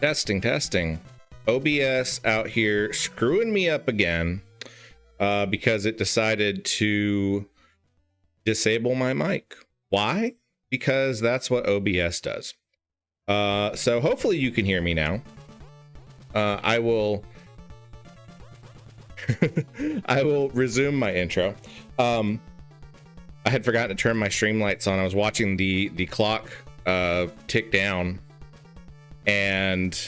Testing, testing. OBS out here screwing me up again because it decided to disable my mic. Why? Because that's what OBS does. So hopefully you can hear me now. I will I will resume my intro. I had forgotten to turn my stream lights on. I was watching the clock tick down, and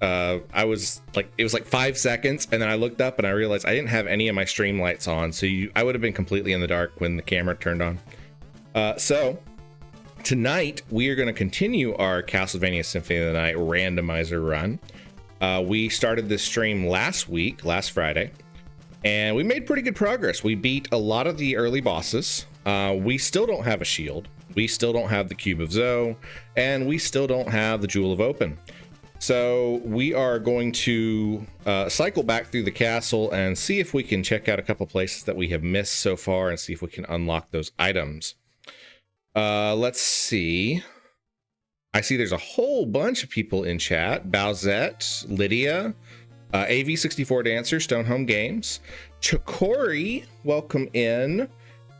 I was like, it was like 5 seconds, and then I looked up and I realized I didn't have any of my stream lights on, so I would have been completely in the dark when the camera turned on. So tonight we are going to continue our Castlevania Symphony of the Night randomizer run. We started this stream last Friday, and we made pretty good progress. We beat a lot of the early bosses. We still don't have a shield. We still don't have the Cube of Zoe, and we still don't have the Jewel of Open. So we are going to cycle back through the castle and see if we can check out a couple places that we have missed so far and see if we can unlock those items. Let's see. I see there's a whole bunch of people in chat. Bowsette, Lydia, AV64 Dancer, Stonehome Games, Chikori, welcome in.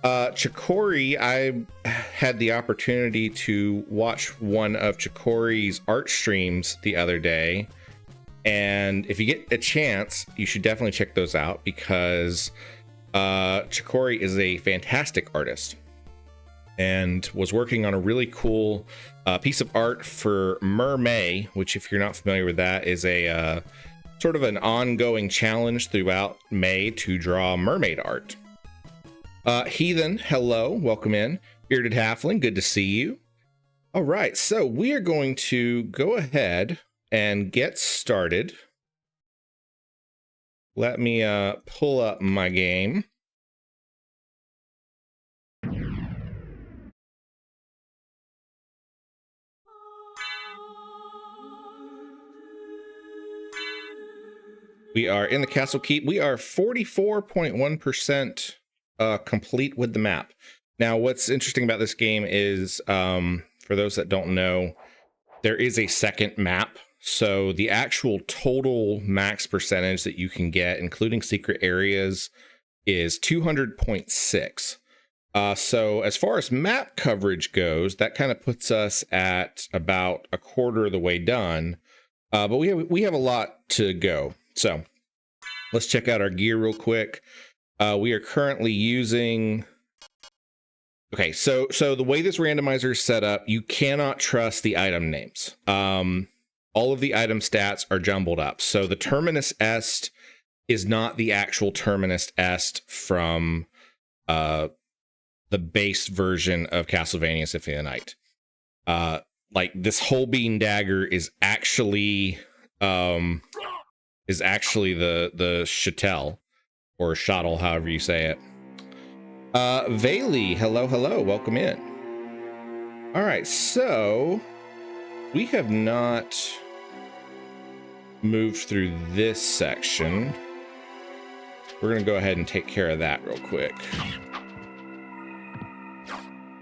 Chikori, I had the opportunity to watch one of Chikori's art streams the other day, and if you get a chance, you should definitely check those out because Chikori is a fantastic artist and was working on a really cool piece of art for Mermay, which, if you're not familiar with that, is a sort of an ongoing challenge throughout May to draw mermaid art. Heathen, hello, welcome in. Bearded Halfling, good to see you. All right, so we are going to go ahead and get started. Let me pull up my game. We are in the Castle Keep. We are 44.1% complete with the map. Now, what's interesting about this game is, for those that don't know, there is a second map. So the actual total max percentage that you can get, including secret areas, is 200.6. So as far as map coverage goes, that kind of puts us at about a quarter of the way done. But we have a lot to go. So let's check out our gear real quick. We are currently using... Okay, so the way this randomizer is set up, you cannot trust the item names. All of the item stats are jumbled up. So the Terminus Est is not the actual Terminus Est from the base version of Castlevania Symphony of the Night. Like, this whole bean dagger is actually the chattel, or shottle, however you say it. Vaylee, hello, welcome in. All right, so we have not moved through this section. We're gonna go ahead and take care of that real quick.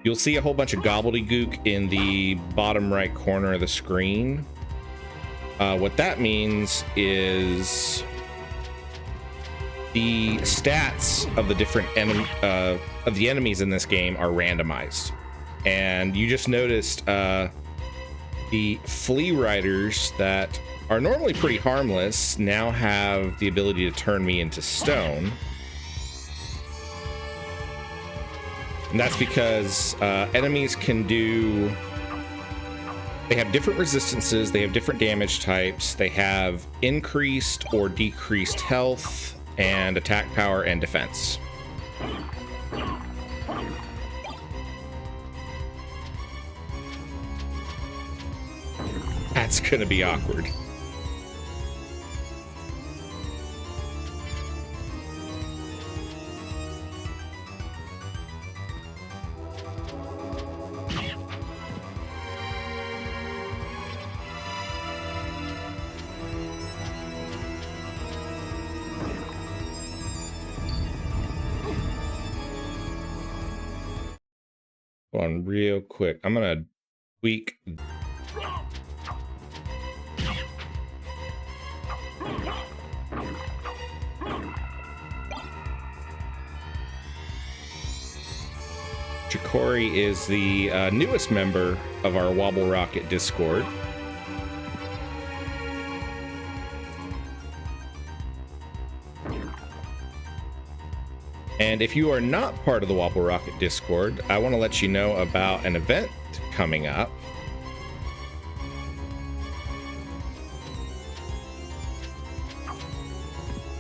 You'll see a whole bunch of gobbledygook in the bottom right corner of the screen. What that means is the stats of the different enemies in this game are randomized, and you just noticed the flea riders that are normally pretty harmless now have the ability to turn me into stone, and that's because enemies can do... They have different resistances, they have different damage types, they have increased or decreased health, and attack power and defense. That's gonna be awkward. Hold on real quick. I'm gonna tweak. Chikori is the newest member of our WobbleRocket Discord. And if you are not part of the WobbleRocket Discord, I want to let you know about an event coming up.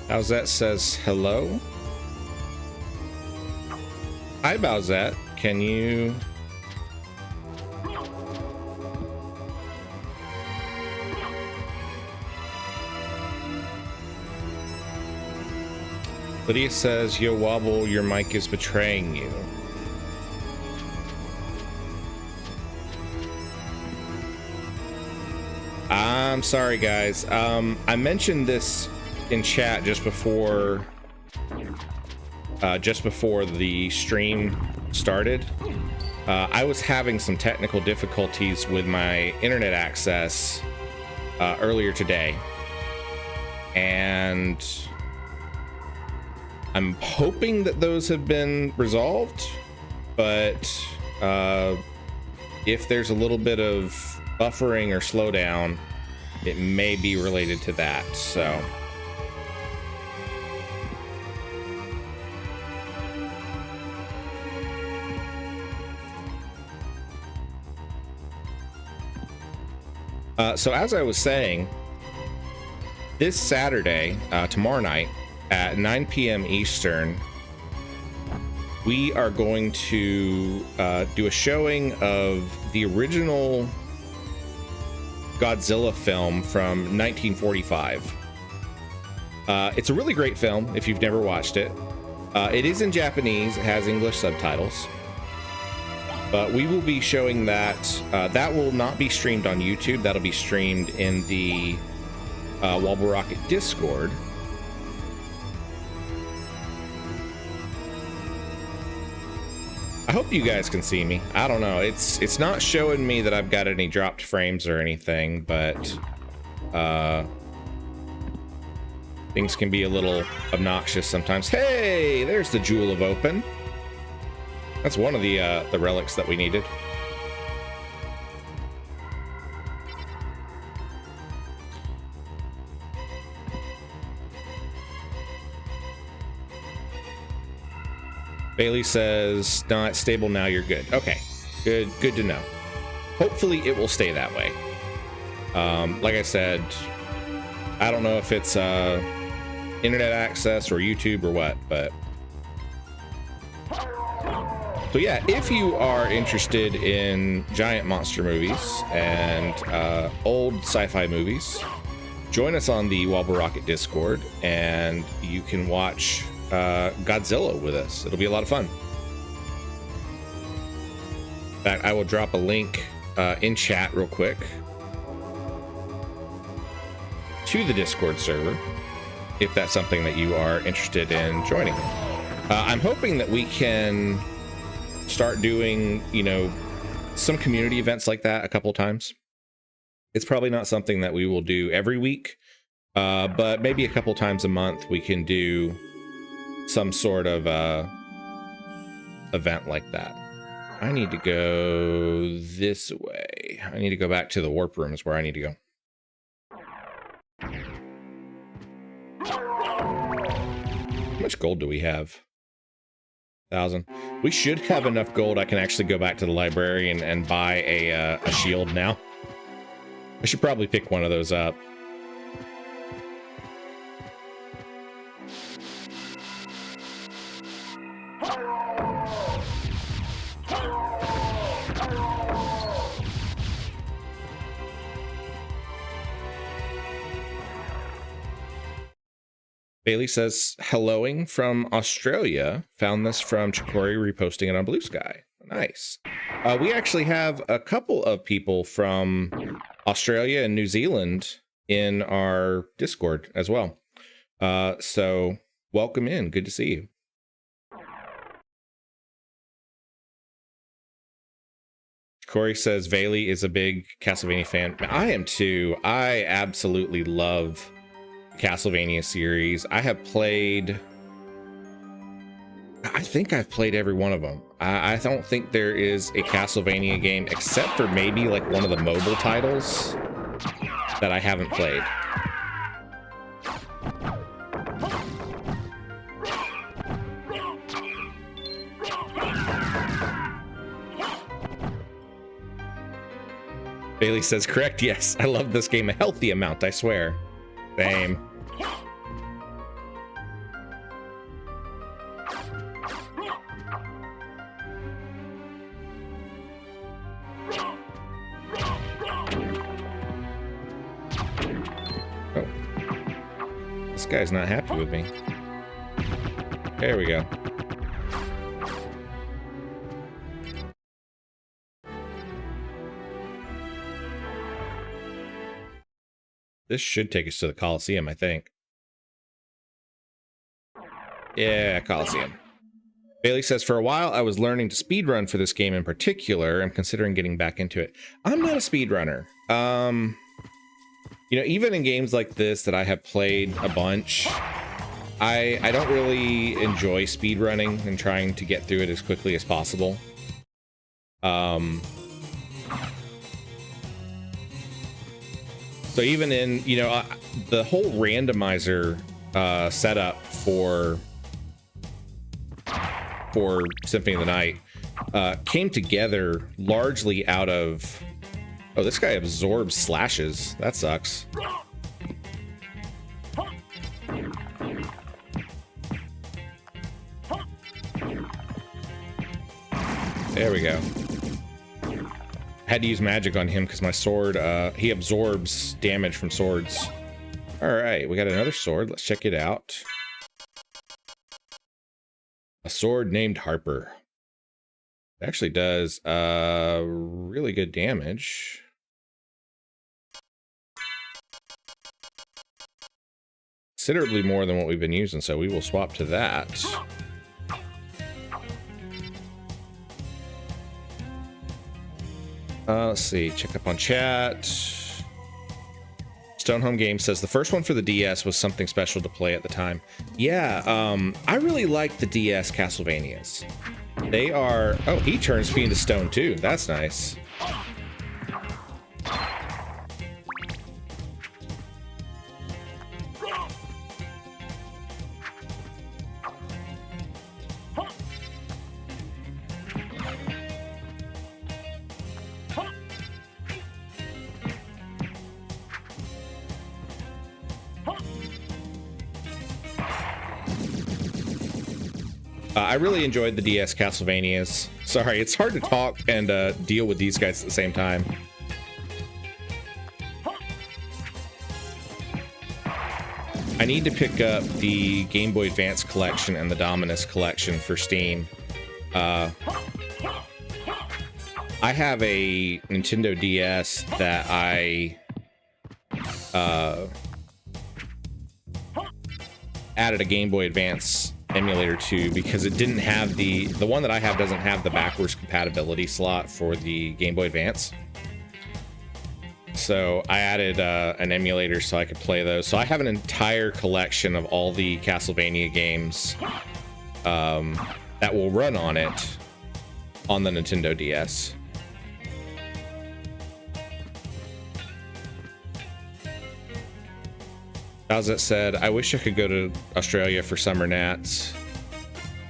Bowsette says hello. Hi, Bowsette. Can you... Lydia says, yo, Wobble, your mic is betraying you. I'm sorry, guys. I mentioned this in chat just before the stream started. I was having some technical difficulties with my internet access earlier today, and I'm hoping that those have been resolved, but if there's a little bit of buffering or slowdown, it may be related to that. So so as I was saying, this Saturday, tomorrow night at 9 p.m. Eastern, we are going to do a showing of the original Godzilla film from 1945. It's a really great film if you've never watched it. It is in Japanese, it has English subtitles. But we will be showing that. That will not be streamed on YouTube. That'll be streamed in the WobbleRocket Discord. I hope you guys can see me. I don't know. It's not showing me that I've got any dropped frames or anything, but things can be a little obnoxious sometimes. Hey, there's the Jewel of Open. That's one of the relics that we needed. Bailey says, "No, it's stable now. You're good." Okay, good to know. Hopefully, it will stay that way. Like I said, I don't know if it's internet access or YouTube or what, but. So yeah, if you are interested in giant monster movies and old sci-fi movies, join us on the WobbleRocket Discord and you can watch Godzilla with us. It'll be a lot of fun. In fact, I will drop a link in chat real quick to the Discord server if that's something that you are interested in joining. I'm hoping that we can start doing, some community events like that a couple times. It's probably not something that we will do every week, but maybe a couple times a month we can do some sort of event like that. I need to go this way. I need to go back to the warp room is where I need to go. How much gold do we have? 1,000. We should have enough gold. I can actually go back to the Librarian and buy a shield now. I should probably pick one of those up. Bailey says, helloing from Australia. Found this from Chikori reposting it on Blue Sky. Nice. We actually have a couple of people from Australia and New Zealand in our Discord as well. So welcome in. Good to see you. Corey says Bailey is a big Castlevania fan. I am too. I absolutely love the Castlevania series. I have played I think I've played every one of them. I don't think there is a Castlevania game, except for maybe like one of the mobile titles, that I haven't played. Bailey says, correct, yes. I love this game a healthy amount, I swear. Same. Oh. This guy's not happy with me. There we go. This should take us to the Coliseum, I think. Yeah, Coliseum. Bailey says, for a while, I was learning to speedrun for this game in particular. I'm considering getting back into it. I'm not a speedrunner. You know, even in games like this that I have played a bunch, I don't really enjoy speedrunning and trying to get through it as quickly as possible. So even in, you know, the whole randomizer setup for Symphony of the Night came together largely out of... Oh, this guy absorbs slashes. That sucks. There we go. I had to use magic on him because my sword, he absorbs damage from swords. All right, we got another sword. Let's check it out. A sword named Harper. It actually does really good damage. Considerably more than what we've been using, so we will swap to that. Let's see, check up on chat. Stonehome Game says the first one for the DS was something special to play at the time. Yeah, I really like the DS Castlevanias. They are... Oh, he turns me into stone too. That's nice. I really enjoyed the DS Castlevanias. Sorry, it's hard to talk and deal with these guys at the same time. I need to pick up the Game Boy Advance collection and the Dominus collection for Steam. I have a Nintendo DS that I added a Game Boy Advance emulator to because it didn't have the one that I have doesn't have the backwards compatibility slot for the Game Boy Advance. So I added an emulator so I could play those. So I have an entire collection of all the Castlevania games that will run on it on the Nintendo DS. Bowsette said, I wish I could go to Australia for summer nats.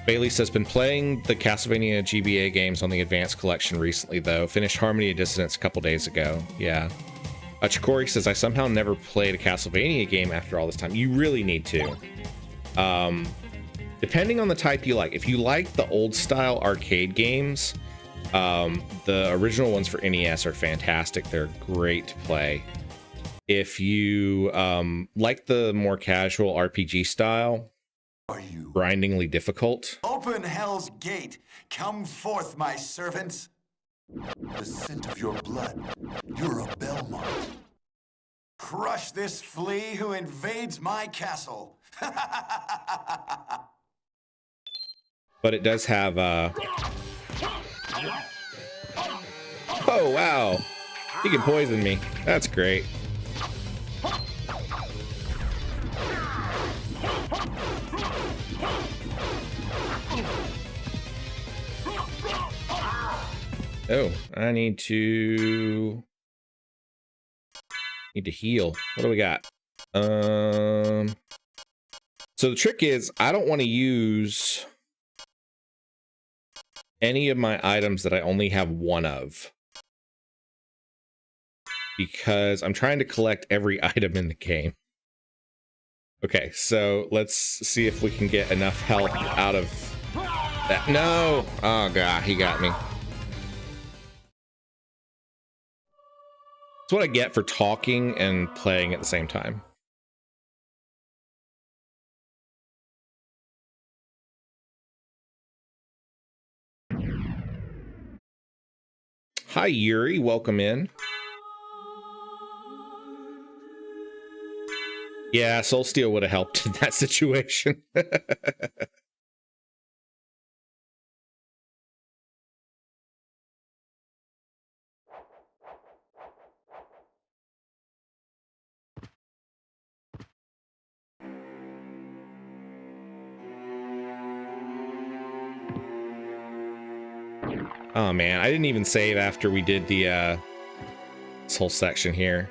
Bailey says, been playing the Castlevania GBA games on the Advanced Collection recently, though. Finished Harmony of Dissonance a couple days ago. Yeah. Chikori says, I somehow never played a Castlevania game after all this time. You really need to. Depending on the type you like. If you like the old style arcade games, the original ones for NES are fantastic. They're great to play. If you like the more casual RPG style, are you grindingly difficult. Open hell's gate. Come forth, my servants. The scent of your blood. You're a Belmont. Crush this flea who invades my castle. But it does have Oh, wow. He can poison me. That's great. Oh, I need to heal. What do we got? So the trick is I don't want to use any of my items that I only have one of, because I'm trying to collect every item in the game. Okay, so let's see if we can get enough health out of that. No! Oh god, he got me. That's what I get for talking and playing at the same time. Hi Yuri, welcome in. Yeah, Soul Steel would have helped in that situation. Oh man, I didn't even save after we did the this whole section here.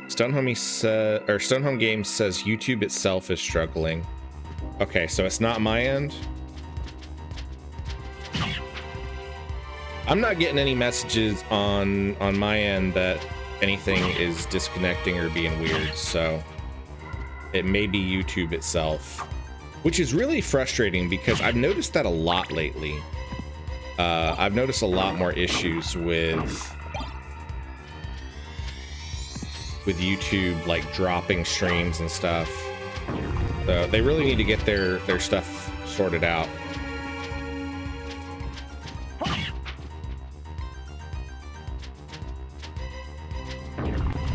Stonehome Games says YouTube itself is struggling. Okay, so it's not my end. I'm not getting any messages on my end that anything is disconnecting or being weird, so it may be YouTube itself, which is really frustrating because I've noticed that a lot lately. I've noticed a lot more issues with YouTube, like dropping streams and stuff. So they really need to get their stuff sorted out.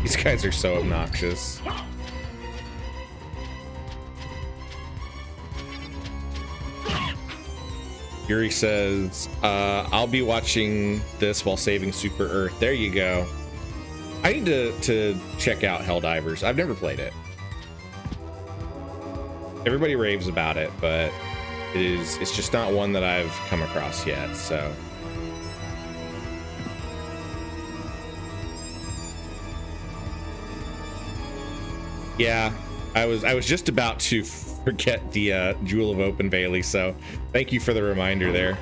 These guys are so obnoxious. Yuri says, I'll be watching this while saving Super Earth. There you go. I need to check out Helldivers. I've never played it. Everybody raves about it, but it's just not one that I've come across yet, so. Yeah, I was just about to forget the Jewel of Open Bailey, so thank you for the reminder there.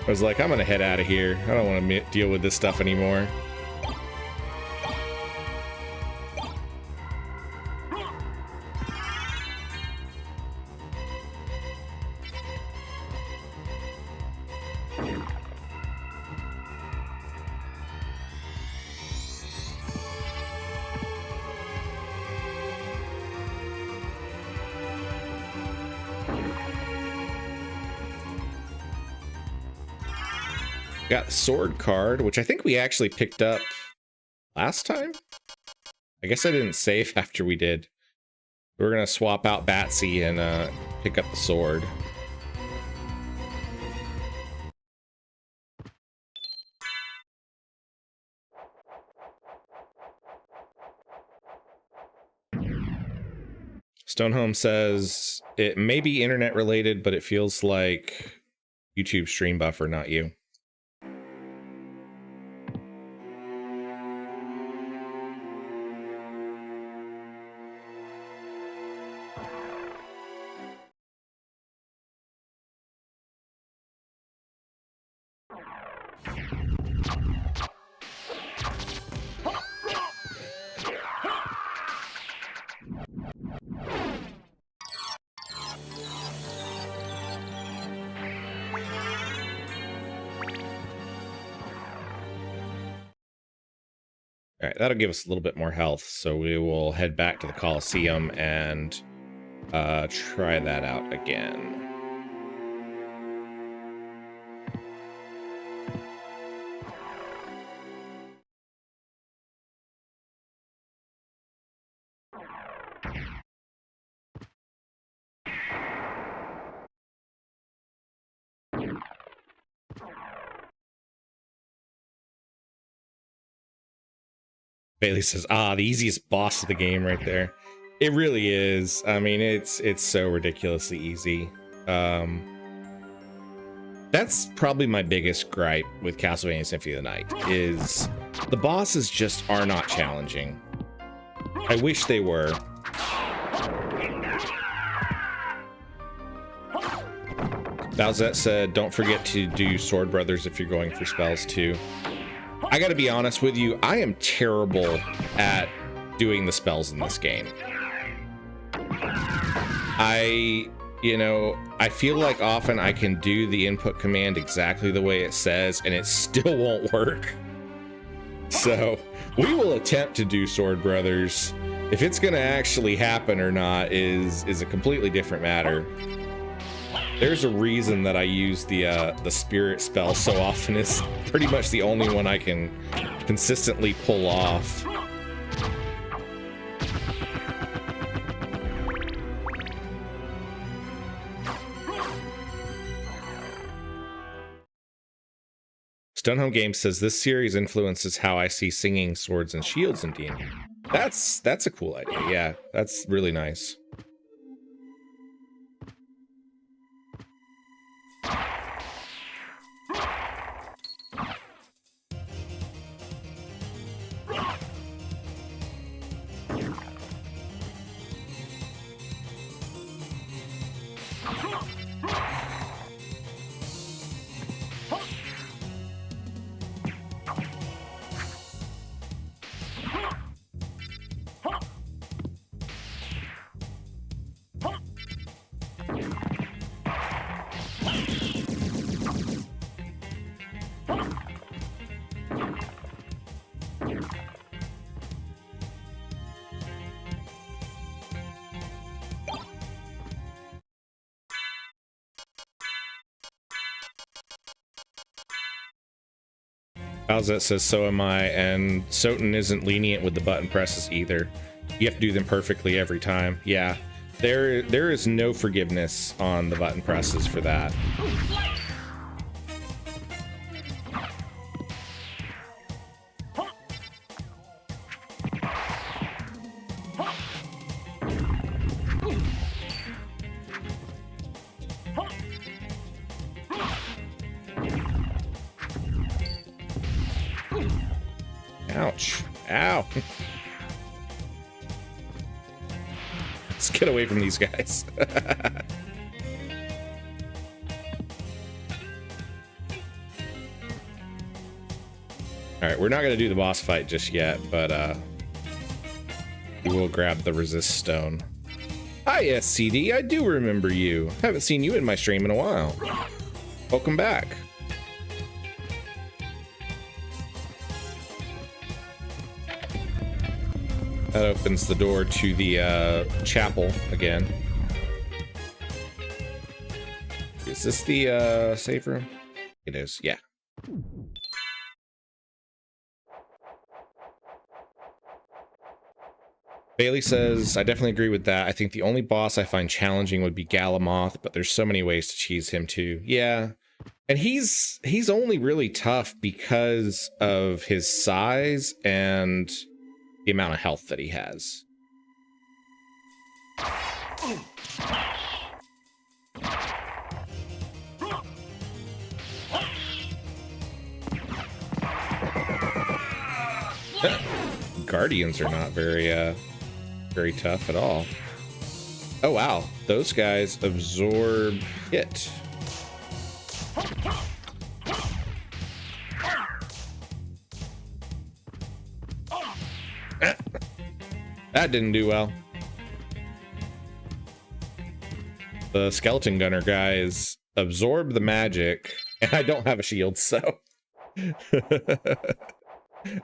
I was like, I'm gonna head out of here. I don't want to deal with this stuff anymore. Got the sword card, which I think we actually picked up last time. I guess I didn't save after we did. We're gonna swap out Batsy and pick up the sword. Stonehome says it may be internet related, but it feels like YouTube stream buffer, not you. All right, that'll give us a little bit more health, so we will head back to the Coliseum and try that out again. Bailey says, the easiest boss of the game right there. It really is. I mean, it's so ridiculously easy. That's probably my biggest gripe with Castlevania Symphony of the Night, is the bosses just are not challenging. I wish they were. Bowsette said, don't forget to do Sword Brothers if you're going for spells too. I gotta be honest with you, I am terrible at doing the spells in this game. I feel like often I can do the input command exactly the way it says and it still won't work. So we will attempt to do Sword Brothers. If it's gonna actually happen or not is a completely different matter. There's a reason that I use the spirit spell so often. It's pretty much the only one I can consistently pull off. Stonehome Games says this series influences how I see singing swords and shields in D&D. That's a cool idea. Yeah, that's really nice. Bowsette says, so am I, and SotN isn't lenient with the button presses either. You have to do them perfectly every time. Yeah, there is no forgiveness on the button presses for that. Ouch. Ow. Let's get away from these guys. Alright, we're not going to do the boss fight just yet, but we will grab the resist stone. Hi, SCD, I do remember you. Haven't seen you in my stream in a while. Welcome back. That opens the door to the chapel again. Is this the save room? It is, yeah. Bailey says, I definitely agree with that. I think the only boss I find challenging would be Galamoth, but there's so many ways to cheese him too. Yeah. And he's only really tough because of his size and the amount of health that he has. Guardians are not very tough at all. Oh wow, those guys absorb hit. That didn't do well. The skeleton gunner guys absorb the magic, and I don't have a shield, so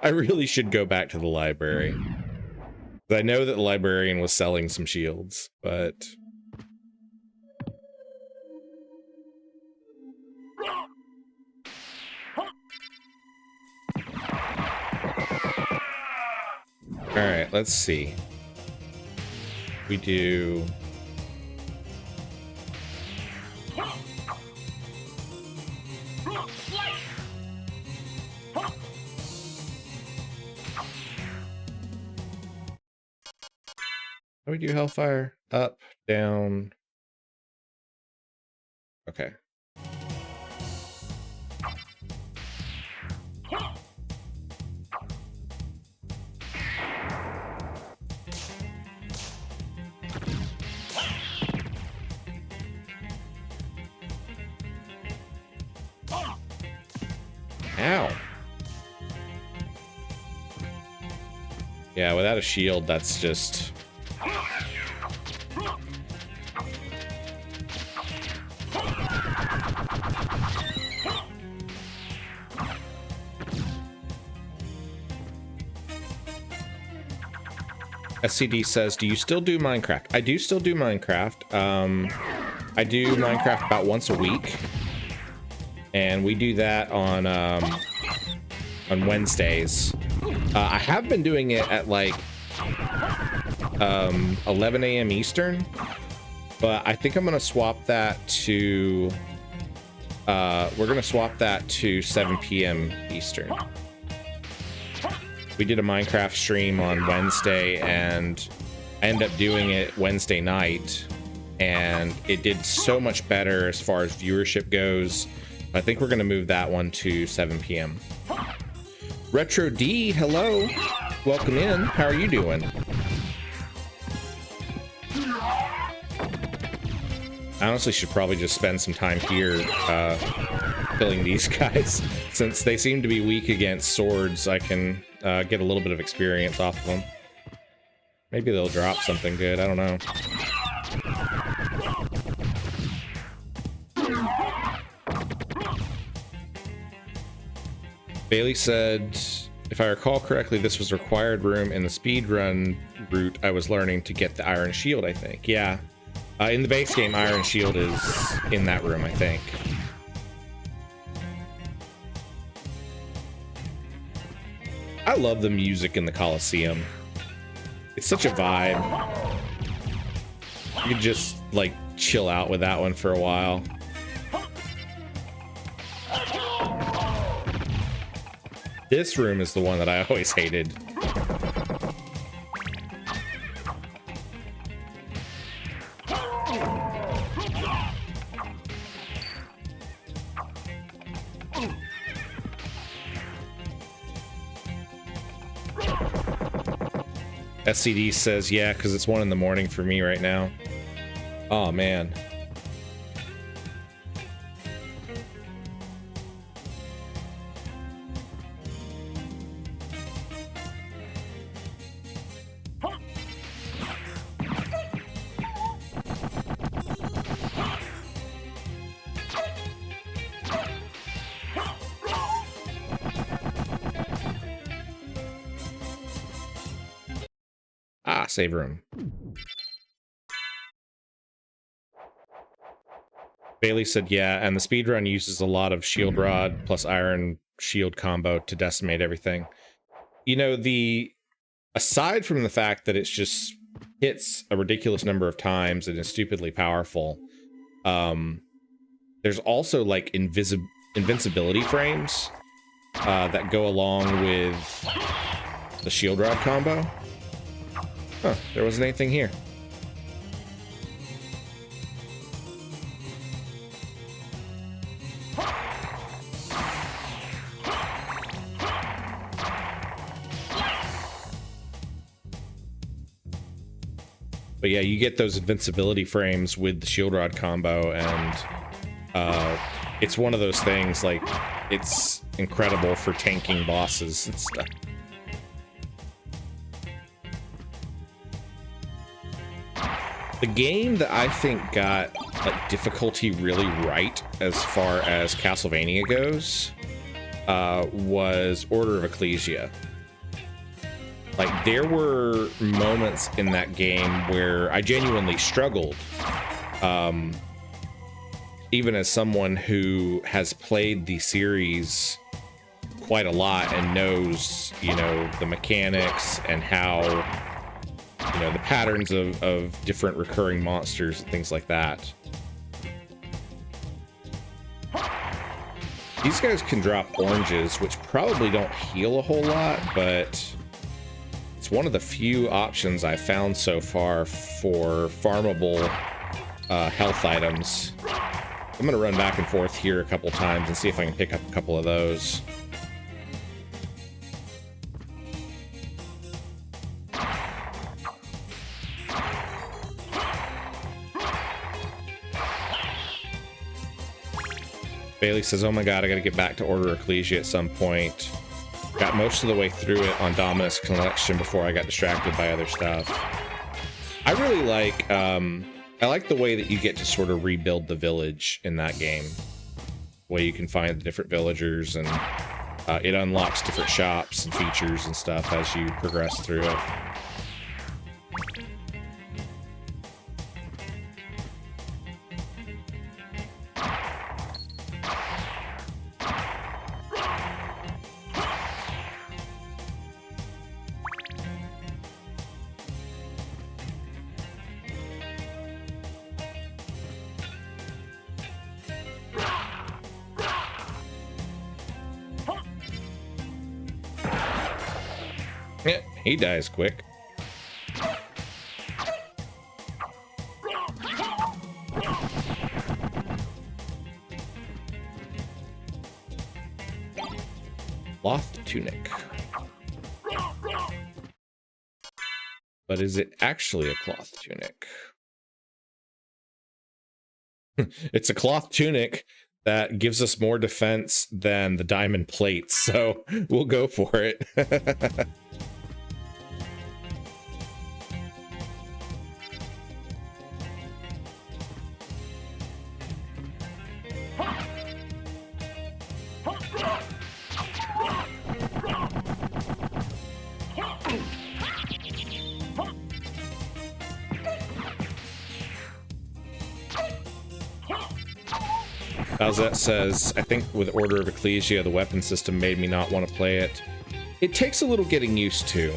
I really should go back to the library. I know that the librarian was selling some shields, but all right, let's see. We do how do we do Hellfire? Up, down. Okay. Ow. Yeah, without a shield, that's just... SCD says, do you still do Minecraft? I do still do Minecraft. I do Minecraft about once a week. And we do that on Wednesdays. I have been doing it at like 11 a.m. Eastern, but I think I'm gonna swap that to we're gonna swap that to 7 p.m. Eastern. We did a Minecraft stream on Wednesday, and I ended up doing it Wednesday night, and it did so much better as far as viewership goes. I think we're gonna move that one to 7 p.m. Retro D, hello, welcome in. How are you doing? I honestly should probably just spend some time here killing these guys. Since they seem to be weak against swords, I can get a little bit of experience off of them. Maybe they'll drop something good, I don't know. Bailey said, if I recall correctly, this was required room in the speedrun route I was learning to get the Iron Shield, I think. Yeah. In the base game, Iron Shield is in that room, I think. I love the music in the Coliseum. It's such a vibe. You could just, like, chill out with that one for a while. This room is the one that I always hated. SCD says, yeah, because it's 1 in the morning for me right now. Oh, man. Save room. Bailey said, yeah, and the speedrun uses a lot of shield rod plus iron shield combo to decimate everything. You know, aside from the fact that it's just hits a ridiculous number of times and is stupidly powerful, there's also like invincibility frames that go along with the shield rod combo. Huh, there wasn't anything here. But yeah, you get those invincibility frames with the shield rod combo, and it's one of those things, like, it's incredible for tanking bosses and stuff. The game that I think got like difficulty really right as far as Castlevania goes was Order of Ecclesia. Like, there were moments in that game where I genuinely struggled, even as someone who has played the series quite a lot and knows, you know, the mechanics and how, you know, the patterns of different recurring monsters and things like that. These guys can drop oranges, which probably don't heal a whole lot, but it's one of the few options I've found so far for farmable health items. I'm gonna run back and forth here a couple times and see if I can pick up a couple of those. Bailey says, oh my god, I gotta get back to Order Ecclesia at some point. Got most of the way through it on Dominus Collection before I got distracted by other stuff. I really like, I like the way that you get to sort of rebuild the village in that game. The way you can find the different villagers, and it unlocks different shops and features and stuff as you progress through it. Yeah, he dies quick. Cloth tunic. But is it actually a cloth tunic? It's a cloth tunic that gives us more defense than the diamond plates, so we'll go for it. That says, I think with Order of Ecclesia, the weapon system made me not want to play it. It takes a little getting used to.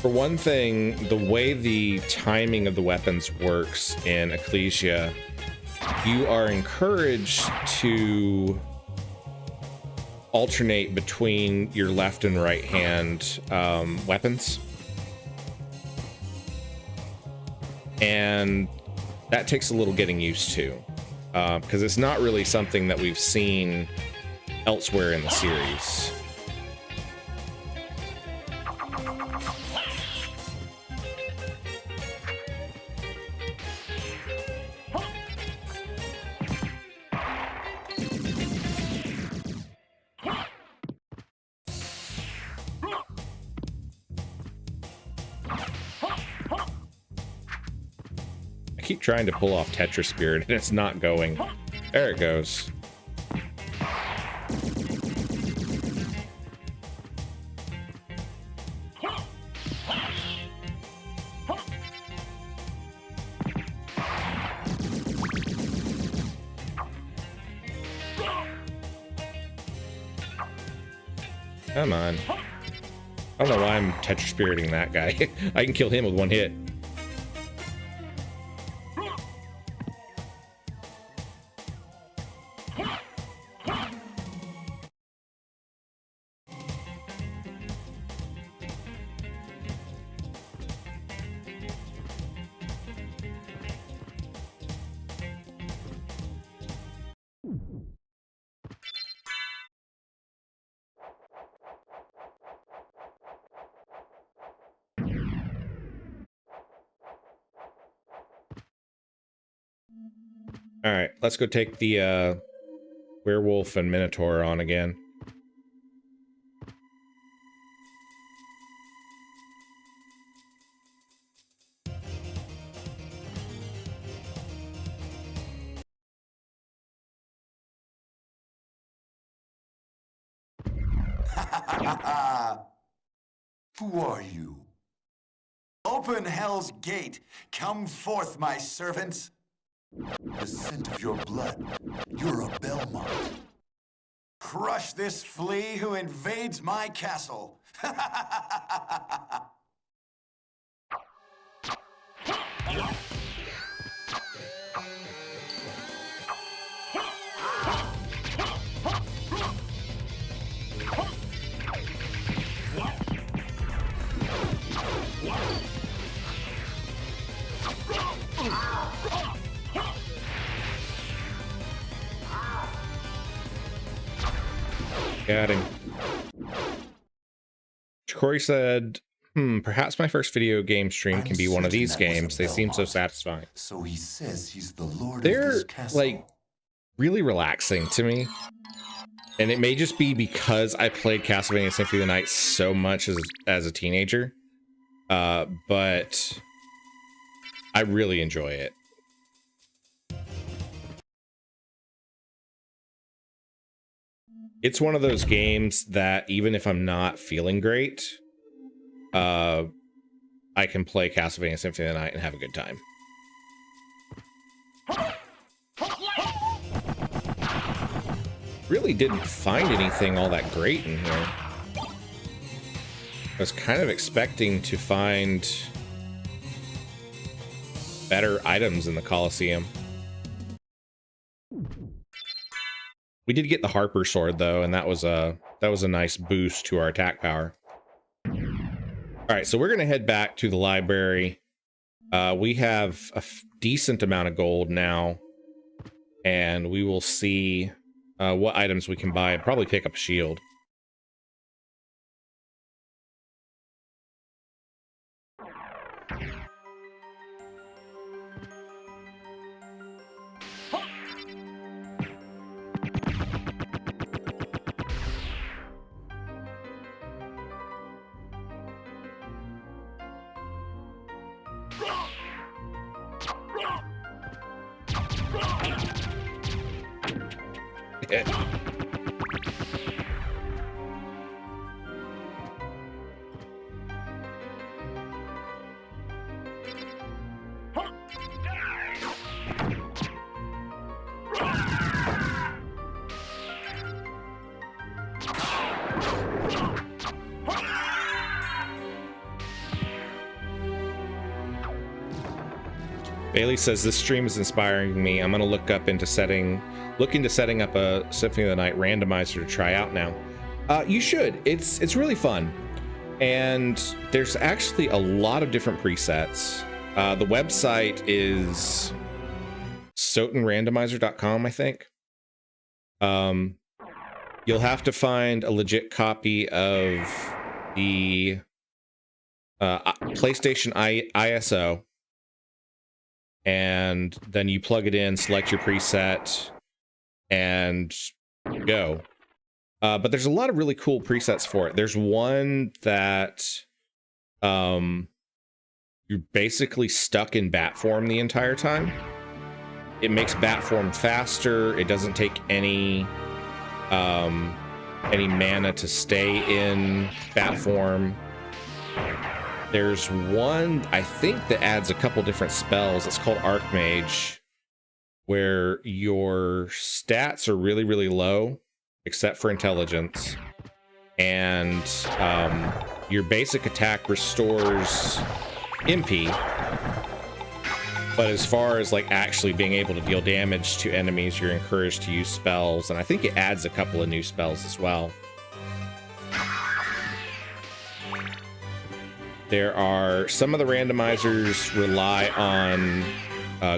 For one thing, the way the timing of the weapons works in Ecclesia, you are encouraged to alternate between your left and right hand weapons. And that takes a little getting used to, because it's not really something that we've seen elsewhere in the series. I keep trying to pull off Tetris Spirit and it's not going. There it goes. Come on. I don't know why I'm Tetris Spiriting that guy. I can kill him with one hit. All right, let's go take the werewolf and minotaur on again. Who are you? Open hell's gate. Come forth, my servants. The scent of your blood. You're a Belmont. Crush this flea who invades my castle. Adding. Corey said, perhaps my first video game stream can be one of these games. They seem so satisfying. So he says he's the lord They're of this castle. like really relaxing to me. And it may just be because I played Castlevania Symphony of the Night so much as a teenager. But I really enjoy it. It's one of those games that even if I'm not feeling great, I can play Castlevania Symphony of the Night and have a good time. Really didn't find anything all that great in here. I was kind of expecting to find better items in the Colosseum. We did get the Harper sword though, and that was a nice boost to our attack power. All right, so we're gonna head back to the library. We have a decent amount of gold now, and we will see what items we can buy and probably pick up a shield. Bailey says this stream is inspiring me. I'm gonna look into setting up a Symphony of the Night randomizer to try out now. You should. It's really fun, and there's actually a lot of different presets. The website is SotNrandomizer.com, I think. You'll have to find a legit copy of the PlayStation ISO. And then you plug it in, select your preset, and go. But there's a lot of really cool presets for it. There's one that you're basically stuck in bat form the entire time. It makes bat form faster. It doesn't take any mana to stay in bat form. There's one, I think, that adds a couple different spells. It's called Archmage, where your stats are really, really low, except for intelligence. And your basic attack restores MP. But as far as like actually being able to deal damage to enemies, you're encouraged to use spells. And I think it adds a couple of new spells as well. There are some of the randomizers rely on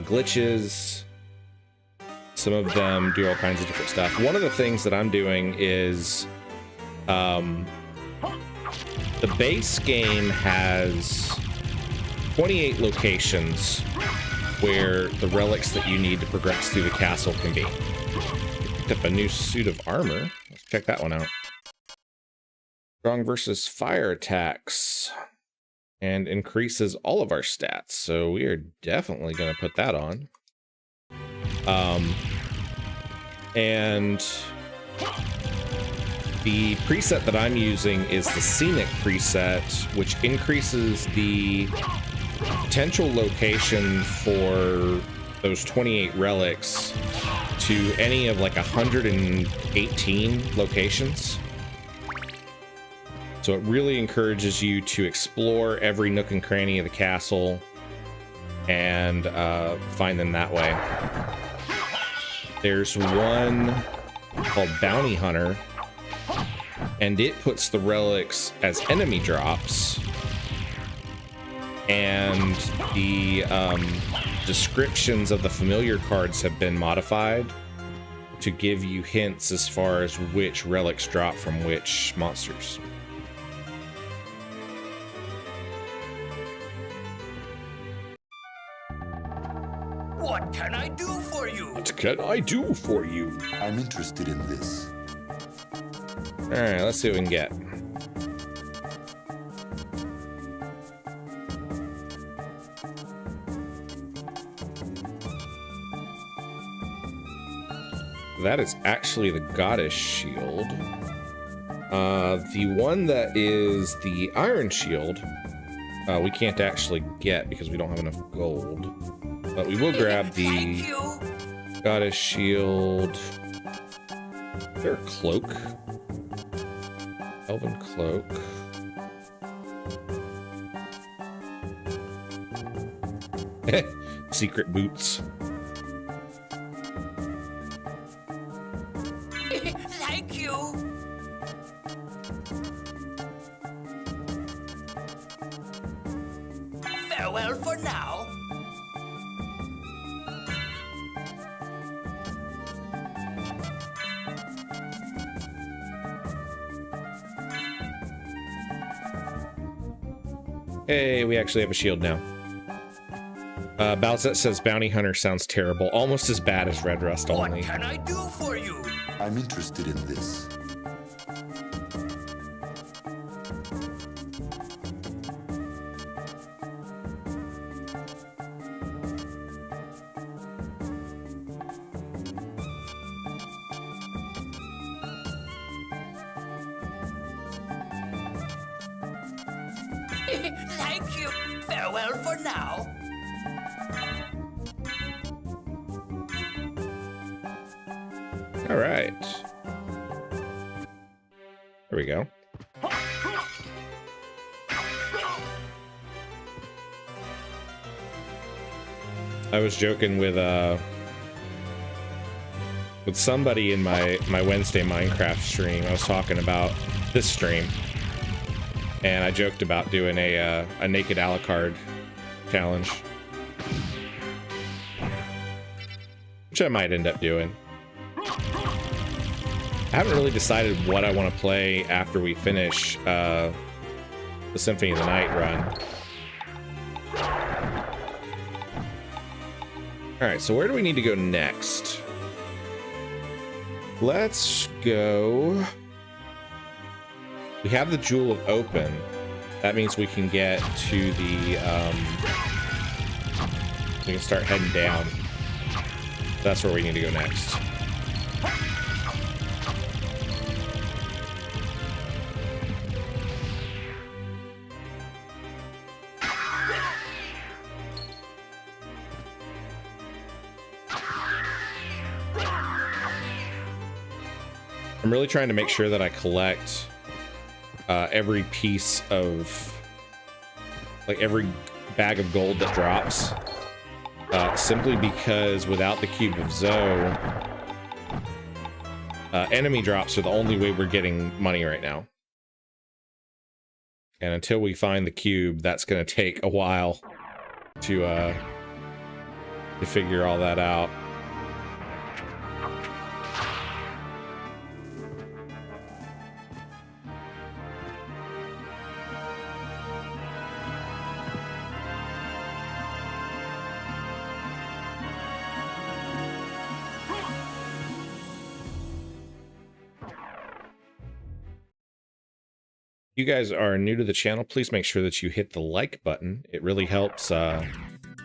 glitches. Some of them do all kinds of different stuff. One of the things that I'm doing is the base game has 28 locations where the relics that you need to progress through the castle can be. Picked up a new suit of armor. Let's check that one out. Strong versus fire attacks. And increases all of our stats, so we are definitely going to put that on. And the preset that I'm using is the Scenic preset, which increases the potential location for those 28 relics to any of like 118 locations. So it really encourages you to explore every nook and cranny of the castle and find them that way. There's one called Bounty Hunter, and it puts the relics as enemy drops. And the descriptions of the familiar cards have been modified to give you hints as far as which relics drop from which monsters. What can I do for you? What can I do for you? I'm interested in this. All right, let's see what we can get. That is actually the goddess shield. The one that is the iron shield, we can't actually get because we don't have enough gold. But we will grab the goddess shield. Is there a cloak? Elven cloak. Secret boots. Thank you. Farewell for now. Hey, we actually have a shield now. Balzette says bounty hunter sounds terrible, almost as bad as red rust only. What can I do for you? I'm interested in this. Thank you. Farewell for now. All right. There we go. I was joking with somebody in my Wednesday Minecraft stream. I was talking about this stream, and I joked about doing a naked Alucard challenge, which I might end up doing. I haven't really decided what I want to play after we finish the Symphony of the Night run. All right, so where do we need to go next? Let's go. We have the Jewel of Open. That means we can get to the, we can start heading down. That's where we need to go next. I'm really trying to make sure that I collect every piece of, like, every bag of gold that drops, simply because without the Cube of Zoe, enemy drops are the only way we're getting money right now. And until we find the cube, that's going to take a while to figure all that out. You guys are new to the channel, please make sure that you hit the like button. It really helps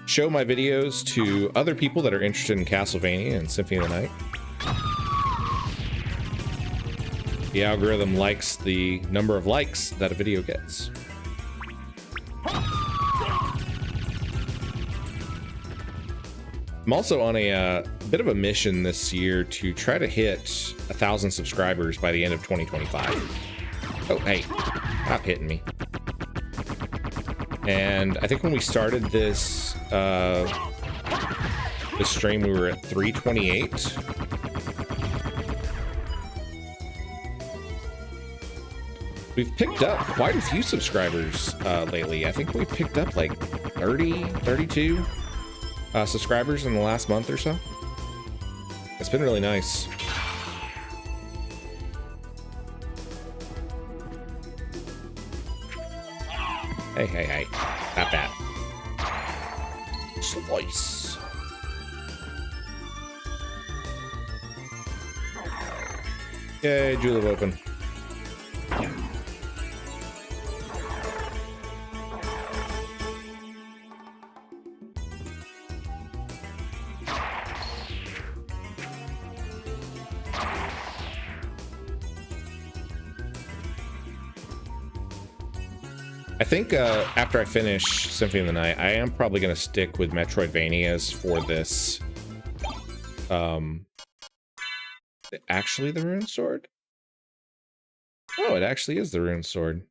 show my videos to other people that are interested in Castlevania and Symphony of the Night. The algorithm likes the number of likes that a video gets. I'm also on a bit of a mission this year to try to hit 1,000 subscribers by the end of 2025. Oh, hey, stop hitting me. And I think when we started this this stream, we were at 328. We've picked up quite a few subscribers lately. I think we picked up like 32 subscribers in the last month or so. It's been really nice. Hey. Not that. Slice. Yay, julep open. I think after I finish Symphony of the Night, I am probably going to stick with Metroidvanias for this. Actually the rune sword? Oh, it actually is the rune sword.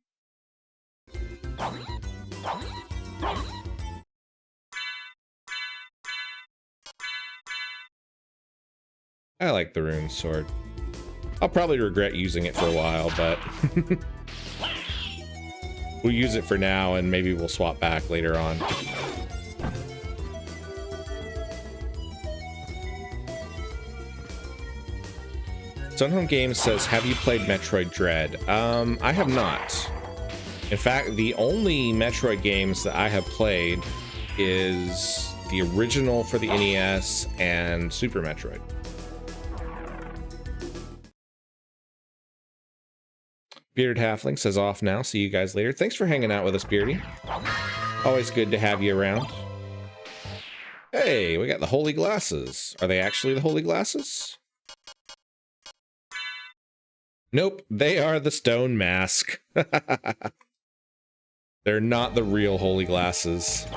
I like the rune sword. I'll probably regret using it for a while, but we'll use it for now and maybe we'll swap back later on. Sunhome Games says, have you played Metroid Dread? I have not. In fact, the only Metroid games that I have played is the original for the NES and Super Metroid. Bearded Halfling says, off now. See you guys later. Thanks for hanging out with us, Beardy. Always good to have you around. Hey, we got the holy glasses. Are they actually the holy glasses? Nope, they are the stone mask. They're not the real holy glasses.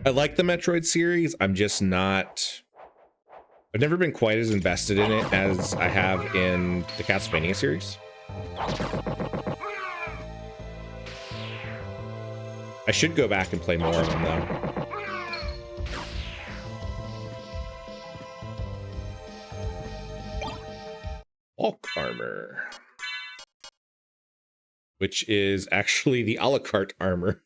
I like the Metroid series. I'm just not... I've never been quite as invested in it as I have in the Castlevania series. I should go back and play more of them, though. Hulk armor. Which is actually the Alucard armor.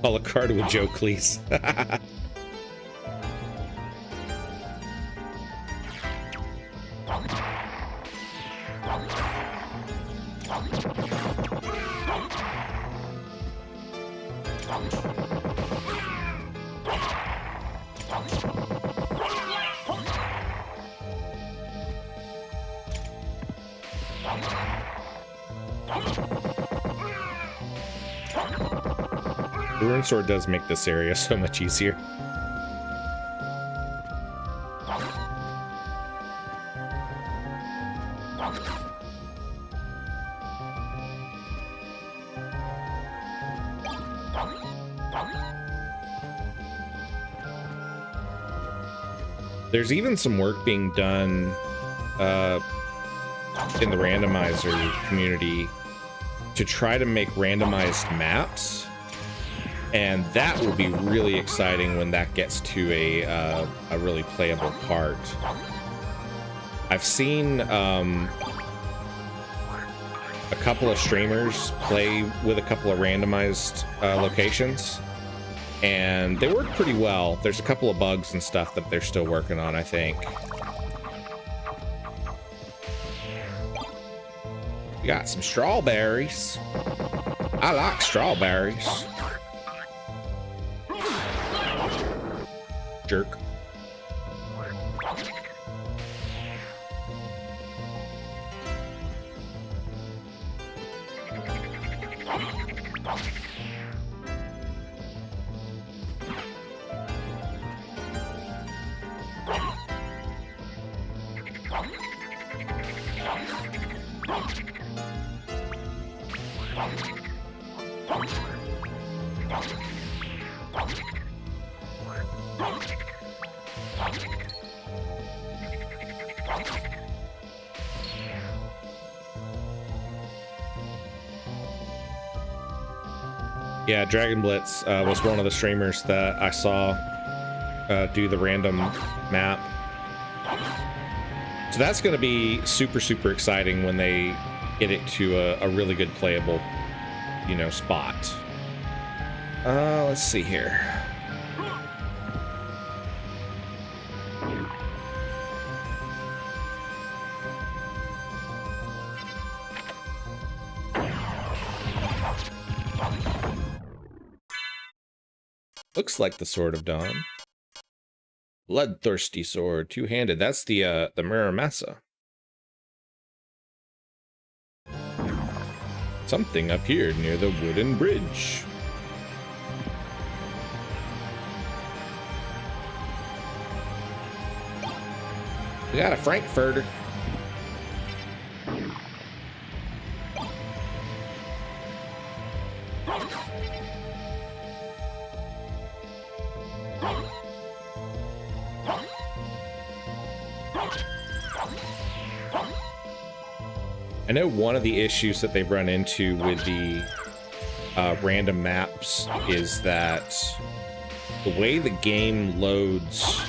Alucard with Joe Cleese. The rune sword does make this area so much easier. There's even some work being done in the randomizer community to try to make randomized maps. And that will be really exciting when that gets to a really playable part. I've seen a couple of streamers play with a couple of randomized locations, and they work pretty well. There's a couple of bugs and stuff that they're still working on, I think. We got some strawberries. I like strawberries. Jerk. Yeah, Dragon Blitz was one of the streamers that I saw do the random map. So that's going to be super, super exciting when they get it to a really good playable, you know, spot. Let's see here. Looks like the Sword of Dawn. Bloodthirsty sword, two-handed. That's the Muramasa. Something up here near the wooden bridge. We got a Frankfurter. I know one of the issues that they've run into with the random maps is that the way the game loads,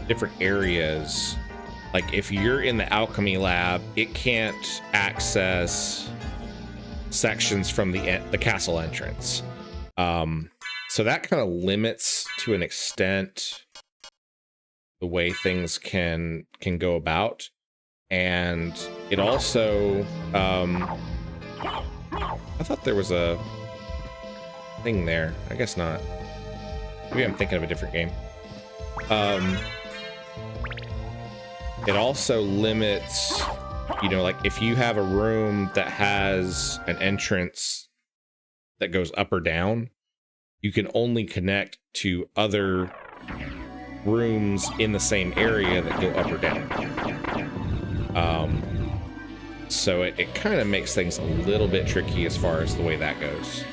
different areas, like if you're in the alchemy lab, it can't access sections from the castle entrance. So that kind of limits to an extent the way things can go about. And it also, I thought there was a thing there. I guess not. Maybe I'm thinking of a different game. It also limits, you know, like if you have a room that has an entrance that goes up or down, you can only connect to other rooms in the same area that go up or down. So it kind of makes things a little bit tricky as far as the way that goes.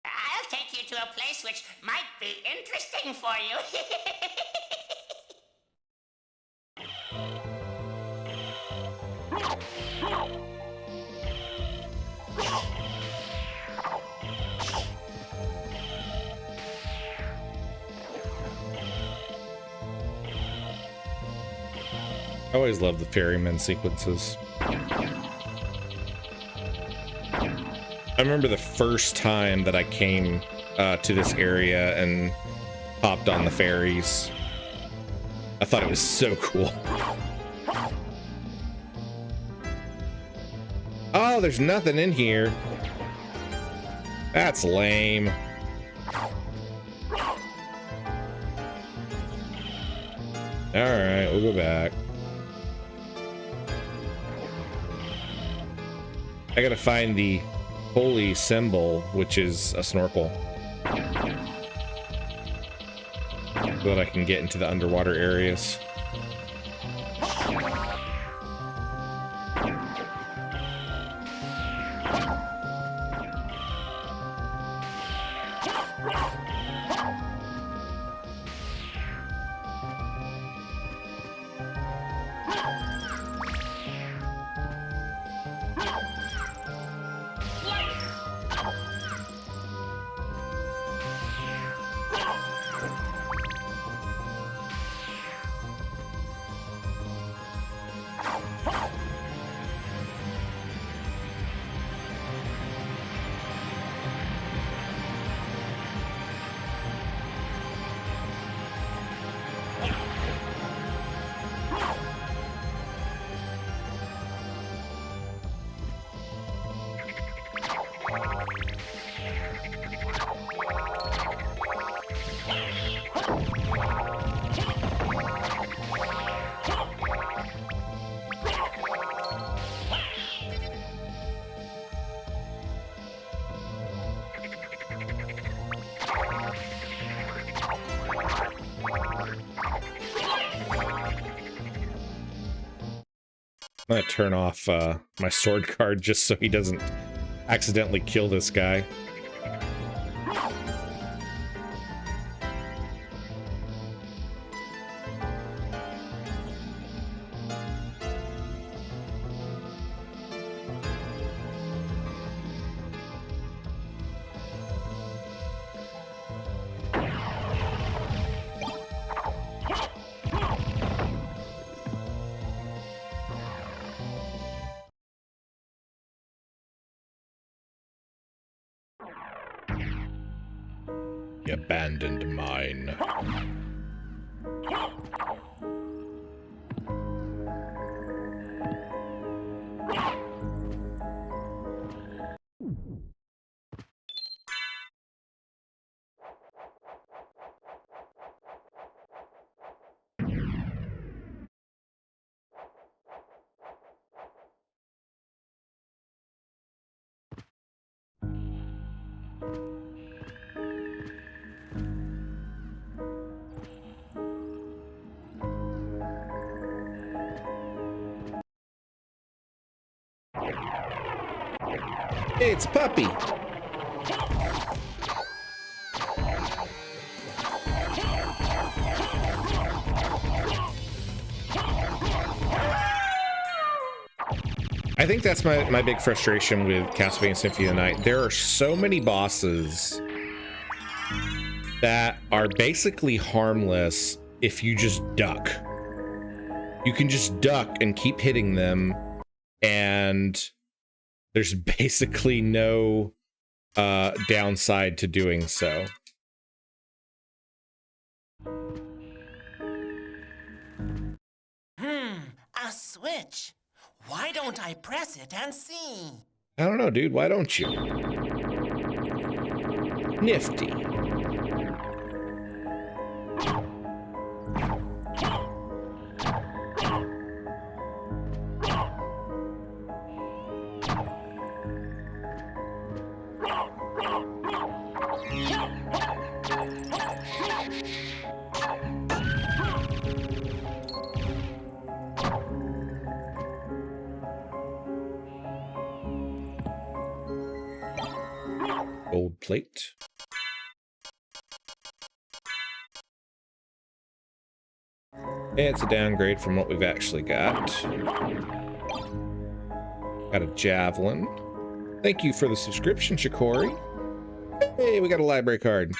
I'll take you to a place which might be interesting for you. I always love the ferryman sequences. I remember the first time that I came to this area and hopped on the ferries. I thought it was so cool. Oh, there's nothing in here. That's lame. Alright, we'll go back. I gotta find the holy symbol, which is a snorkel, so that I can get into the underwater areas. I'm gonna turn off my sword card just so he doesn't accidentally kill this guy. The abandoned mine. Hey, it's Puppy. I think that's my big frustration with Castlevania Symphony of the Night. There are so many bosses that are basically harmless if you just duck. You can just duck and keep hitting them, and there's basically no downside to doing so. A switch. Why don't I press it and see? I don't know, dude. Why don't you? Nifty. Gold plate. It's a downgrade from what we've actually got. Got a javelin. Thank you for the subscription, Shikori. Hey, we got a library card.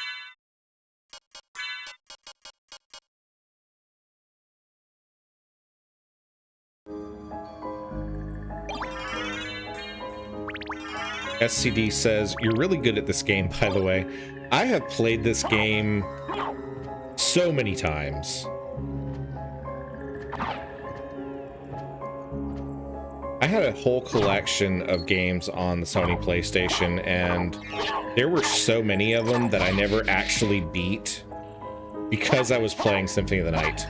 SCD says, you're really good at this game, by the way. I have played this game so many times. I had a whole collection of games on the Sony PlayStation, and there were so many of them that I never actually beat because I was playing Symphony of the Night.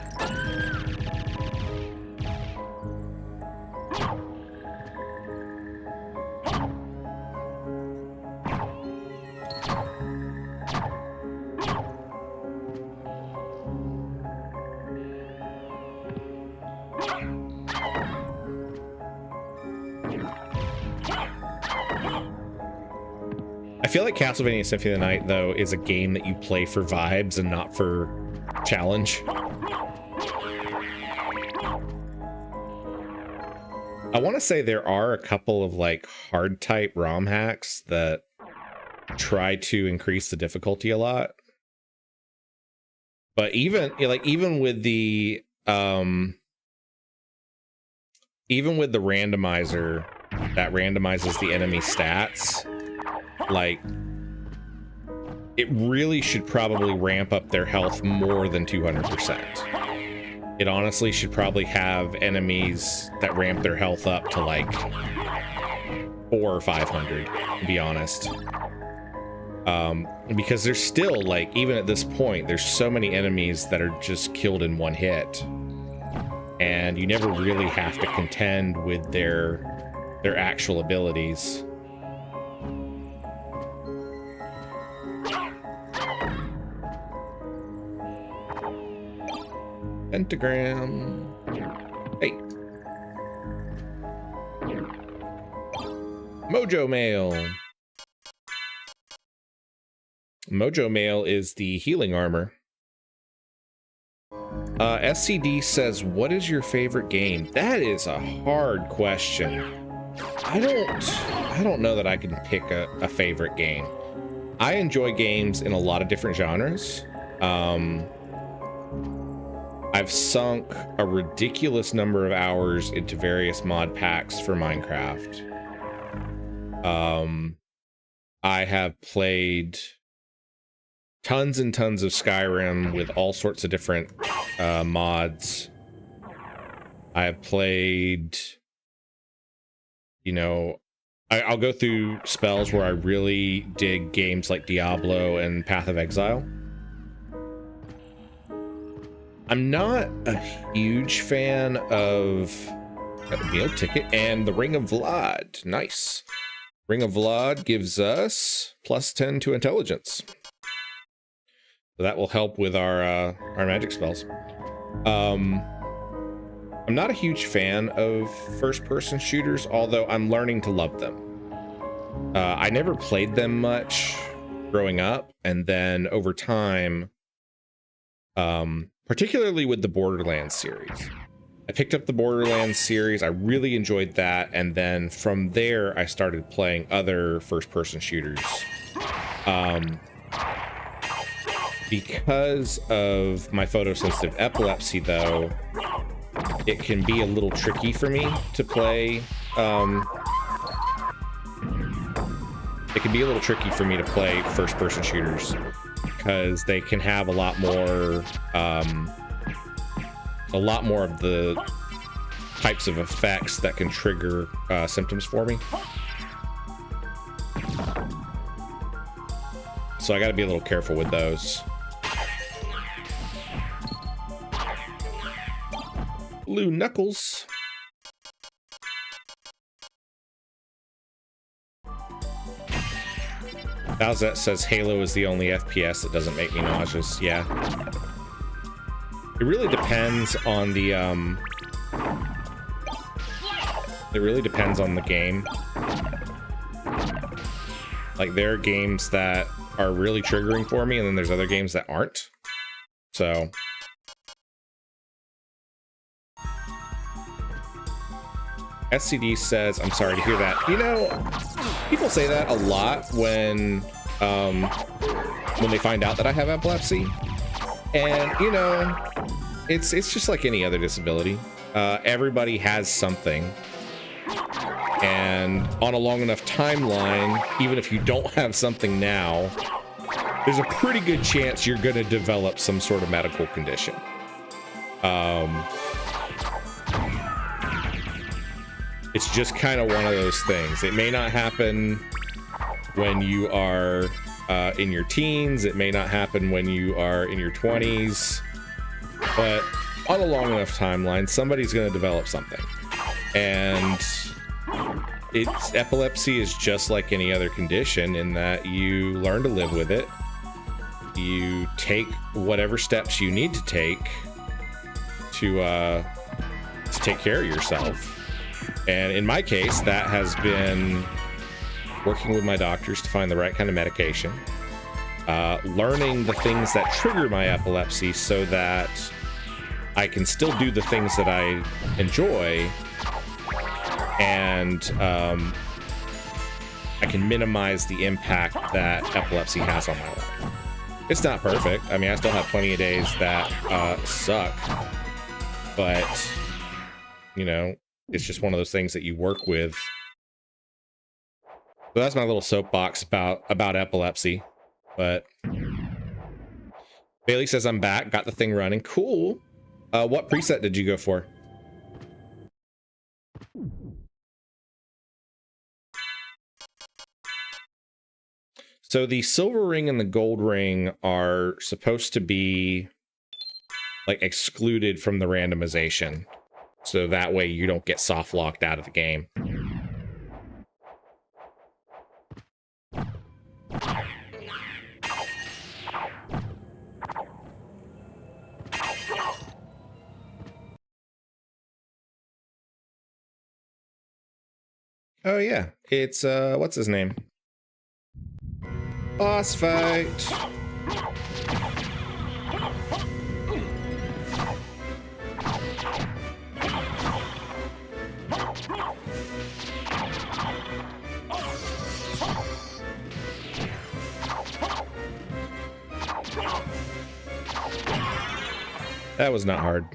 I feel like Castlevania Symphony of the Night, though, is a game that you play for vibes and not for challenge. I want to say there are a couple of like hard type ROM hacks that try to increase the difficulty a lot. But even with the randomizer that randomizes the enemy stats, like, it really should probably ramp up their health more than 200%. It honestly should probably have enemies that ramp their health up to like 400 or 500, to be honest. Because there's still, like, even at this point, there's so many enemies that are just killed in one hit, and you never really have to contend with their actual abilities. Pentagram. Hey. Mojo Mail. Mojo Mail is the healing armor. SCD says, what is your favorite game? That is a hard question. I don't know that I can pick a favorite game. I enjoy games in a lot of different genres. I've sunk a ridiculous number of hours into various mod packs for Minecraft. I have played tons and tons of Skyrim with all sorts of different mods. I have played, you know, I'll go through spells where I really dig games like Diablo and Path of Exile. I'm not a huge fan of a meal ticket and the Ring of Vlad. Nice. Ring of Vlad gives us +10 to intelligence. So that will help with our magic spells. I'm not a huge fan of first-person shooters, although I'm learning to love them. I never played them much growing up, and then over time, particularly with the Borderlands series. I picked up the Borderlands series, I really enjoyed that, and then from there I started playing other first-person shooters. Because of my photosensitive epilepsy, though, it can be a little tricky for me to play. It can be a little tricky for me to play first-person shooters because they can have a lot more of the types of effects that can trigger symptoms for me. So I got to be a little careful with those. Blue Knuckles. Bowsette says Halo is the only FPS that doesn't make me nauseous. Yeah. It really depends on the game. Like, there are games that are really triggering for me, and then there's other games that aren't. So SCD says, I'm sorry to hear that. You know, people say that a lot when they find out that I have epilepsy. And, you know, it's just like any other disability. Everybody has something. And on a long enough timeline, even if you don't have something now, there's a pretty good chance you're going to develop some sort of medical condition. It's just kind of one of those things. It may not happen when you are in your teens. It may not happen when you are in your 20s. But on a long enough timeline, somebody's going to develop something. And epilepsy is just like any other condition in that you learn to live with it. You take whatever steps you need to take to take care of yourself. And in my case, that has been working with my doctors to find the right kind of medication, learning the things that trigger my epilepsy so that I can still do the things that I enjoy, and I can minimize the impact that epilepsy has on my life. It's not perfect. I mean, I still have plenty of days that suck, but, you know, it's just one of those things that you work with. So that's my little soapbox about epilepsy. But Bailey says I'm back, got the thing running. Cool. What preset did you go for? So the silver ring and the gold ring are supposed to be like excluded from the randomization. So that way you don't get soft locked out of the game. Oh yeah, it's what's his name? Boss fight. That was not hard.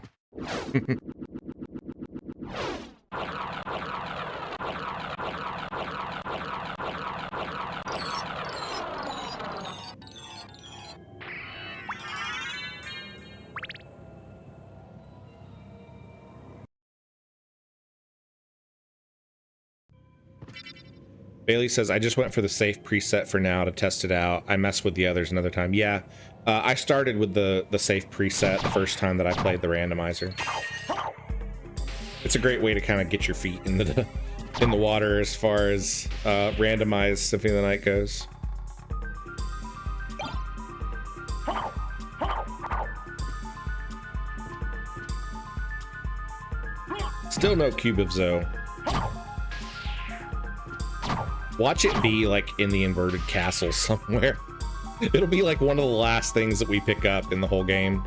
Bailey says, I just went for the safe preset for now to test it out. I messed with the others another time. Yeah, I started with the safe preset the first time that I played the randomizer. It's a great way to kind of get your feet in the water as far as randomized Symphony of the Night goes. Still no Cubus though. Watch it be like in the inverted castle somewhere. It'll be like one of the last things that we pick up in the whole game.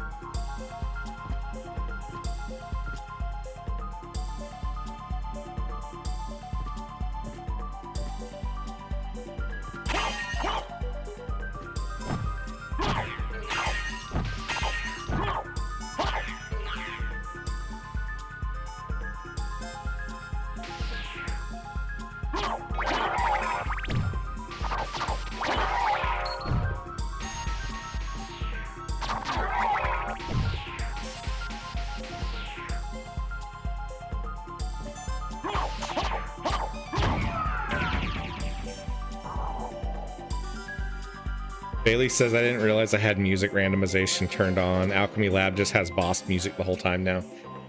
Bailey says, I didn't realize I had music randomization turned on. Alchemy Lab just has boss music the whole time now.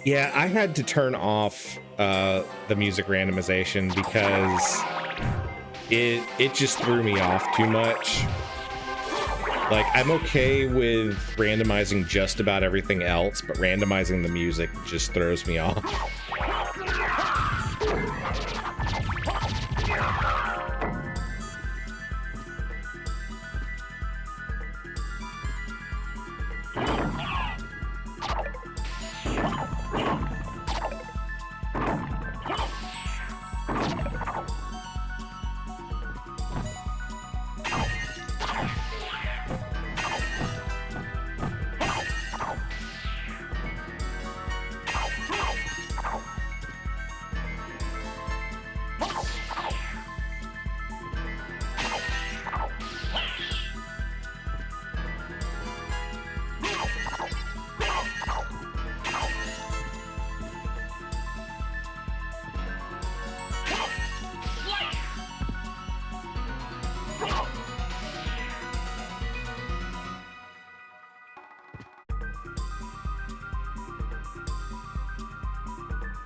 Yeah, I had to turn off the music randomization because it just threw me off too much. Like, I'm okay with randomizing just about everything else, but randomizing the music just throws me off.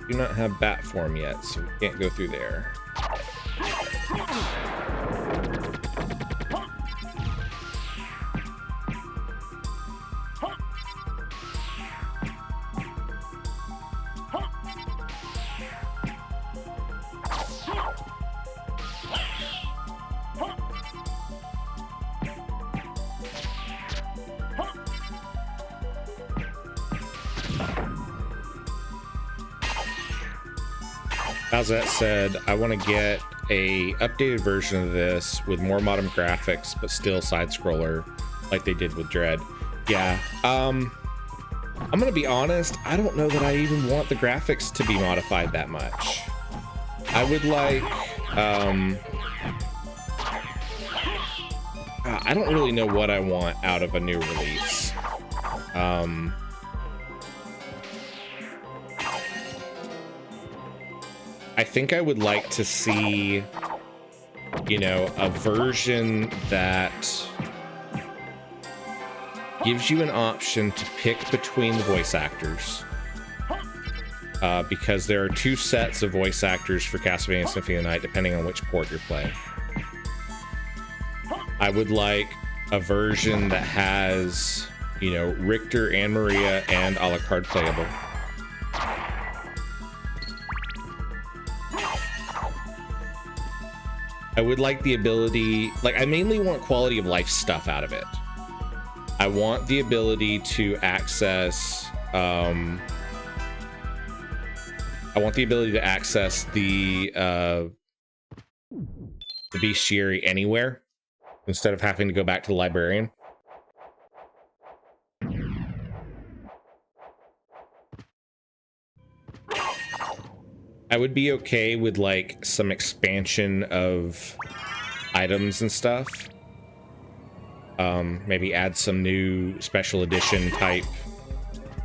Do not have bat form yet, so we can't go through there. As that said, I want to get a updated version of this with more modern graphics, but still side scroller like they did with Dread. Yeah, I'm gonna be honest, I don't know that I even want the graphics to be modified that much. I would like, I don't really know what I want out of a new release. I think I would like to see, you know, a version that gives you an option to pick between the voice actors. Because there are two sets of voice actors for Castlevania Symphony of the Night, depending on which port you're playing. I would like a version that has, you know, Richter and Maria and Alucard playable. I would like the ability, like I mainly want quality of life stuff out of it. I want the ability to access, I want the ability to access the bestiary anywhere instead of having to go back to the librarian. I would be okay with like some expansion of items and stuff. Maybe add some new special edition type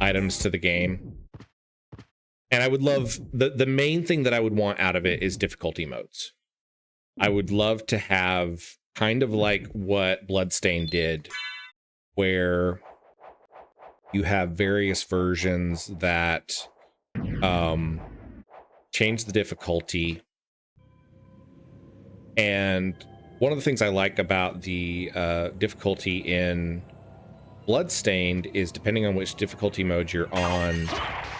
items to the game. And I would love, the main thing that I would want out of it is difficulty modes. I would love to have kind of like what Bloodstained did, where you have various versions that change the difficulty. And one of the things I like about the difficulty in Bloodstained is depending on which difficulty mode you're on,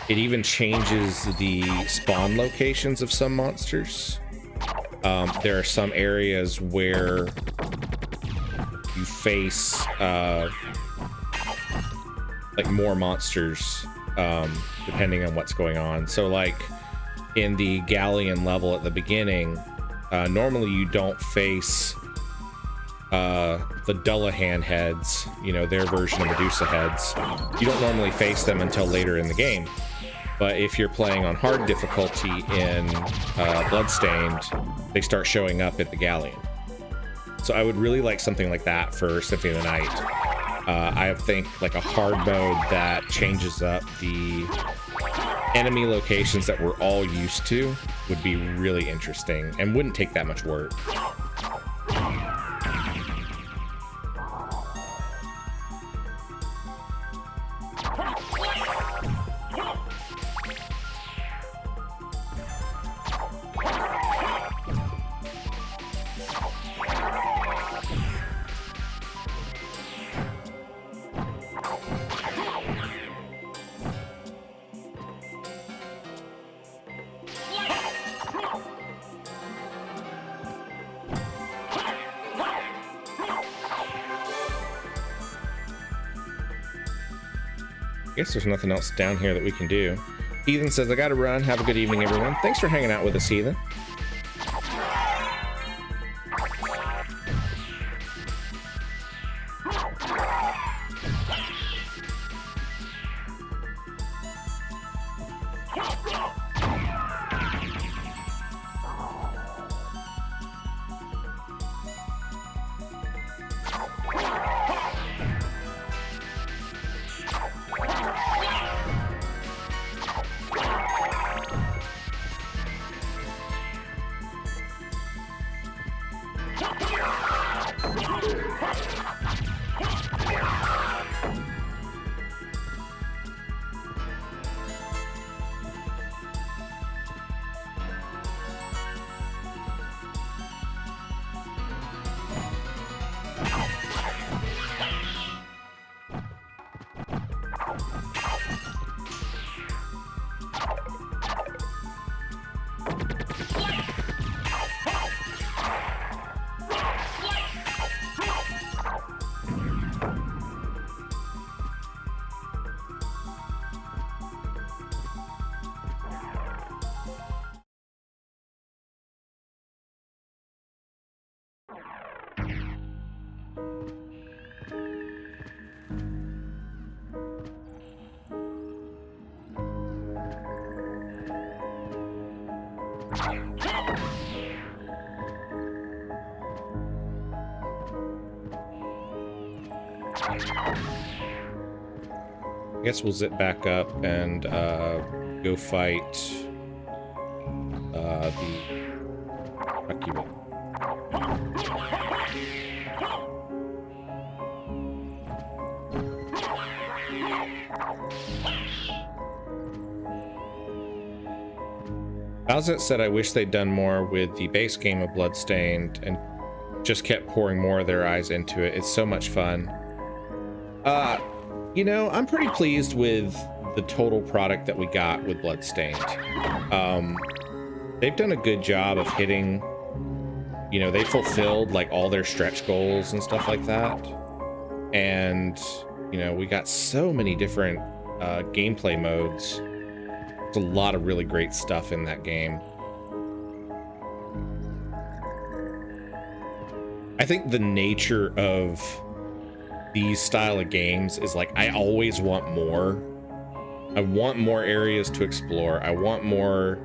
it even changes the spawn locations of some monsters. There are some areas where you face like more monsters depending on what's going on. So like in the Galleon level at the beginning, normally you don't face the Dullahan heads, you know, their version of Medusa heads. You don't normally face them until later in the game. But if you're playing on hard difficulty in Bloodstained, they start showing up at the Galleon. So I would really like something like that for Symphony of the Night. I think like a hard mode that changes up the enemy locations that we're all used to would be really interesting and wouldn't take that much work. I guess there's nothing else down here that we can do. Heathen says, I gotta run. Have a good evening, everyone. Thanks for hanging out with us, Heathen. I guess we'll zip back up and go fight the Succubus. Bowsette said, I wish they'd done more with the base game of Bloodstained and just kept pouring more of their eyes into it. It's so much fun. You know, I'm pretty pleased with the total product that we got with Bloodstained. They've done a good job of hitting, you know, they fulfilled like all their stretch goals and stuff like that. And, you know, we got so many different gameplay modes. There's a lot of really great stuff in that game. I think the nature of these style of games is like, I always want more. I want more areas to explore. I want more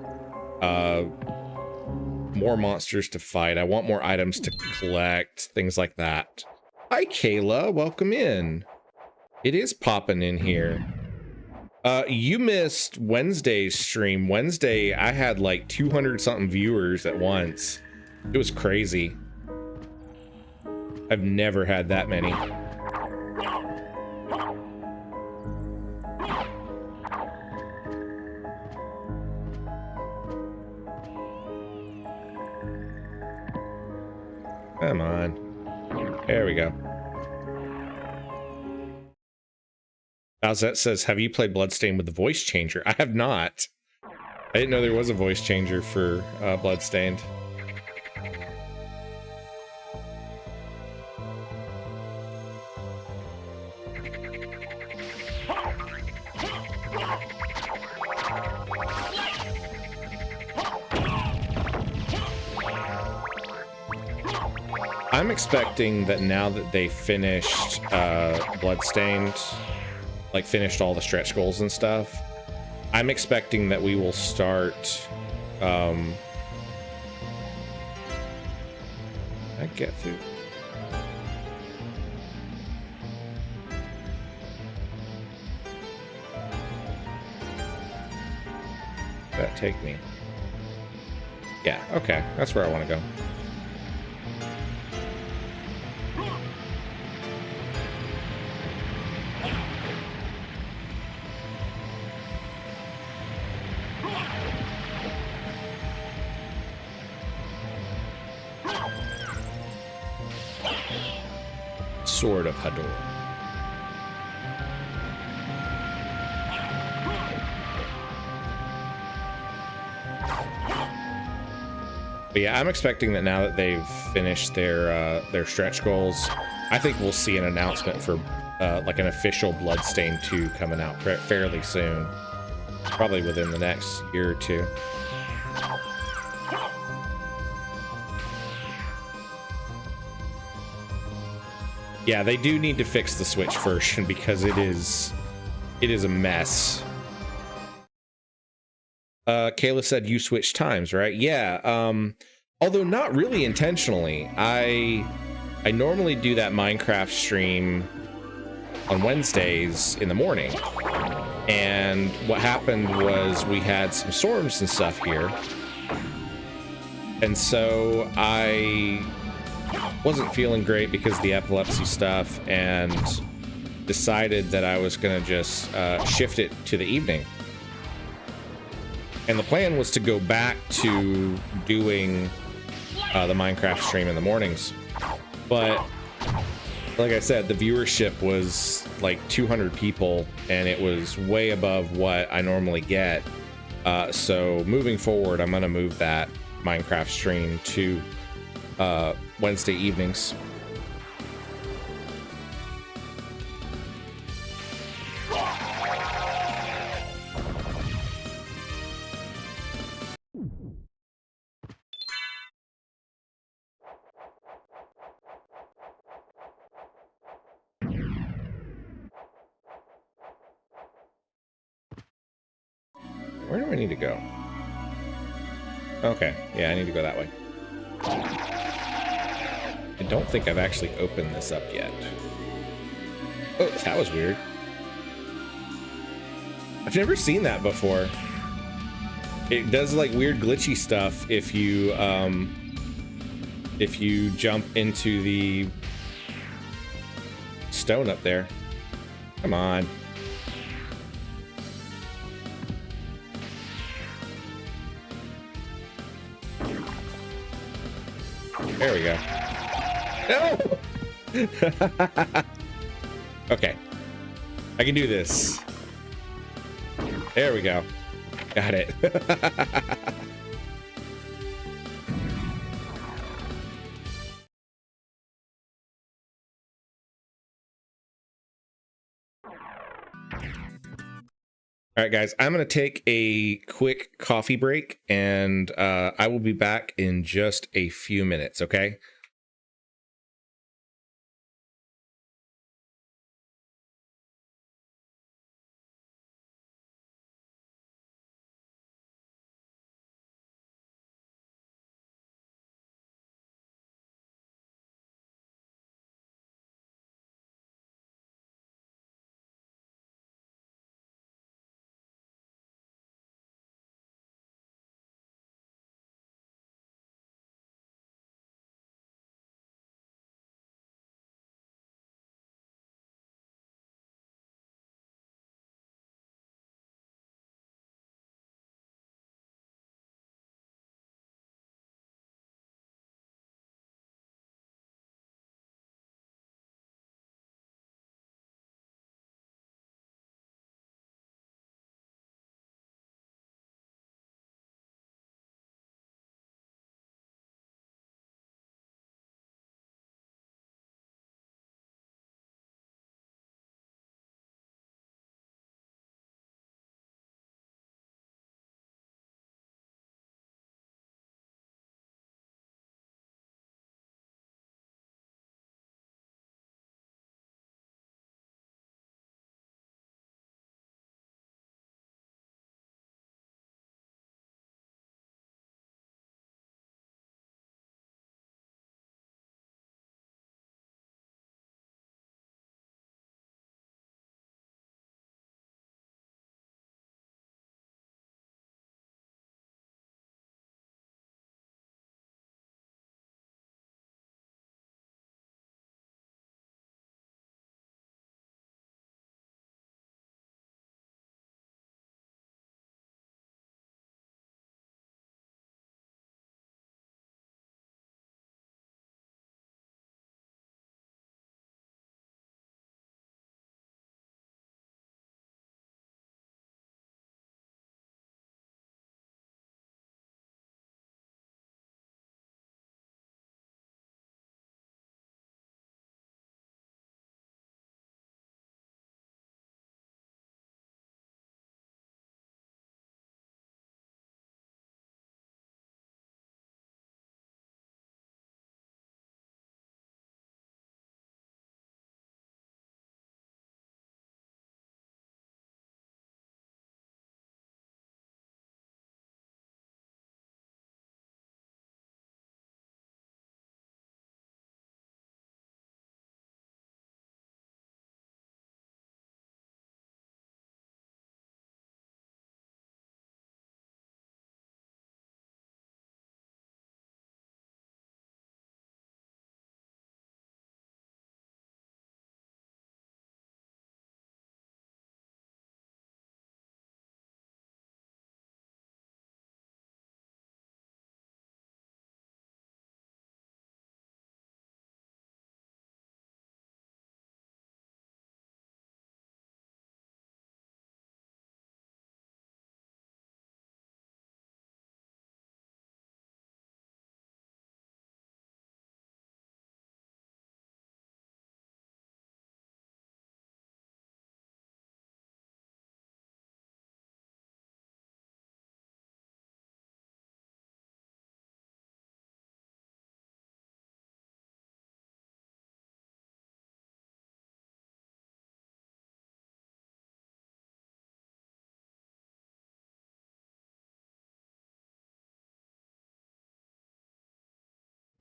monsters to fight. I want more items to collect, things like that. Hi, Kayla. Welcome in. It is popping in here. You missed Wednesday's stream. Wednesday, I had like 200 something viewers at once. It was crazy. I've never had that many. Come on. There we go. Bowsette says, have you played Bloodstained with the voice changer? I have not. I didn't know there was a voice changer for Bloodstained. I'm expecting that now that they finished Bloodstained, like finished all the stretch goals and stuff, I'm expecting that we will start I get through. That take me? Yeah, okay, that's where I want to go. Sword of Hador. But yeah, I'm expecting that now that they've finished their stretch goals, I think we'll see an announcement for like an official Bloodstained 2 coming out fairly soon, probably within the next year or two. Yeah, they do need to fix the Switch version because it is a mess. Kayla said you switched times, right? Yeah, although not really intentionally. I normally do that Minecraft stream on Wednesdays in the morning. And what happened was we had some storms and stuff here. And so I wasn't feeling great because of the epilepsy stuff and decided that I was gonna just shift it to the evening. And the plan was to go back to doing the Minecraft stream in the mornings. But like I said, the viewership was like 200 people and it was way above what I normally get. So moving forward, I'm gonna move that Minecraft stream to Wednesday evenings. Where do I need to go? Okay, yeah, I need to go that way. I don't think I've actually opened this up yet. Oh, that was weird. I've never seen that before. It does like weird glitchy stuff if you jump into the stone up there. Come on. There we go. No! Okay. I can do this. There we go. Got it. All right, guys, I'm going to take a quick coffee break, and I will be back in just a few minutes, okay?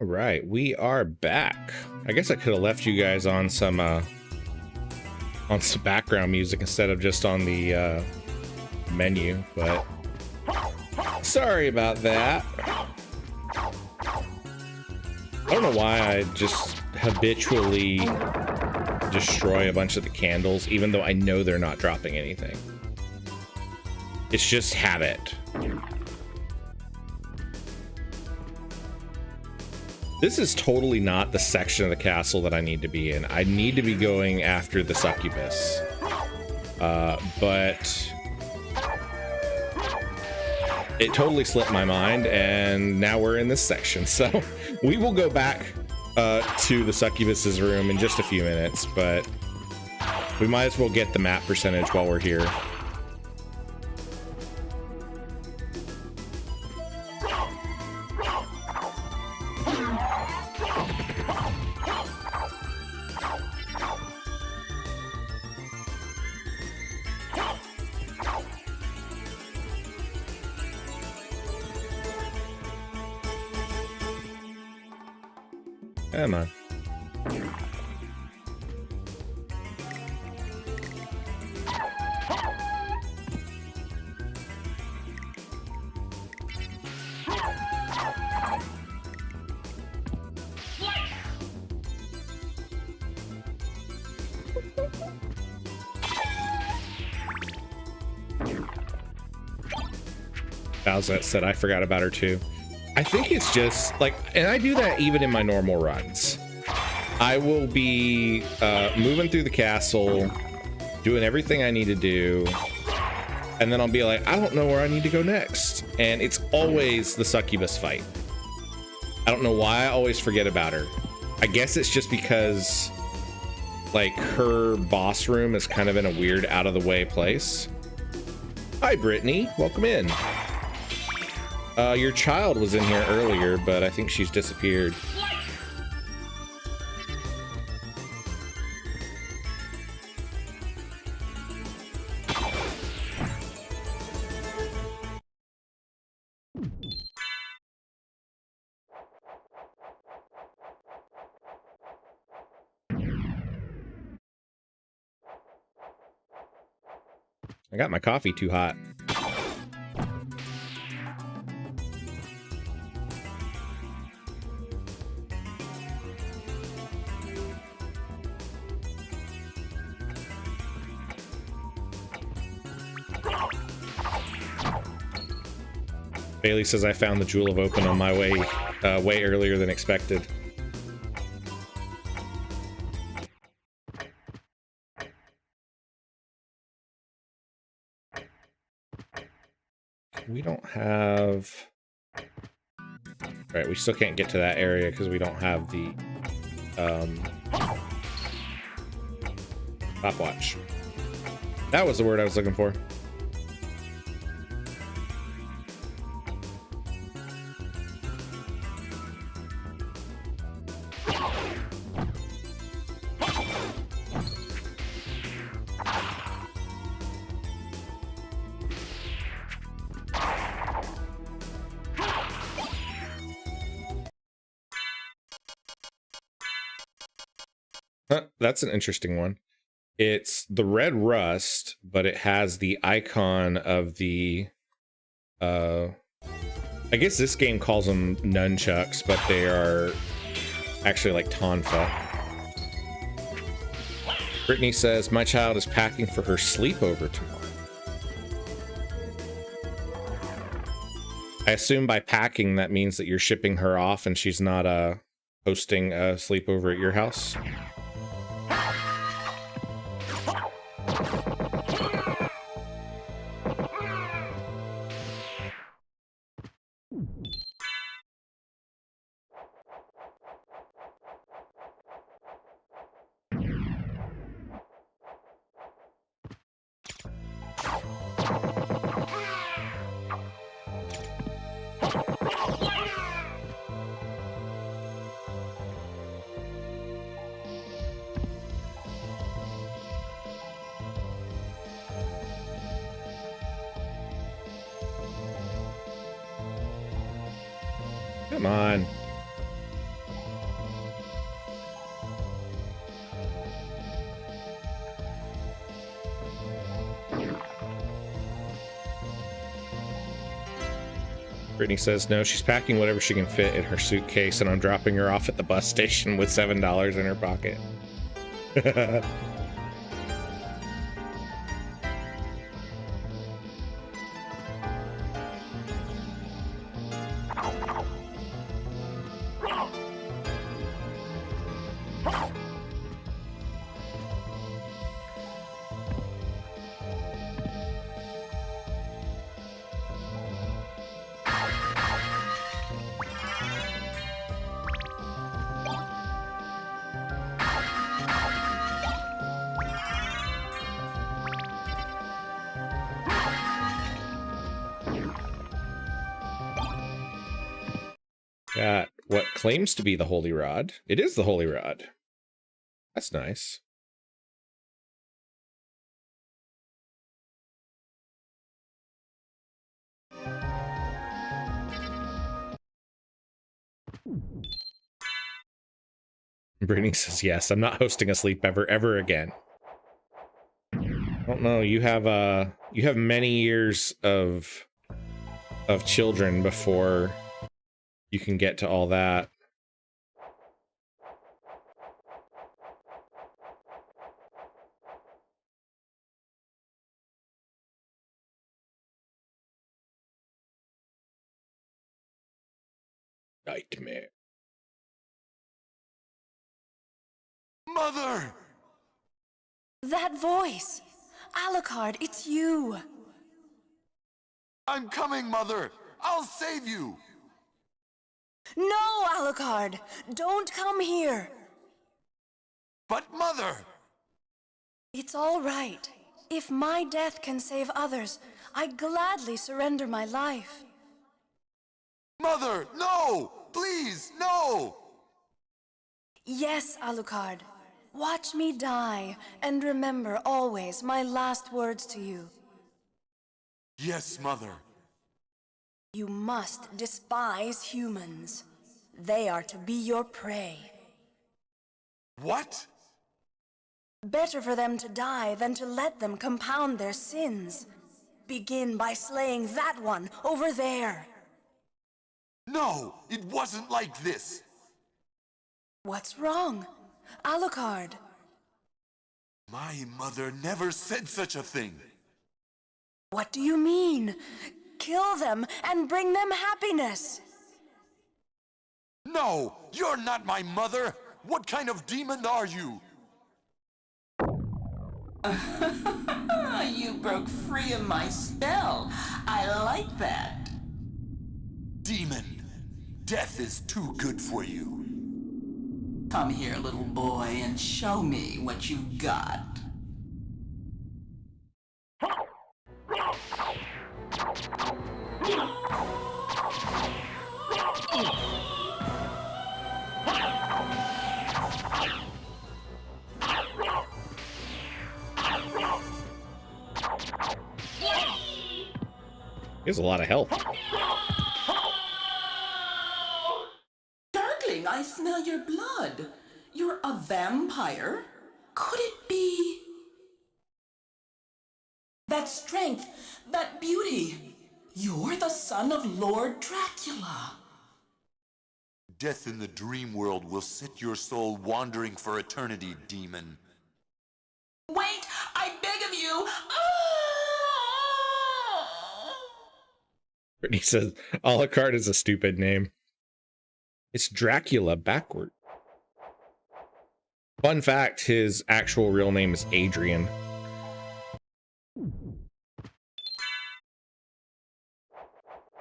All right, we are back. I guess I could have left you guys on some background music instead of just on the menu, but sorry about that. I don't know why I just habitually destroy a bunch of the candles, even though I know they're not dropping anything. It's just habit. This is totally not the section of the castle that I need to be in. I need to be going after the Succubus. But it totally slipped my mind, and now we're in this section. So we will go back to the Succubus's room in just a few minutes, but we might as well get the map percentage while we're here. Come on. Bowsette said I forgot about her too. I think it's just like, and I do that even in my normal runs. I will be moving through the castle, doing everything I need to do, and then I'll be like, I don't know where I need to go next. And it's always the Succubus fight. I don't know why I always forget about her. I guess it's just because like her boss room is kind of in a weird out of the way place. Hi, Brittany, welcome in. Your child was in here earlier, but I think she's disappeared. I got my coffee too hot. Bailey says I found the Jewel of Open on my way way earlier than expected. We don't have... Right, we still can't get to that area because we don't have the stopwatch. That was the word I was looking for. That's an interesting one. It's the red rust, but it has the icon of the I guess this game calls them nunchucks, but they are actually like tonfa. Brittany says my child is packing for her sleepover tomorrow. I assume by packing that means that you're shipping her off and she's not hosting a sleepover at your house. Come on. Brittany says no, she's packing whatever she can fit in her suitcase, and I'm dropping her off at the bus station with $7 in her pocket. Got what claims to be the Holy Rod. It is the Holy Rod. That's nice. Brittany says yes. I'm not hosting a sleepover ever again. I don't know. You have many years of children before you can get to all that. Nightmare. Mother! That voice! Alucard, it's you! I'm coming, Mother! I'll save you! No, Alucard! Don't come here! But Mother! It's all right. If my death can save others, I gladly surrender my life. Mother, no! Please, no! Yes, Alucard. Watch me die, and remember always my last words to you. Yes, Mother. You must despise humans. They are to be your prey. What? Better for them to die than to let them compound their sins. Begin by slaying that one over there. No, it wasn't like this. What's wrong? Alucard. My mother never said such a thing. What do you mean? Kill them and bring them happiness. No, you're not my mother. What kind of demon are you? You broke free of my spell. I like that. Demon, death is too good for you. Come here, little boy, and show me what you've got. He has a lot of health. Darkling, I smell your blood. You're a vampire? Could it be? That strength, that beauty. You're the son of Lord Dracula. Death in the dream world will set your soul wandering for eternity, demon. Wait, I beg of you. Brittany says Alucard is a stupid name. It's Dracula backward. Fun fact, his actual real name is Adrian.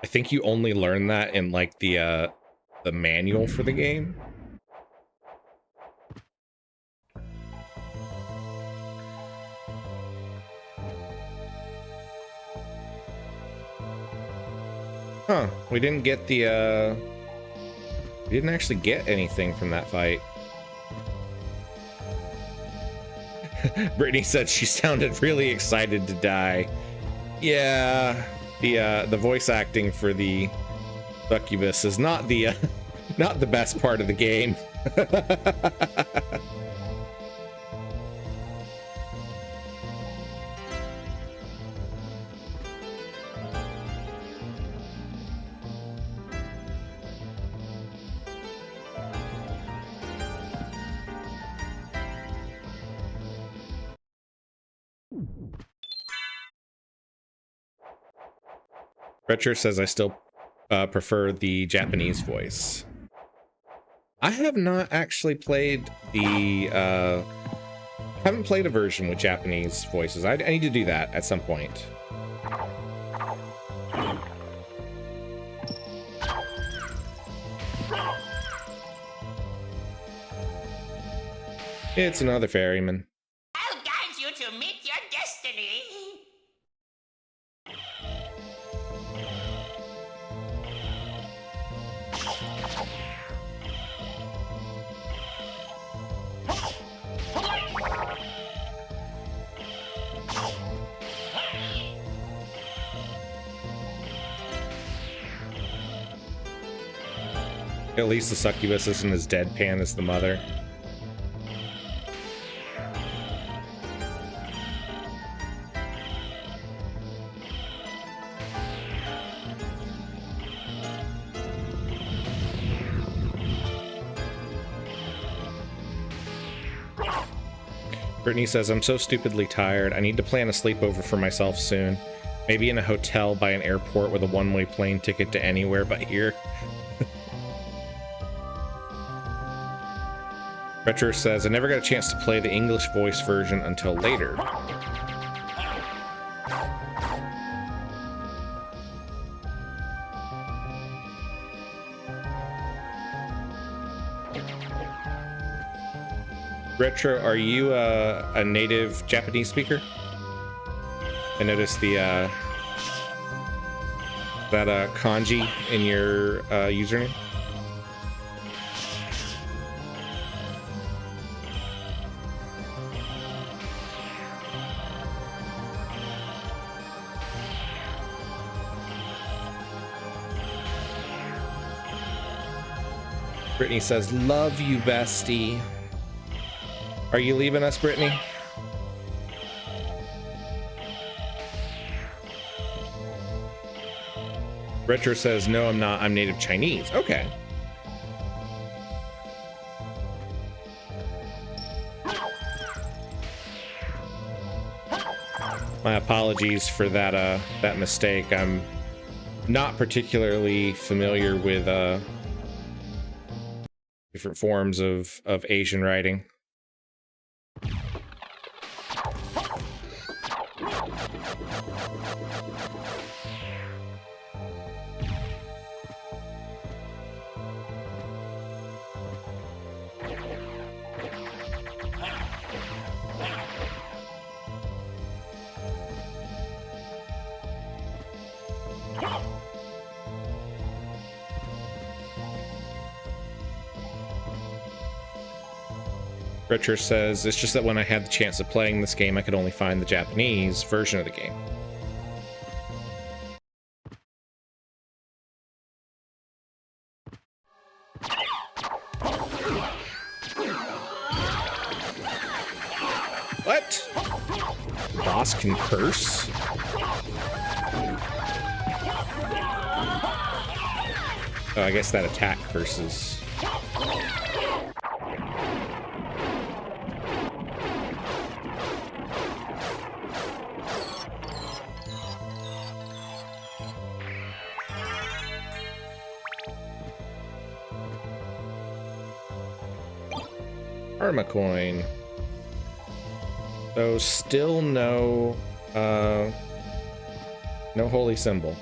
I think you only learn that in like the manual for the game. Huh, we didn't get the we didn't actually get anything from that fight. Brittany said she sounded really excited to die. Yeah, the voice acting for the Succubus is not the not the best part of the game. Retcher says I still prefer the Japanese voice. I have not actually played the haven't played a version with Japanese voices. I need to do that at some point. It's another ferryman. I'll guide you to meet your destiny. At least the Succubus isn't as deadpan as the mother. Brittany says, I'm so stupidly tired. I need to plan a sleepover for myself soon. Maybe in a hotel by an airport with a one-way plane ticket to anywhere but here. Retro says, I never got a chance to play the English voice version until later. Retro, are you a native Japanese speaker? I noticed the that kanji in your username. Brittany says, love you, bestie. Are you leaving us, Brittany? Retro says, no, I'm not. I'm native Chinese. Okay. My apologies for that that mistake. I'm not particularly familiar with different forms of Asian writing. Richard says, it's just that when I had the chance of playing this game, I could only find the Japanese version of the game. What? Boss can curse? Oh, I guess that attack curses. Karma coin. So still no holy symbol.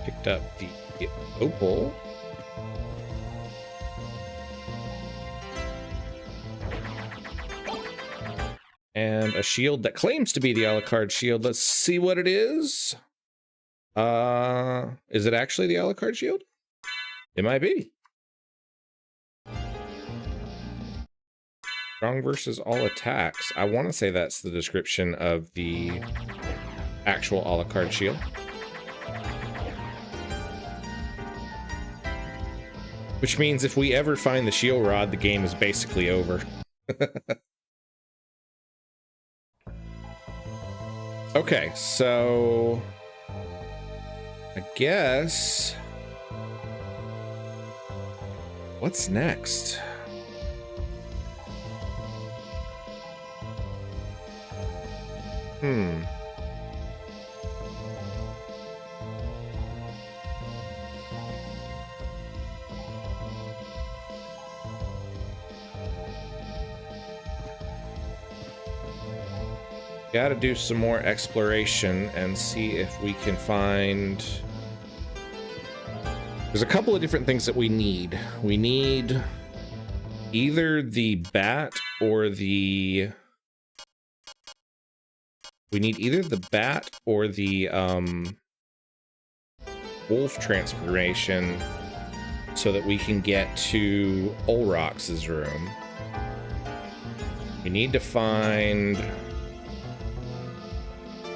Picked up the opal. And a shield that claims to be the Alucard shield. Let's see what it is. Is it actually the Alucard shield? It might be. Strong versus all attacks. I want to say that's the description of the actual Alucard shield. Which means if we ever find the shield rod, the game is basically over. Okay, so I guess what's next? Gotta do some more exploration and see if we can find... There's a couple of different things that we need. We need either the bat or the... We need either the bat or the wolf transformation so that we can get to Olrox's room. We need to find...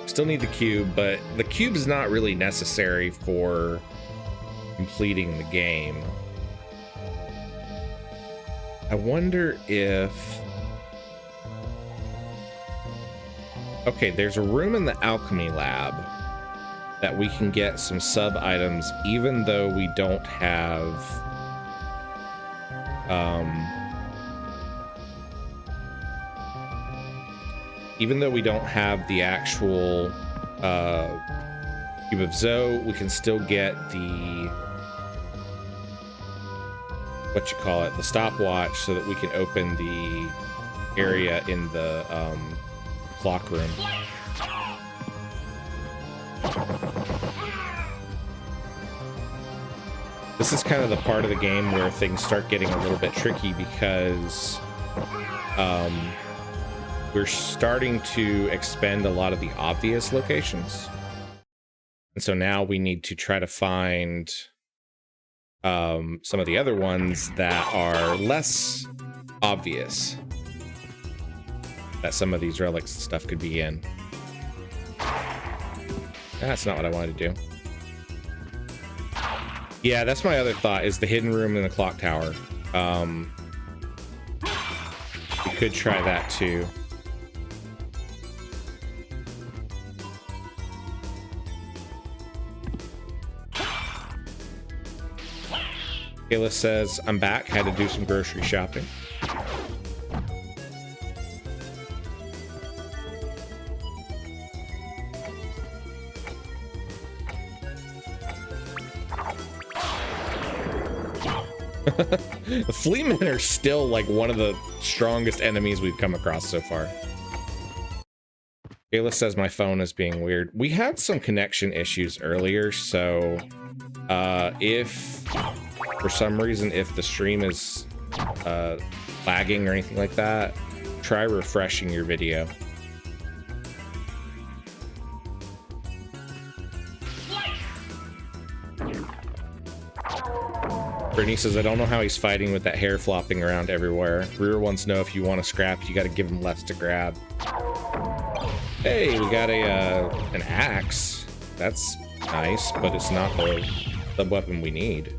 Still need the cube, but the cube is not really necessary for completing the game. I wonder if... Okay, there's a room in the alchemy lab that we can get some sub items even though we don't have the actual Cube of Zoe, we can still get the the stopwatch so that we can open the area in the clock room. This is kind of the part of the game where things start getting a little bit tricky because we're starting to expend a lot of the obvious locations. And so now we need to try to find some of the other ones that are less obvious that some of these relics and stuff could be in. That's not what I wanted to do. Yeah, that's my other thought, is the hidden room in the clock tower. We could try that too. Kayla says, I'm back, had to do some grocery shopping. The Fleamen are still like one of the strongest enemies we've come across so far. Kayla says my phone is being weird. We had some connection issues earlier, so if for some reason if the stream is lagging or anything like that, try refreshing your video. Brittany says, I don't know how he's fighting with that hair flopping around everywhere. Rear wants to know if you want to scrap, you got to give him less to grab. Hey, we got an axe. That's nice, but it's not the weapon we need.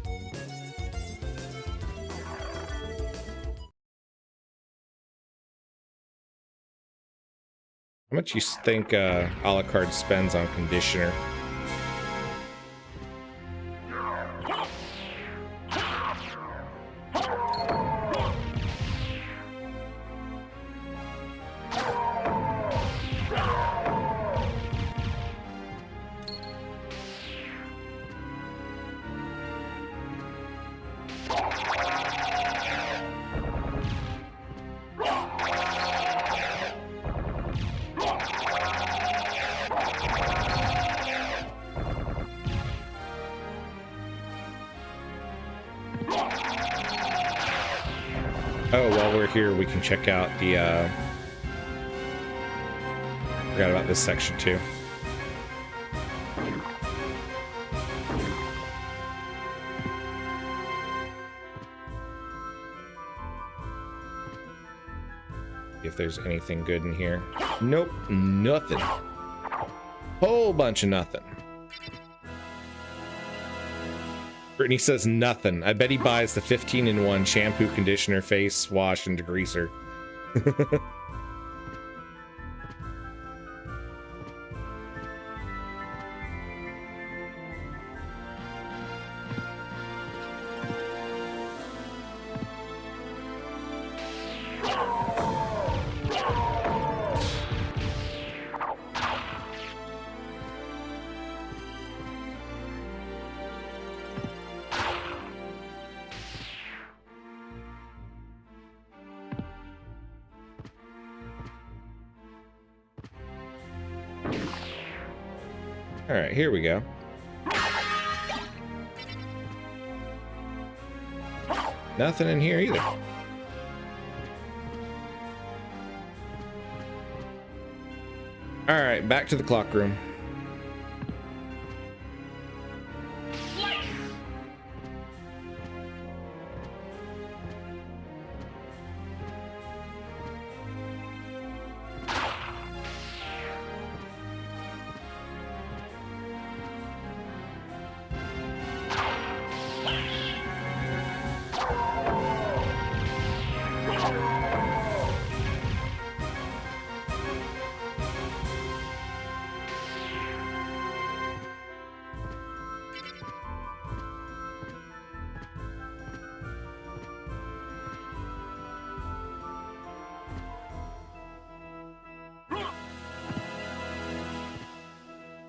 How much you think Alucard spends on conditioner? Oh, while we're here, we can check out the, forgot about this section too. If there's anything good in here. Nope, nothing. Whole bunch of nothing. Brittany says nothing. I bet he buys the 15-in-1 shampoo, conditioner, face wash, and degreaser. All right, here we go. Nothing in here either. All right, back to the clock room.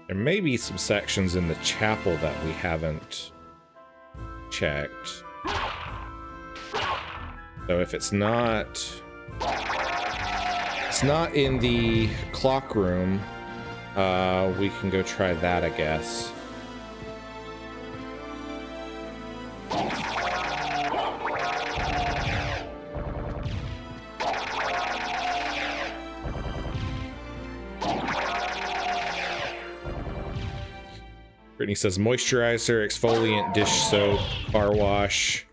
There may be some sections in the chapel that we haven't checked. So if it's not in the clock room, we can go try that, I guess. Brittany says moisturizer, exfoliant, dish soap, car wash,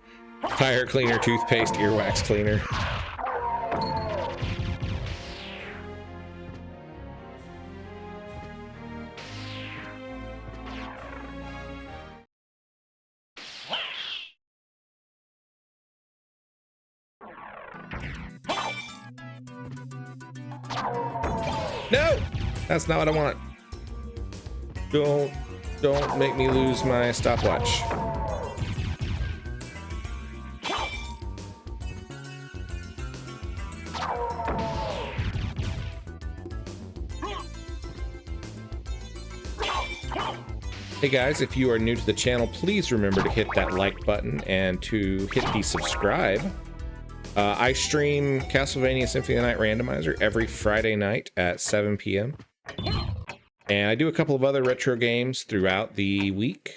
tire cleaner, toothpaste, earwax cleaner. No! That's not what I want. Don't make me lose my stopwatch. Hey guys, if you are new to the channel, please remember to hit that like button and to hit the subscribe. I stream Castlevania Symphony randomizer every Friday night at 7 p.m. And I do a couple of other retro games throughout the week.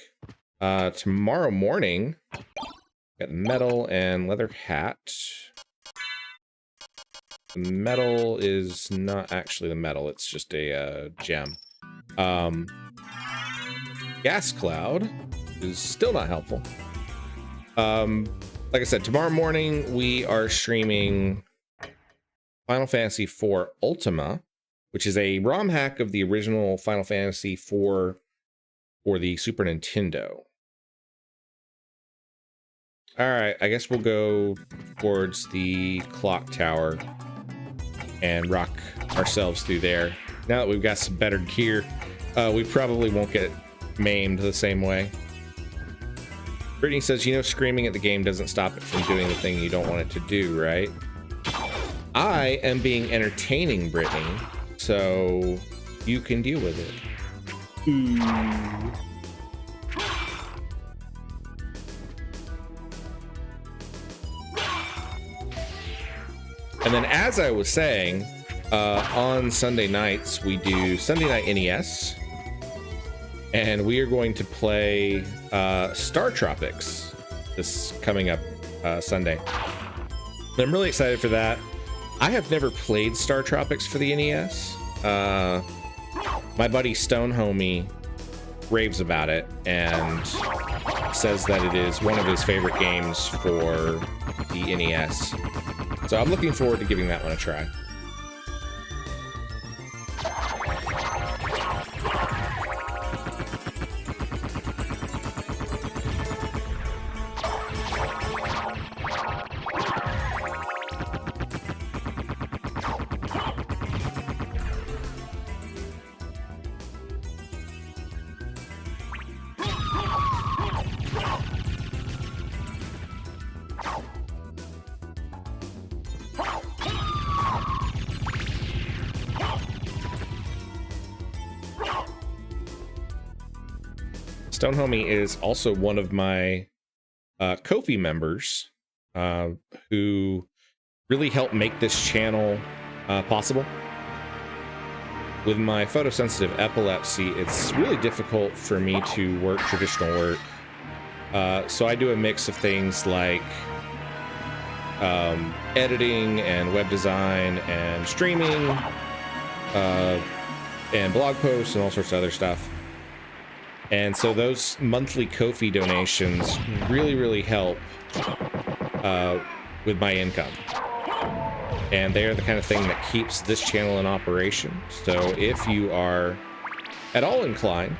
Tomorrow morning, got metal and leather hat. The metal is not actually the metal, it's just a gem. Gas cloud is still not helpful. Like I said, tomorrow morning we are streaming Final Fantasy IV Ultima, which is a ROM hack of the original Final Fantasy IV for the Super Nintendo. All right, I guess we'll go towards the clock tower and rock ourselves through there. Now that we've got some better gear, we probably won't get maimed the same way. Brittany says, you know, screaming at the game doesn't stop it from doing the thing you don't want it to do, right? I am being entertaining, Brittany, so you can deal with it. And then, as I was saying, on Sunday nights, we do Sunday Night NES. And we are going to play Star Tropics this coming up Sunday. And I'm really excited for that. I have never played Star Tropics for the NES. My buddy Stone Homie raves about it and says that it is one of his favorite games for the NES. So I'm looking forward to giving that one a try. Stone Homie is also one of my Ko-fi members who really helped make this channel possible. With my photosensitive epilepsy, it's really difficult for me to work traditional work. So I do a mix of things like editing and web design and streaming and blog posts and all sorts of other stuff. And so those monthly Ko-fi donations really help with my income. And they are the kind of thing that keeps this channel in operation. So if you are at all inclined,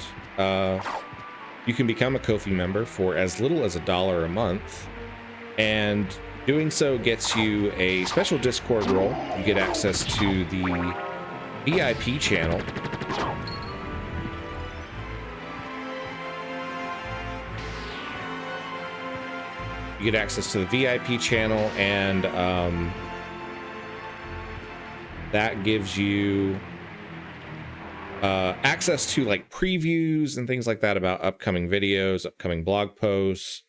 you can become a Ko-fi member for as little as $1 a month. And doing so gets you a special Discord role. You get access to the VIP channel. You get access to the VIP channel, and that gives you access to like previews and things like that about upcoming videos, upcoming blog posts,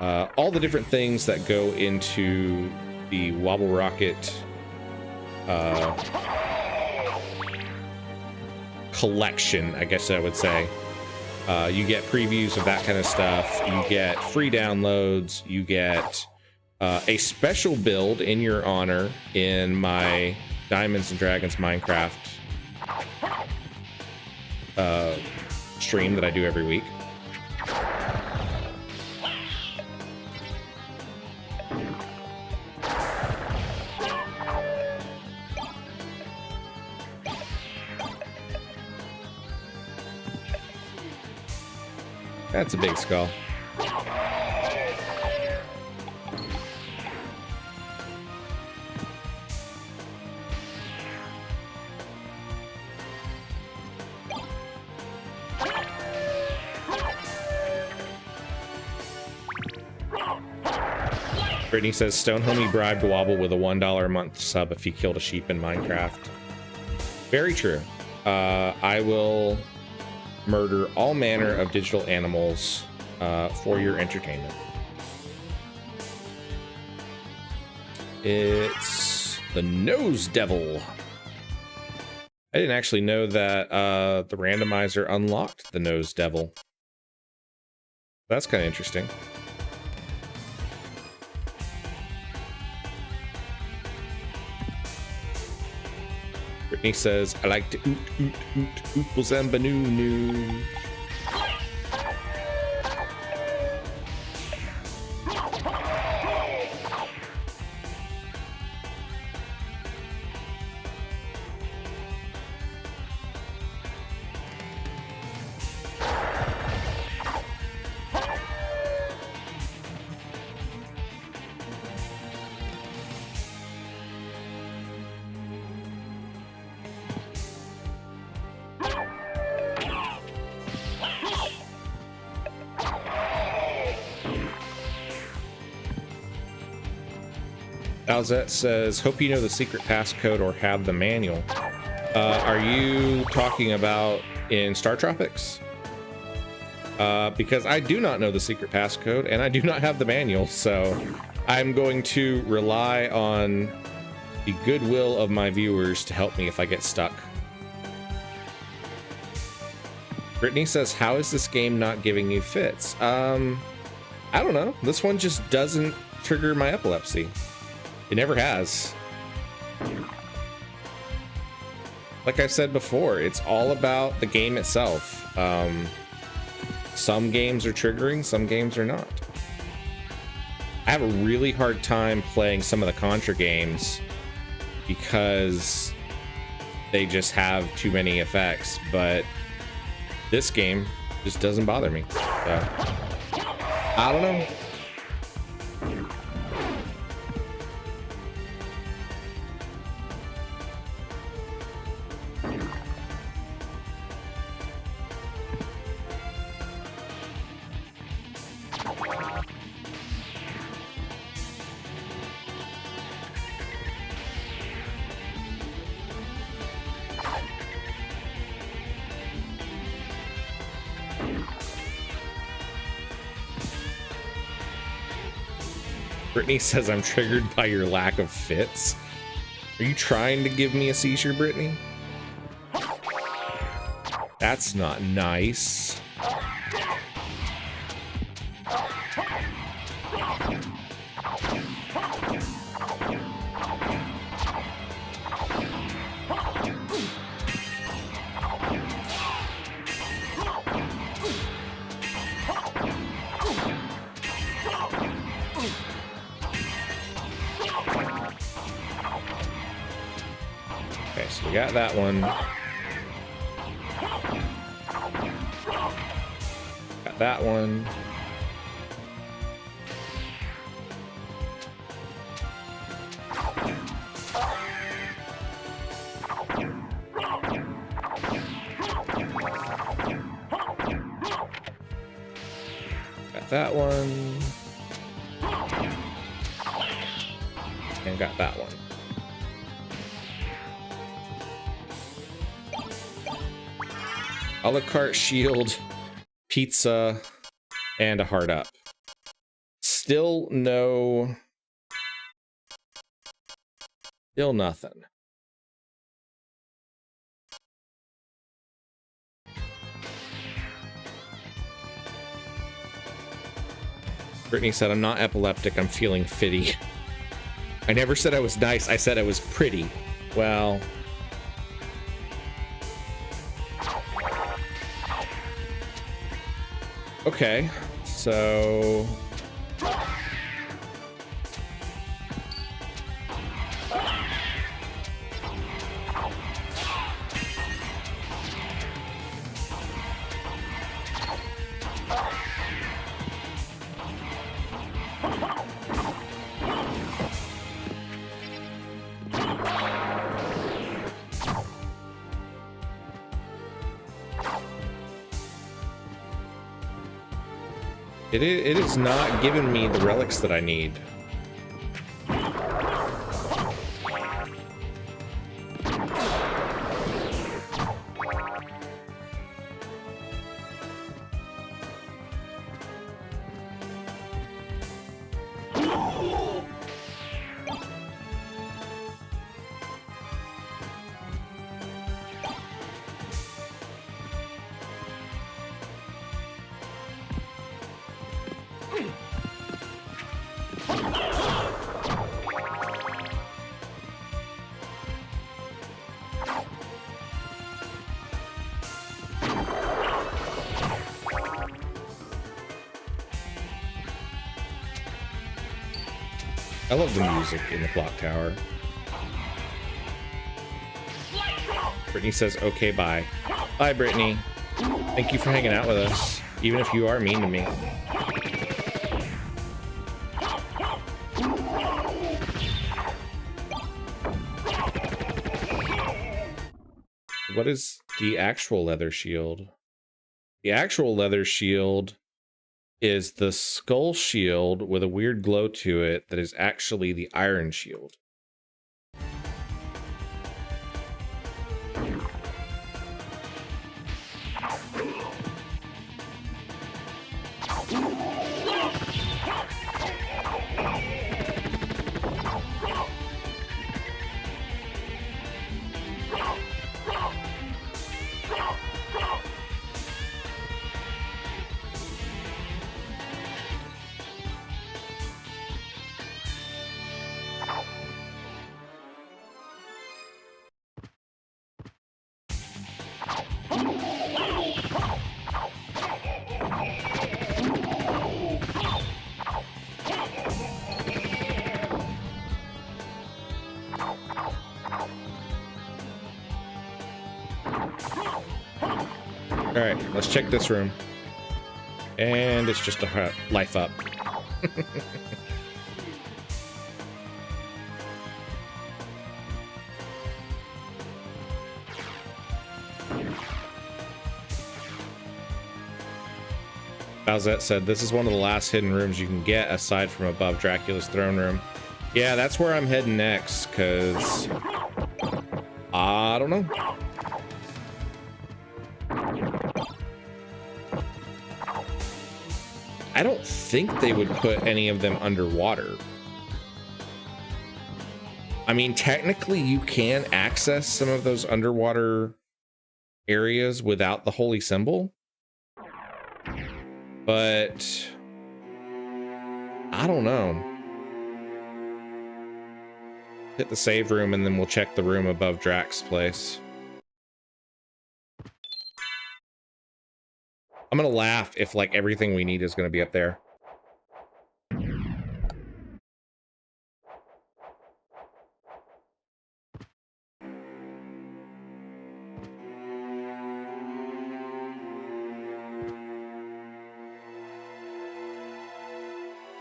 all the different things that go into the WobbleRocket collection, I guess I would say. You get previews of that kind of stuff. You get free downloads. You get a special build in your honor in my Diamonds and Dragons Minecraft stream that I do every week. That's a big skull. Brittany says Stone Homie bribed Wobble with a $1 a month sub if he killed a sheep in Minecraft. Very true. I will murder all manner of digital animals for your entertainment. It's the Nose Devil. I didn't actually know that the randomizer unlocked the Nose Devil. That's kind of interesting. Brittany says, I like to oot, oot, oot, ooples and banoo. Alzette says, hope you know the secret passcode or have the manual. Are you talking about in Star Tropics? Because I do not know the secret passcode and I do not have the manual, so I'm going to rely on the goodwill of my viewers to help me if I get stuck. Brittany says, how is this game not giving you fits? I don't know. This one just doesn't trigger my epilepsy. It never has. Like I said before, it's all about the game itself. Some games are triggering, some games are not. I have a really hard time playing some of the Contra games because they just have too many effects, but this game just doesn't bother me. So, I don't know. Brittany says I'm triggered by your lack of fits. Are you trying to give me a seizure, Brittany? That's not nice. Got that one. Got that one. Got that one. And got that one. Alucard shield, pizza, and a heart up. Still no... Still nothing. Brittany said, I'm not epileptic, I'm feeling fitty. I never said I was nice, I said I was pretty. Well... Okay, so... It is not giving me the relics that I need. I love the music in the clock tower. Brittany says, okay, bye. Bye, Brittany. Thank you for hanging out with us, even if you are mean to me. What is the actual leather shield? The actual leather shield is the skull shield with a weird glow to it that is actually the iron shield. All right, let's check this room. And it's just a life up. Bowsette said, this is one of the last hidden rooms you can get aside from above Dracula's throne room. Yeah, that's where I'm heading next, because I don't know. I don't think they would put any of them underwater. I mean, technically you can access some of those underwater areas without the holy symbol, but I don't know. Hit the save room and then we'll check the room above Drax's place. I'm gonna laugh if like everything we need is gonna be up there.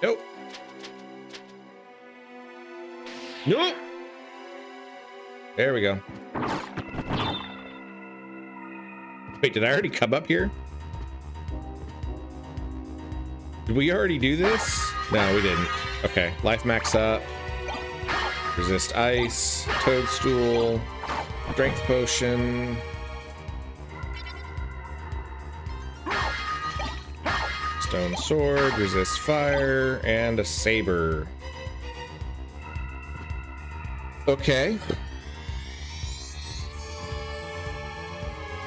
Nope. Nope. There we go. Wait, did I already come up here? Did we already do this? No, we didn't. Okay, life max up. Resist ice, toadstool, strength potion. stone sword, resists fire, and a saber. Okay.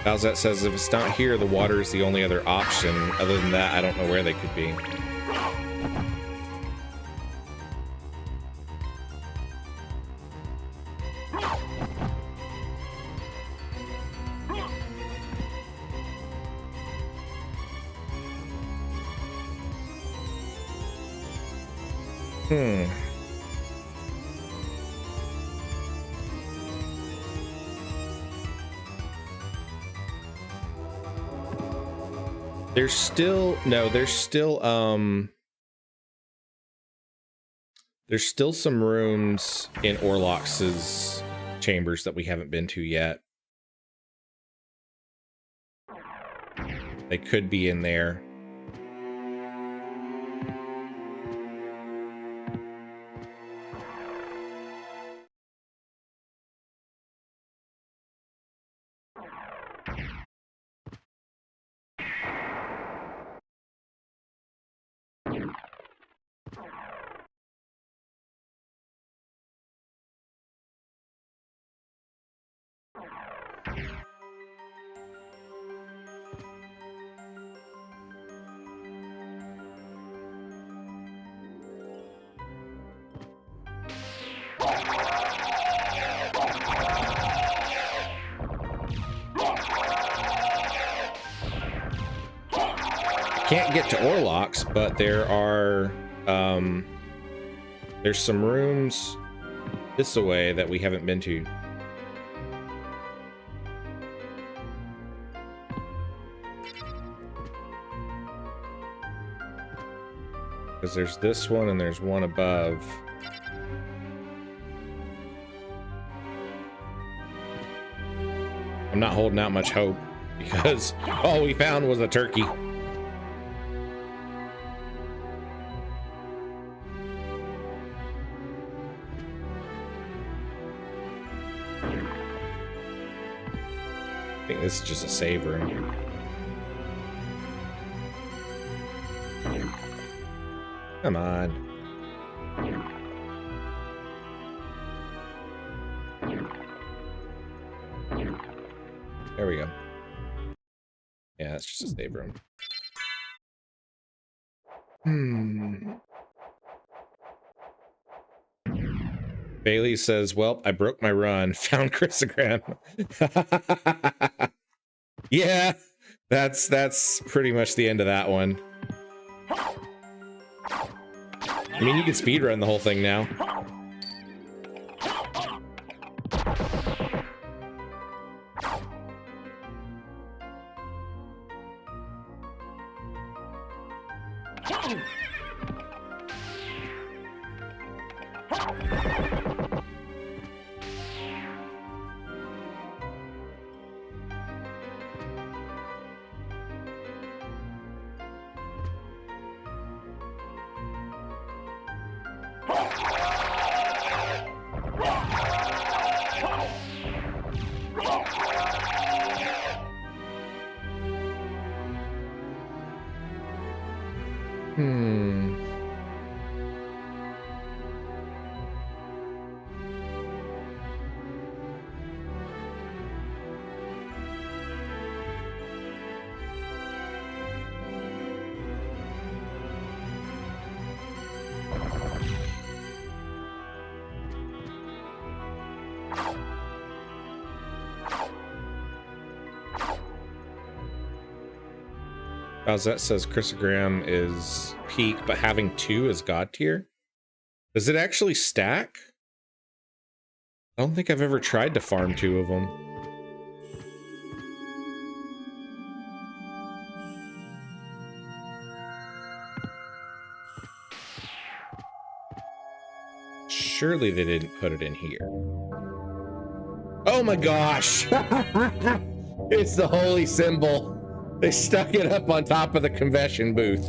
Bowsette says if it's not here, the water is the only other option. Other than that, I don't know where they could be. There's still some rooms in Orlox's chambers that we haven't been to yet. They could be in there. Can't get to Orlox, but there are there's some rooms this way that we haven't been to. Because there's this one and there's one above. I'm not holding out much hope because all we found was a turkey. I think this is just a save room. Come on. There we go. Yeah, it's just a save room. Bailey says, well, I broke my run, found Chrysogram. Yeah, that's pretty much the end of that one. I mean, you can speedrun the whole thing now. Bowsette says Chrysogram is peak, but having two is god tier. Does it actually stack? I don't think I've ever tried to farm two of them. Surely they didn't put it in here. Oh my gosh! It's the holy symbol. They stuck it up on top of the confession booth.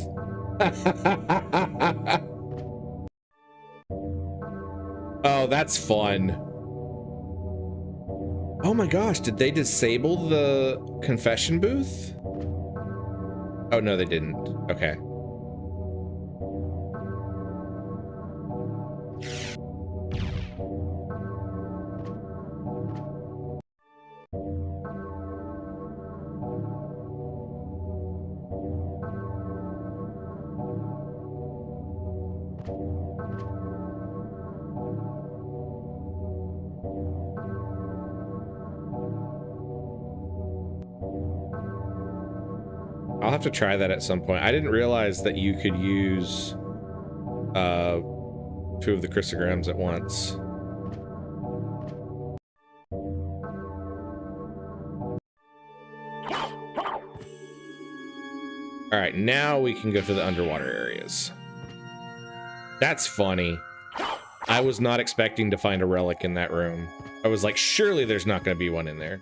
Oh, that's fun. Oh my gosh, did they disable the confession booth? Oh no, they didn't. Okay. I'll have to try that at some point. I didn't realize that you could use 2 of the chrysograms at once. All right, now we can go to the underwater areas. That's funny. I was not expecting to find a relic in that room. I was like, surely there's not going to be one in there.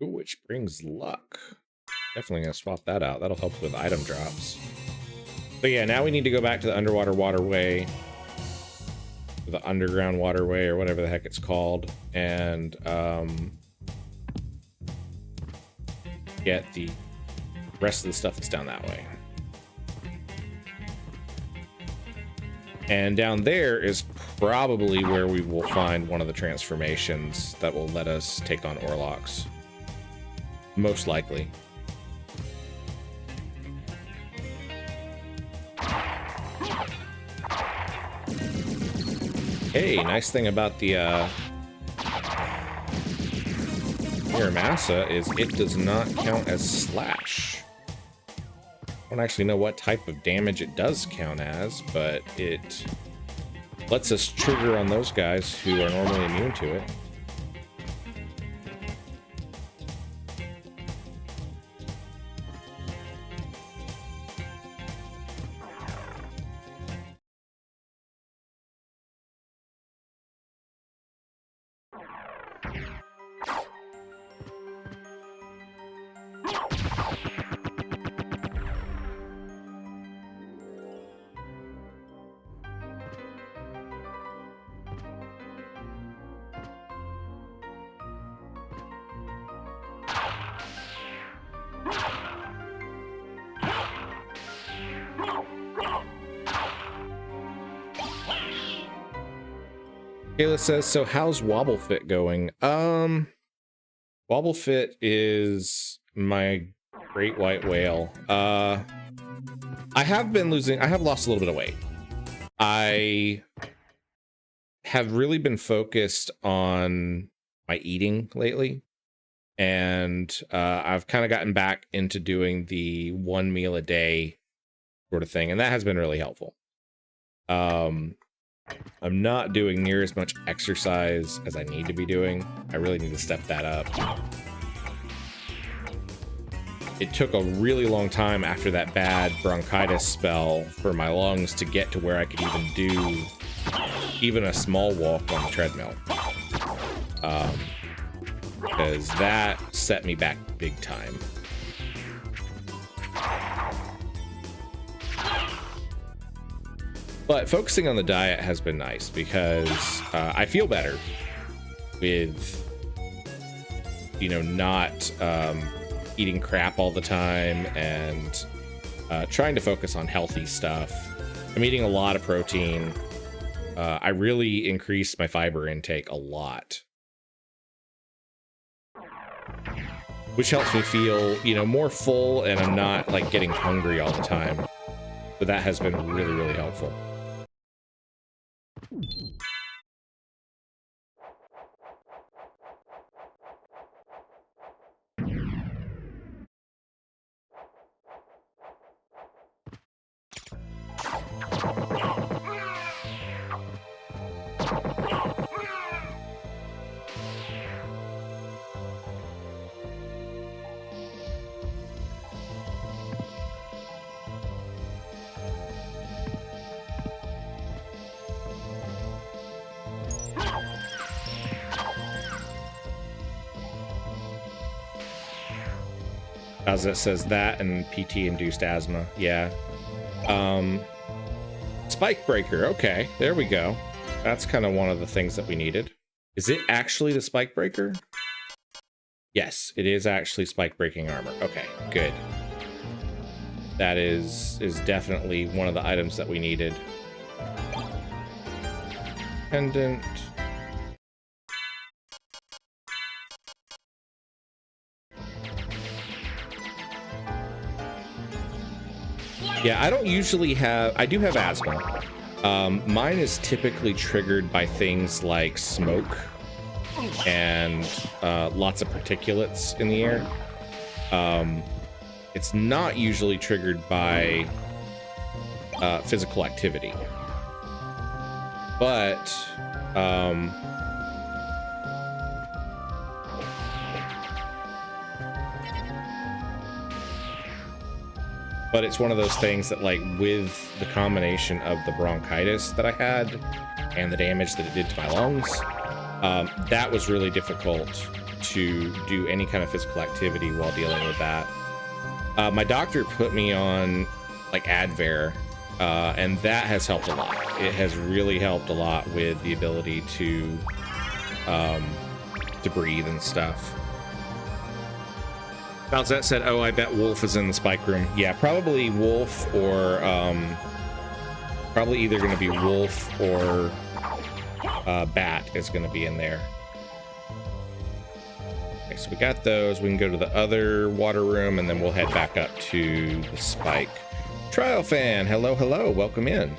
Ooh, which brings luck. Definitely gonna swap that out. That'll help with item drops. But yeah, now we need to go back to the underwater waterway, the underground waterway, or whatever the heck it's called, and get the rest of the stuff that's down that way. And down there is probably where we will find one of the transformations that will let us take on Orlocks. Most likely. Hey, nice thing about the Muramasa is it does not count as slash. I don't actually know what type of damage it does count as, but it lets us trigger on those guys who are normally immune to it. Kayla says, so how's WobbleFit going? WobbleFit is my great white whale. I have lost a little bit of weight. I have really been focused on my eating lately. And I've kind of gotten back into doing the 1 meal a day sort of thing. And that has been really helpful. I'm not doing near as much exercise as I need to be doing. I really need to step that up. It took a really long time after that bad bronchitis spell for my lungs to get to where I could even do even a small walk on the treadmill. Because that set me back big time. But focusing on the diet has been nice because I feel better with, you know, not eating crap all the time and trying to focus on healthy stuff. I'm eating a lot of protein. I really increased my fiber intake a lot, which helps me feel, you know, more full, and I'm not like getting hungry all the time. But that has been really, really helpful. As it says that and PT-induced asthma. Yeah. Spike breaker. Okay, there we go. That's kind of one of the things that we needed. Is it actually the spike breaker? Yes, it is actually spike breaking armor. Okay, good. That is definitely one of the items that we needed. Pendant. Yeah, I don't usually have... I do have asthma. Mine is typically triggered by things like smoke and lots of particulates in the air. It's not usually triggered by physical activity. But it's one of those things that, like, with the combination of the bronchitis that I had and the damage that it did to my lungs, that was really difficult to do any kind of physical activity while dealing with that. My doctor put me on, like, Advair, and that has helped a lot. It has really helped a lot with the ability to breathe and stuff. Bowsette said, oh, I bet Wolf is in the spike room. Yeah, probably Wolf, or probably either going to be Wolf or Bat is going to be in there. Okay, so we got those. We can go to the other water room, and then we'll head back up to the spike. Trial Fan, hello, hello, welcome in.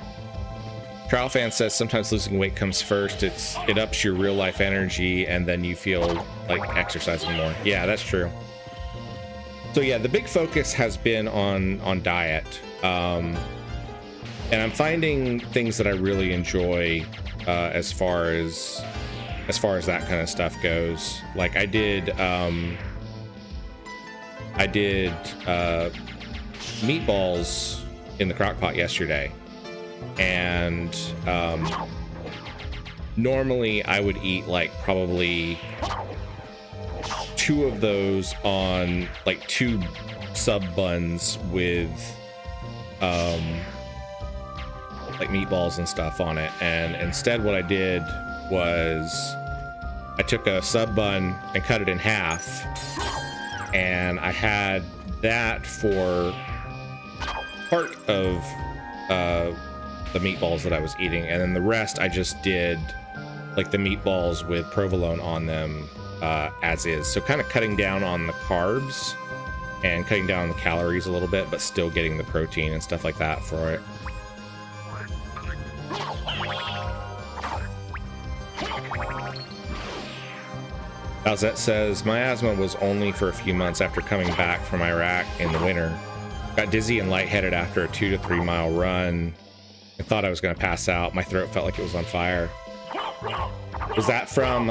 Trial Fan says sometimes losing weight comes first. It ups your real life energy, and then you feel like exercising more. Yeah, that's true. So yeah, the big focus has been on diet, and I'm finding things that I really enjoy as far as that kind of stuff goes. Like I did meatballs in the crock pot yesterday, and normally I would eat like probably 2 of those on like 2 sub buns with like meatballs and stuff on it, and instead what I did was I took a sub bun and cut it in half, and I had that for part of the meatballs that I was eating, and then the rest I just did like the meatballs with provolone on them as is. So kind of cutting down on the carbs and cutting down on the calories a little bit, but still getting the protein and stuff like that for it. Bowsette says, my asthma was only for a few months after coming back from Iraq in the winter. Got dizzy and lightheaded after a 2 to 3 mile run. I thought I was going to pass out. My throat felt like it was on fire. Was that from,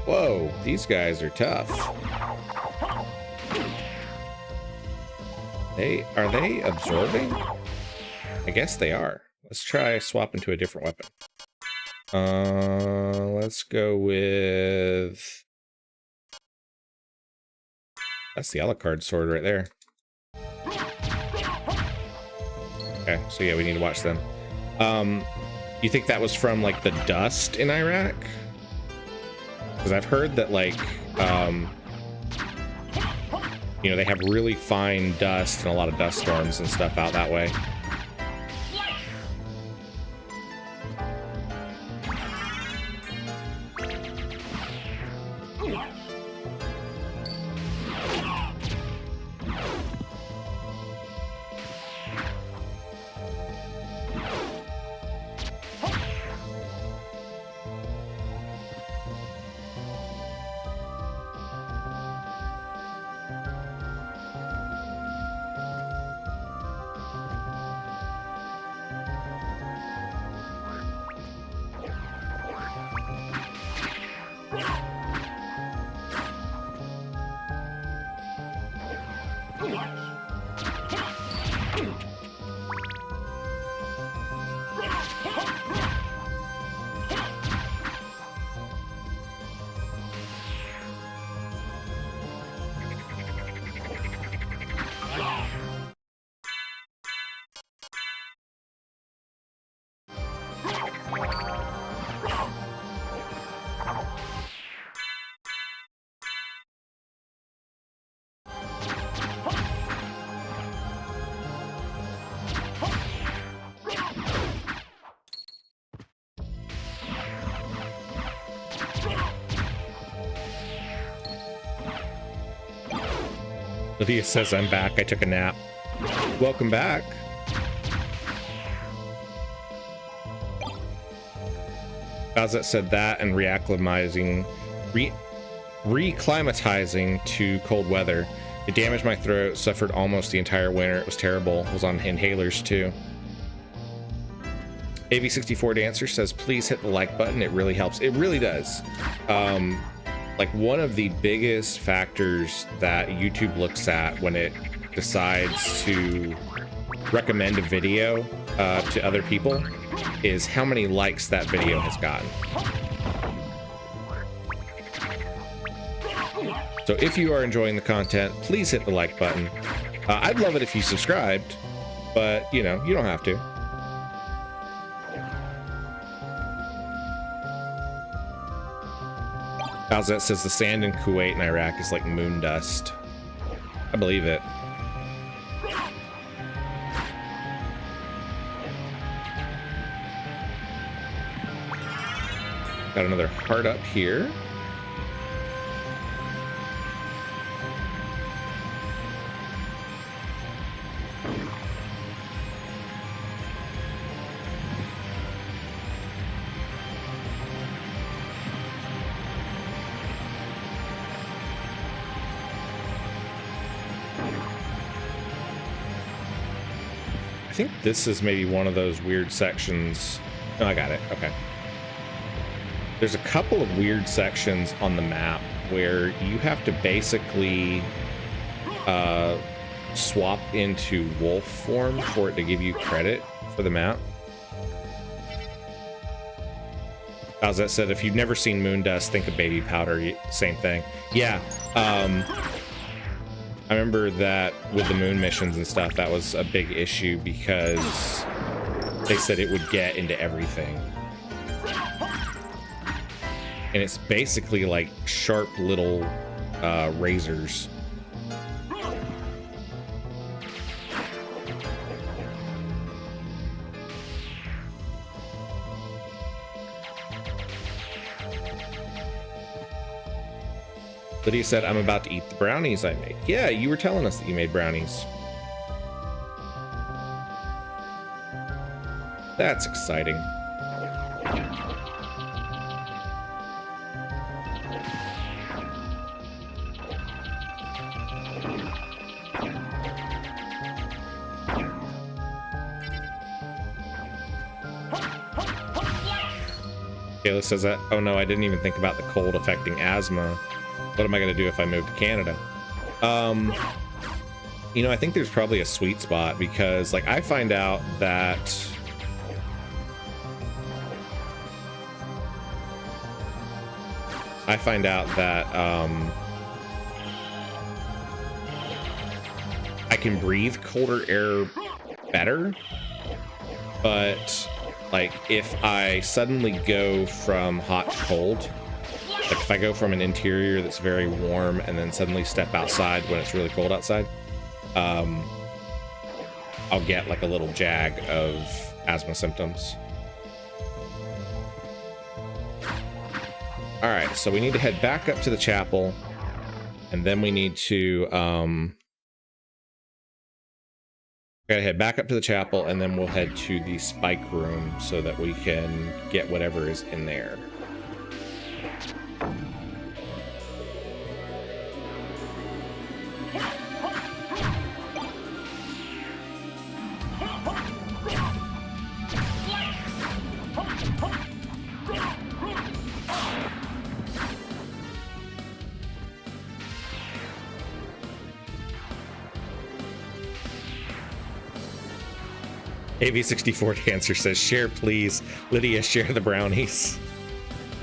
whoa, these guys are tough. Are they absorbing? I guess they are. Let's try swapping to a different weapon. Let's go with... That's the Alucard sword right there. Okay, so yeah, we need to watch them. You think that was from, like, the dust in Iraq? Because I've heard that, like, you know, they have really fine dust and a lot of dust storms and stuff out that way. Lydia says, I'm back. I took a nap. Welcome back. Bazette said that and reclimatizing to cold weather. It damaged my throat, suffered almost the entire winter. It was terrible. It was on inhalers too. AV64 Dancer says, please hit the like button. It really helps. It really does. Like one of the biggest factors that YouTube looks at when it decides to recommend a video to other people is how many likes that video has gotten. So if you are enjoying the content, please hit the like button. I'd love it if you subscribed, but you know, you don't have to. Balzette says the sand in Kuwait and Iraq is like moon dust. I believe it. Got another heart up here. I think this is maybe one of those weird sections. No, I got it. Okay. There's a couple of weird sections on the map where you have to basically swap into wolf form for it to give you credit for the map. As that said, if you've never seen Moondust, think of Baby Powder. Same thing. Yeah. I remember that with the moon missions and stuff, that was a big issue because they said it would get into everything. And it's basically like sharp little razors. Lydia said, I'm about to eat the brownies I made. Yeah, you were telling us that you made brownies. That's exciting. Kayla says that, oh no, I didn't even think about the cold affecting asthma. What am I going to do if I move to Canada? You know, I think there's probably a sweet spot because, like, I find out that I can breathe colder air better, but like if I suddenly go from hot to cold, like if I go from an interior that's very warm and then suddenly step outside when it's really cold outside, I'll get like a little jag of asthma symptoms. All right, so we need to head back up to the chapel, and then we need to gotta head back up to the chapel, and then we'll head to the spike room so that we can get whatever is in there. AV64 Dancer says, share please. Lydia, share the brownies.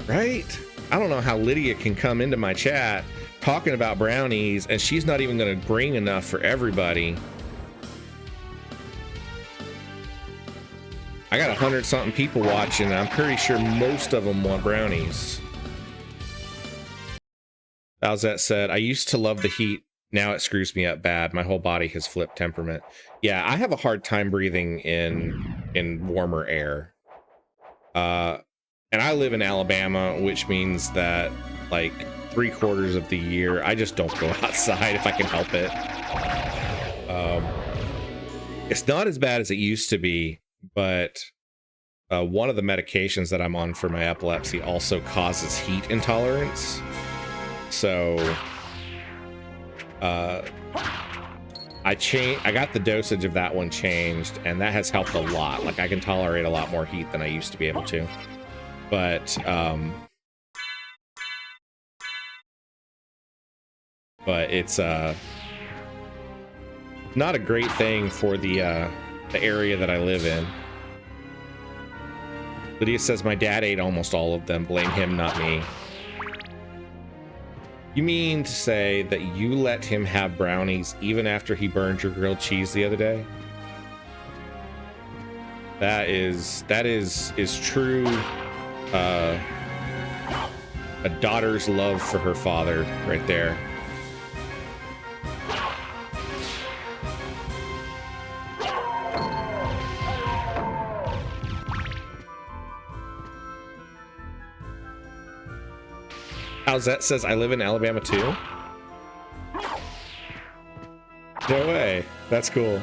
Right? I don't know how Lydia can come into my chat talking about brownies and she's not even going to bring enough for everybody. I got 100-something people watching, and I'm pretty sure most of them want brownies. Balzette said, I used to love the heat. Now it screws me up bad. My whole body has flipped temperament. Yeah, I have a hard time breathing in warmer air. And I live in Alabama, which means that like 3/4 of the year, I just don't go outside if I can help it. It's not as bad as it used to be, but one of the medications that I'm on for my epilepsy also causes heat intolerance. So I got the dosage of that one changed, and that has helped a lot. Like, I can tolerate a lot more heat than I used to be able to. But it's not a great thing for the area that I live in. Lydia says my dad ate almost all of them. Blame him, not me. You mean to say that you let him have brownies even after he burned your grilled cheese the other day? That is true. A daughter's love for her father right there. Howzet says I live in Alabama too. No way. That's cool.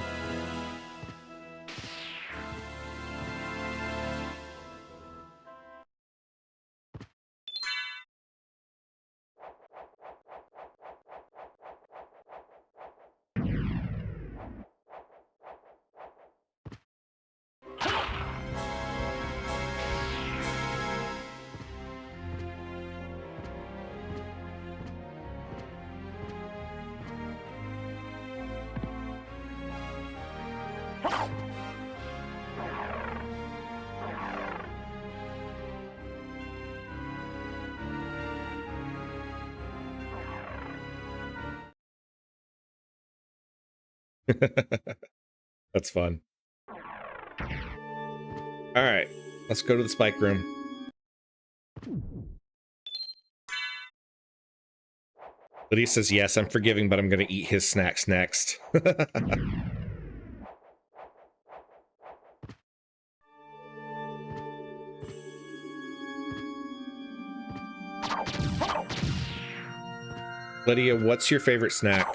That's fun. All right, let's go to the spike room. Lydia says, yes, I'm forgiving, but I'm going to eat his snacks next. Lydia, what's your favorite snack?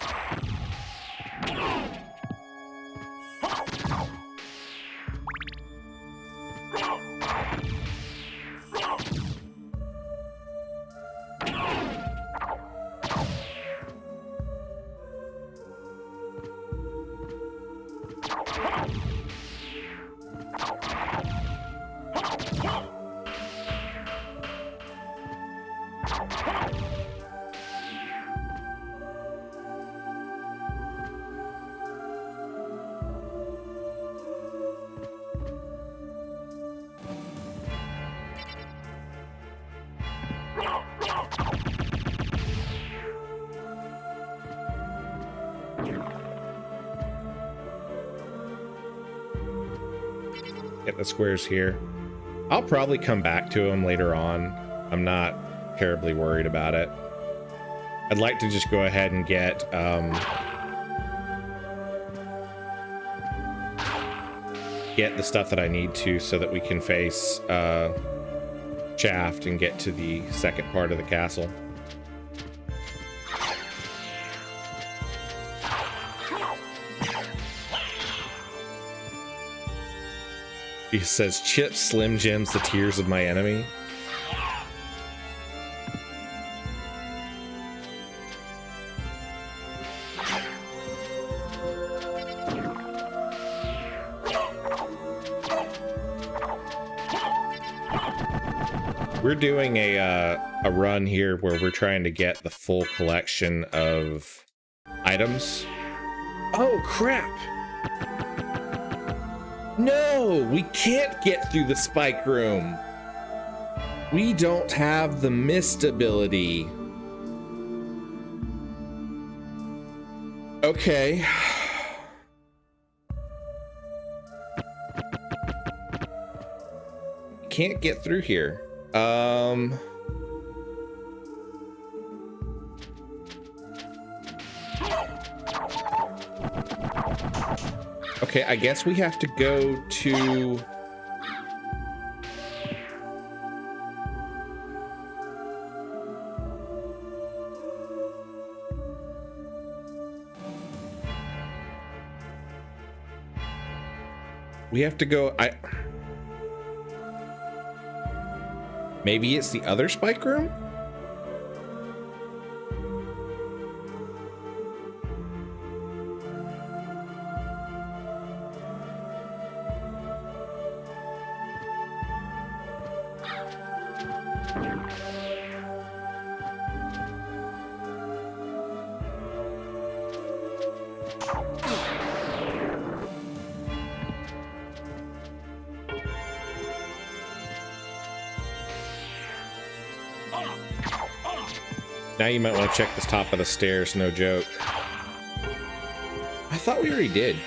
Get the squares here. I'll probably come back to them later on. I'm not terribly worried about it. I'd like to just go ahead and get the stuff that I need to so that we can face Shaft and get to the second part of the castle. He says, chips, Slim Jims, the tears of my enemy. We're doing a run here where we're trying to get the full collection of items. Oh, crap! No, we can't get through the spike room. We don't have the mist ability. Okay. Can't get through here. Okay, I guess we have to go to... We have to go. Maybe it's the other spike room? Now you might want to check the top of the stairs, no joke. I thought we already did.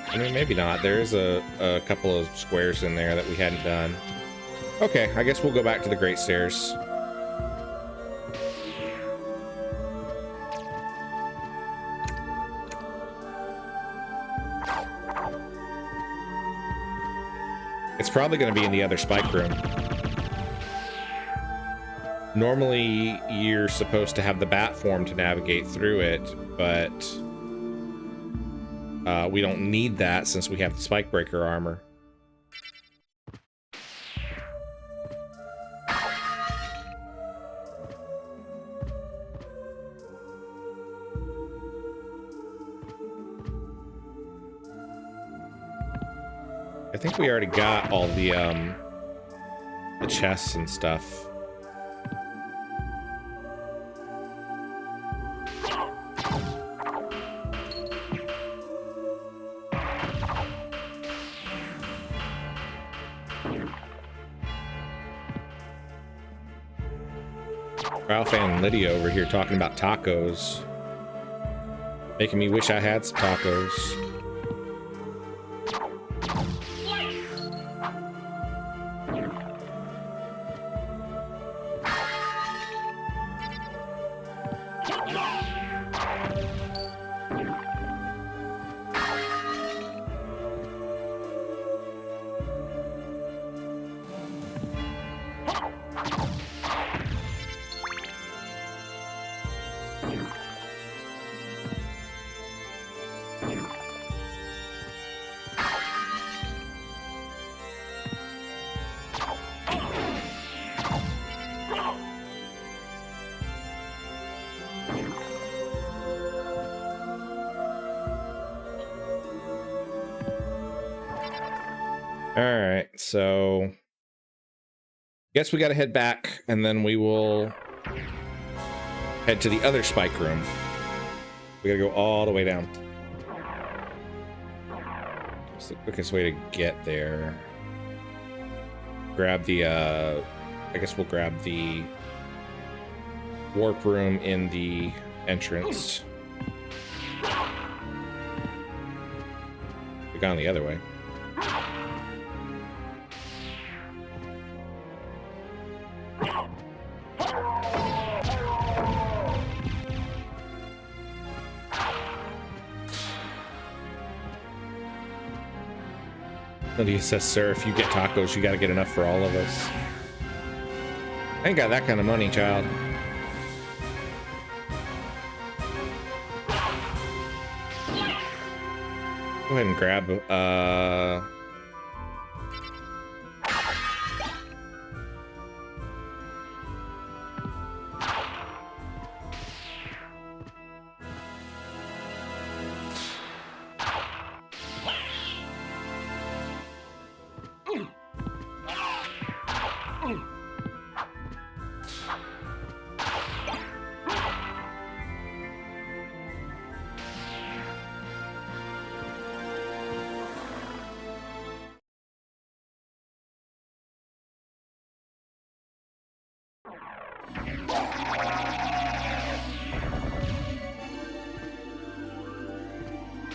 I mean, maybe not. There's a couple of squares in there that we hadn't done. Okay, I guess we'll go back to the Great Stairs. It's probably going to be in the other spike room. Normally, you're supposed to have the bat form to navigate through it, but we don't need that since we have the spike breaker armor. I think we already got all the chests and stuff. Ralph and Lydia over here talking about tacos. Making me wish I had some tacos. Alright, so guess we gotta head back and then we will head to the other spike room. We gotta go all the way down. It's the quickest way to get there. Grab the I guess we'll grab the warp room in the entrance. We've gone the other way. Lydia says, sir, if you get tacos, you gotta get enough for all of us. I ain't got that kind of money, child. Go ahead and grab,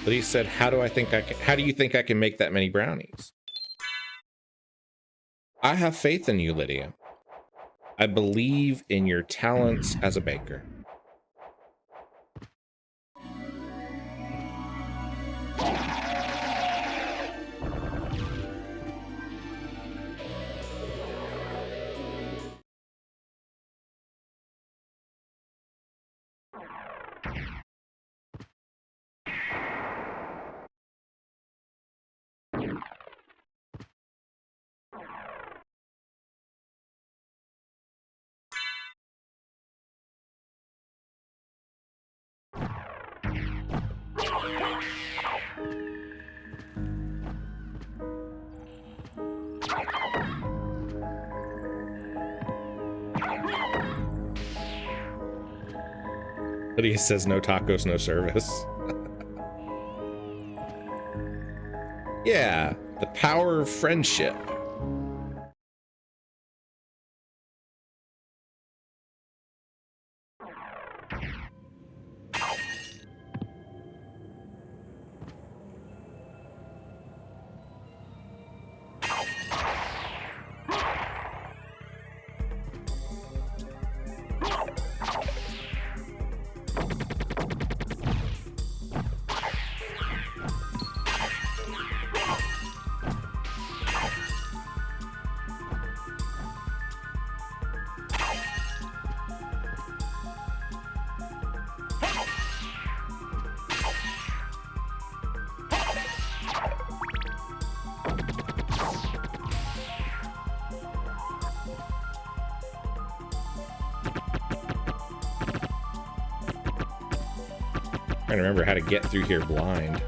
But he said, how do you think I can make that many brownies? I have faith in you, Lydia. I believe in your talents as a baker. But he says no tacos, no service. Yeah, the power of friendship. Trying to remember how to get through here blind.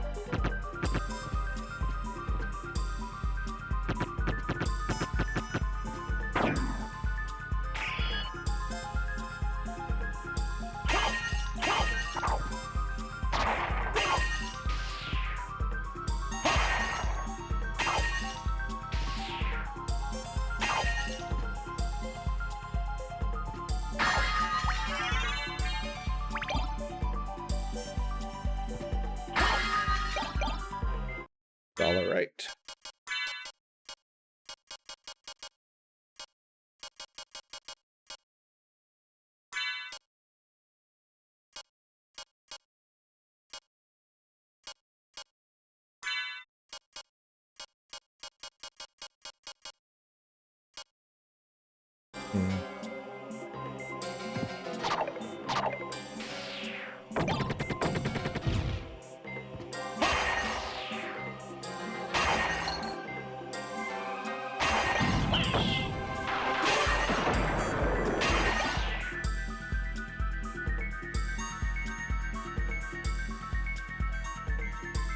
All right.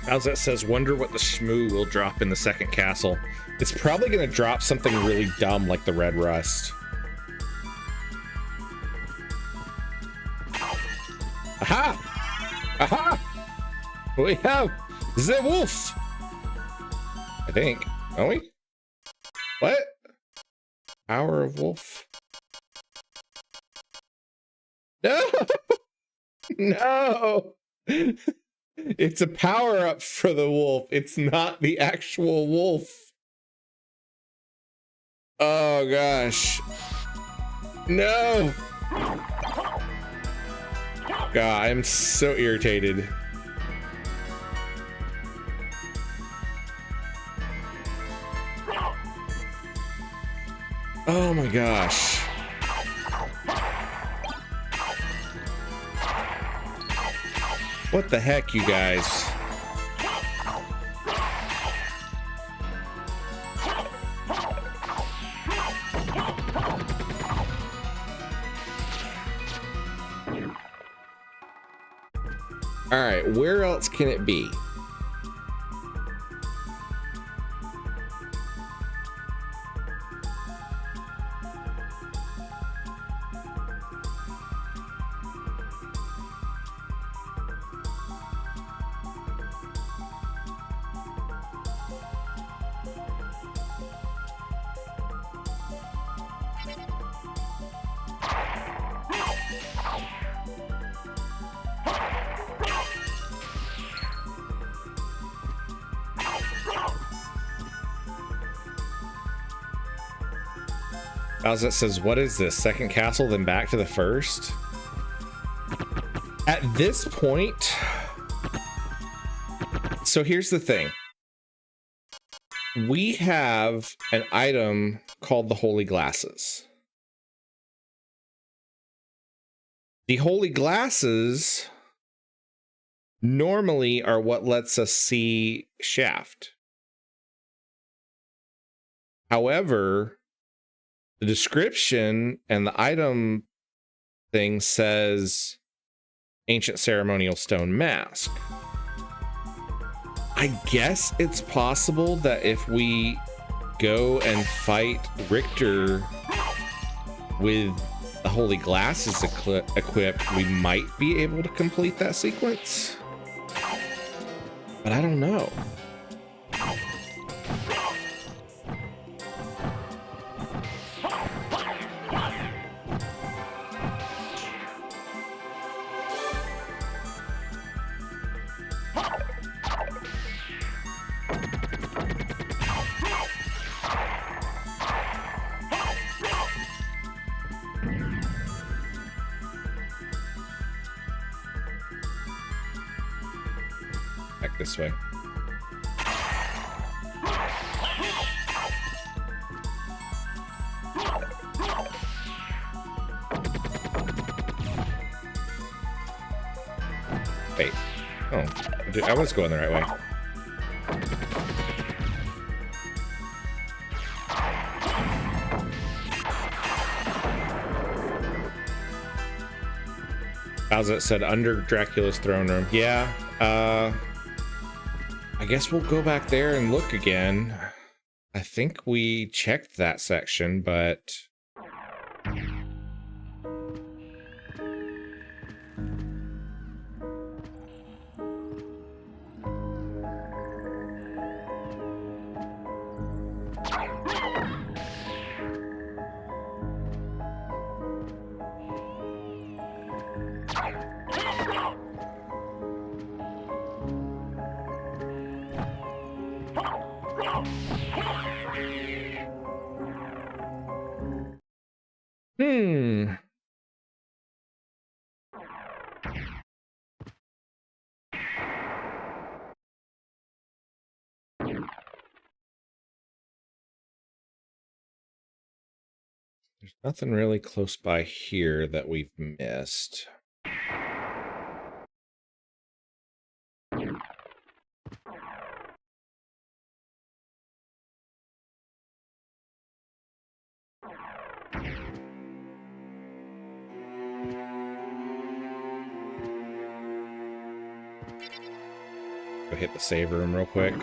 How's that says, wonder what the shmoo will drop in the second castle. It's probably going to drop something really dumb like the red rust. Aha! Aha! We have the wolf! I think. Don't we? What? Power of wolf? No! No! It's a power-up for the wolf. It's not the actual wolf. Oh, gosh. No! God, I'm so irritated. Oh, my gosh. What the heck, you guys? All right, where else can it be? Bowsette says, what is this? Second castle, then back to the first? At this point... So here's the thing. We have an item called the Holy Glasses. The Holy Glasses normally are what lets us see Shaft. However, the description and the item thing says Ancient Ceremonial Stone Mask. I guess it's possible that if we go and fight Richter with the Holy Glasses equipped, we might be able to complete that sequence. But I don't know. Back this way. Wait. Oh, I was going the right way. How's it said under Dracula's throne room? Yeah. I guess we'll go back there and look again. I think we checked that section, but there's nothing really close by here that we've missed. Go hit the save room real quick.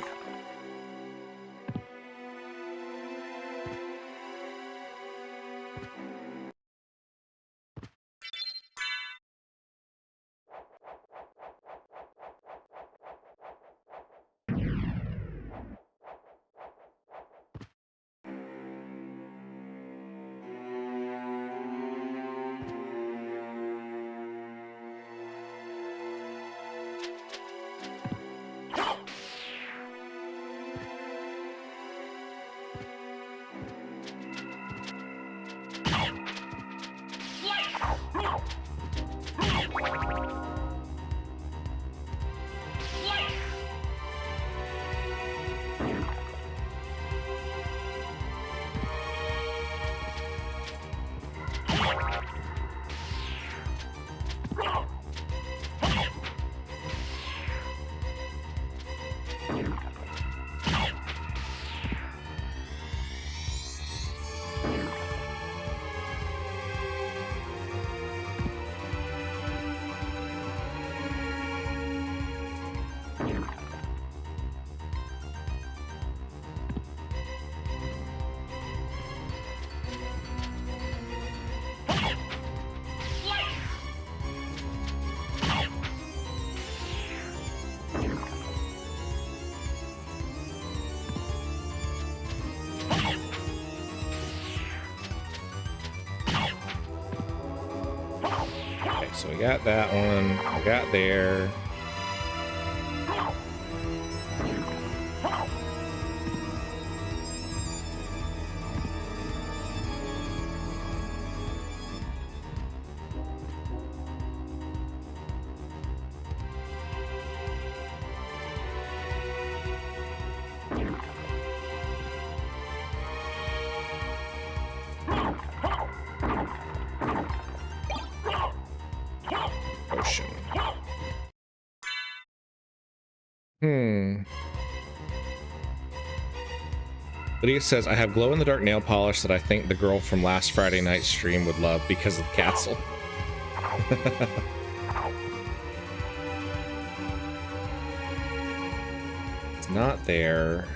So we got that one, we got there. Lydia says, I have glow-in-the-dark nail polish that I think the girl from last Friday night's stream would love because of the castle. It's not there.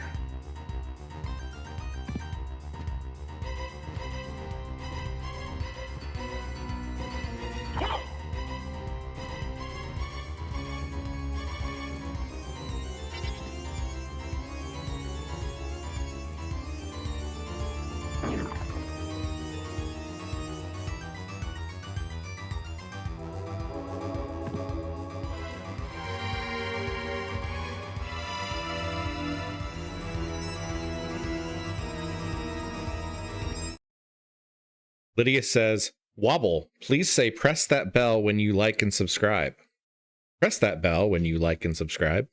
Lydia says, Wobble, please say press that bell when you like and subscribe. Press that bell when you like and subscribe.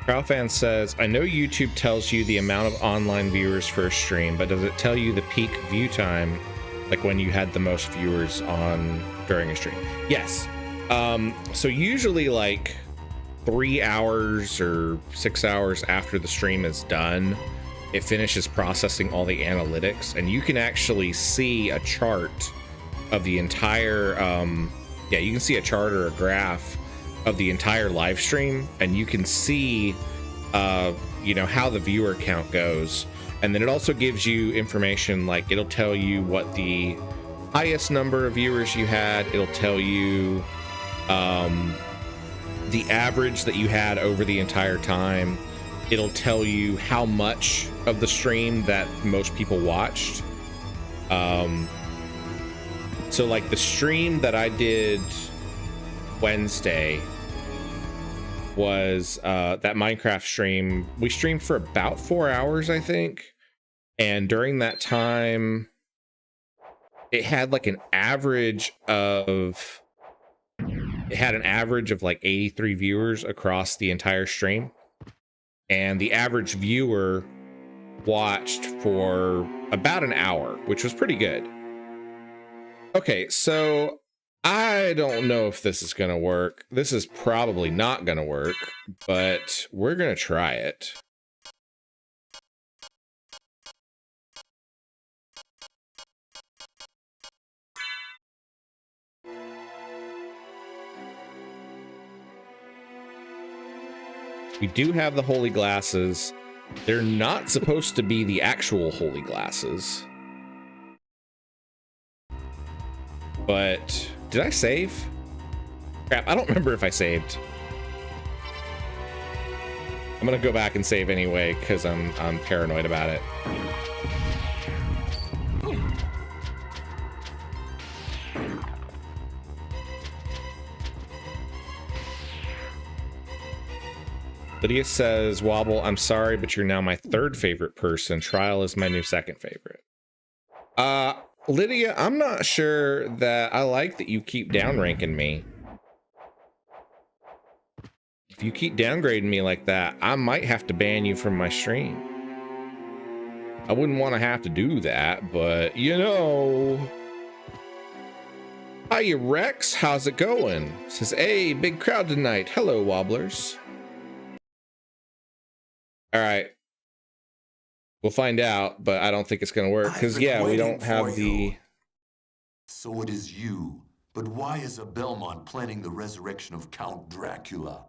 Crowfan says, I know YouTube tells you the amount of online viewers for a stream, but does it tell you the peak view time, like when you had the most viewers on during a stream? Yes. So usually like 3 hours or 6 hours after the stream is done, it finishes processing all the analytics, and you can actually see a chart of the entire, yeah, you can see a chart or a graph of the entire live stream, and you can see you know, how the viewer count goes. And then it also gives you information, like it'll tell you what the highest number of viewers you had, it'll tell you the average that you had over the entire time, it'll tell you how much of the stream that most people watched. So like the stream that I did Wednesday was that Minecraft stream. We streamed for about 4 hours, I think, and during that time it had like an average of like 83 viewers across the entire stream, and the average viewer watched for about an hour, which was pretty good. Okay, so I don't know if this is gonna work. This is probably not gonna work, but we're gonna try it. We do have the holy glasses. They're not supposed to be the actual holy glasses. But did I save? Crap, I don't remember if I saved. I'm gonna go back and save anyway because I'm paranoid about it. Lydia says, Wobble, I'm sorry, but you're now my third favorite person. Trial is my new second favorite. Lydia, I'm not sure that I like that you keep downranking me. If you keep downgrading me like that, I might have to ban you from my stream. I wouldn't want to have to do that, but you know. Hiya Rex, how's it going? Says, hey, big crowd tonight. Hello, Wobblers. All right. We'll find out, but I don't think it's going to work because, yeah, we don't have the... So it is you. But why is a Belmont planning the resurrection of Count Dracula?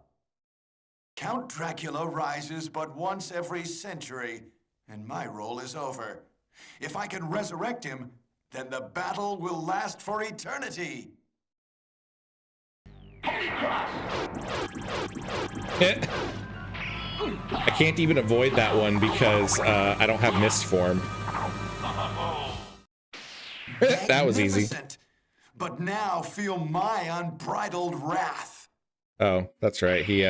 Count Dracula rises but once every century, and my role is over. If I can resurrect him, then the battle will last for eternity. I can't even avoid that one because I don't have mist form. That was easy. But now feel my unbridled wrath. Oh, that's right. He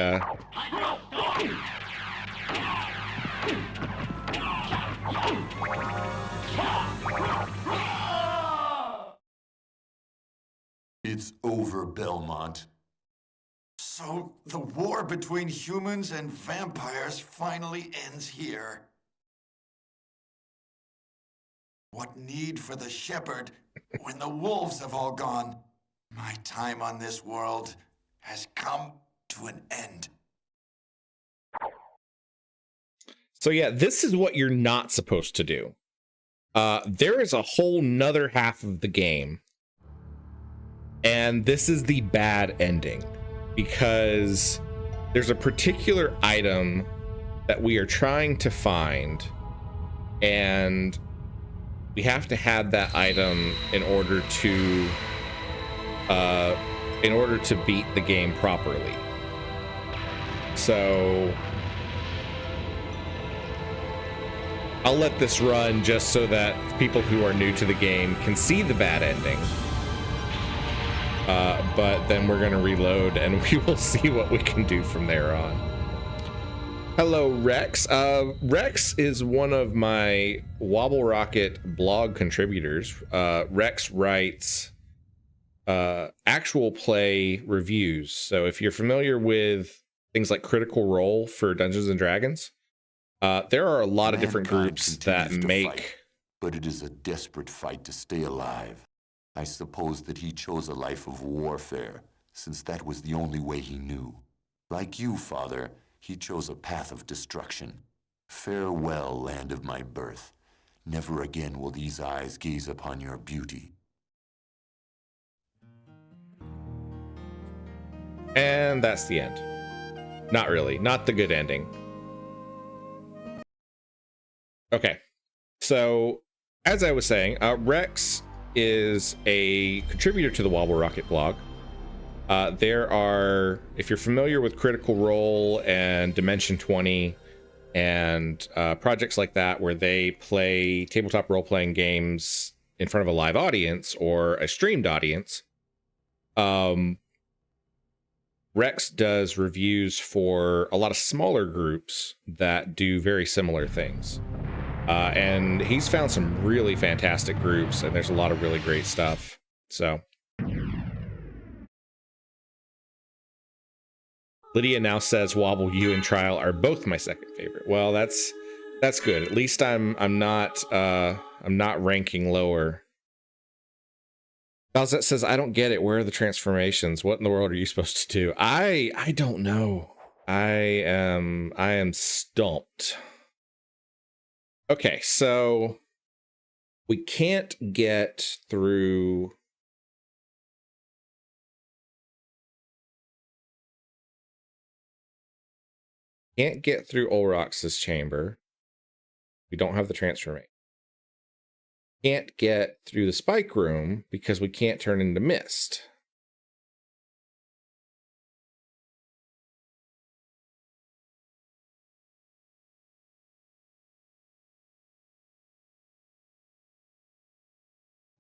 It's over, Belmont. So the war between humans and vampires finally ends here. What need for the shepherd when the wolves have all gone? My time on this world has come to an end. So yeah, this is what you're not supposed to do. There is a whole nother half of the game, and this is the bad ending, because there's a particular item that we are trying to find, and we have to have that item in order to beat the game properly. So I'll let this run just so that people who are new to the game can see the bad ending. But then we're gonna reload and we will see what we can do from there on. Hello, Rex. Rex is one of my WobbleRocket blog contributors. Rex writes actual play reviews. So if you're familiar with things like Critical Role for Dungeons and Dragons, there are a lot of different groups that make... Fight, but it is a desperate fight to stay alive. I suppose that he chose a life of warfare, since that was the only way he knew. Like you, Father, he chose a path of destruction. Farewell, land of my birth. Never again will these eyes gaze upon your beauty. And that's the end. Not really. Not the good ending. Okay. So, as I was saying, Rex is a contributor to the WobbleRocket blog. There are, if you're familiar with Critical Role and Dimension 20 and projects like that where they play tabletop role-playing games in front of a live audience or a streamed audience, Rex does reviews for a lot of smaller groups that do very similar things. And he's found some really fantastic groups, and there's a lot of really great stuff. So Lydia now says Wobble, you and Trial are both my second favorite. Well, that's good. At least I'm not ranking lower. Balzette says, I don't get it. Where are the transformations? What in the world are you supposed to do? I don't know. I am stumped. Okay, so we can't get through Ulrox's chamber. We don't have the transformation. Can't get through the spike room because we can't turn into mist.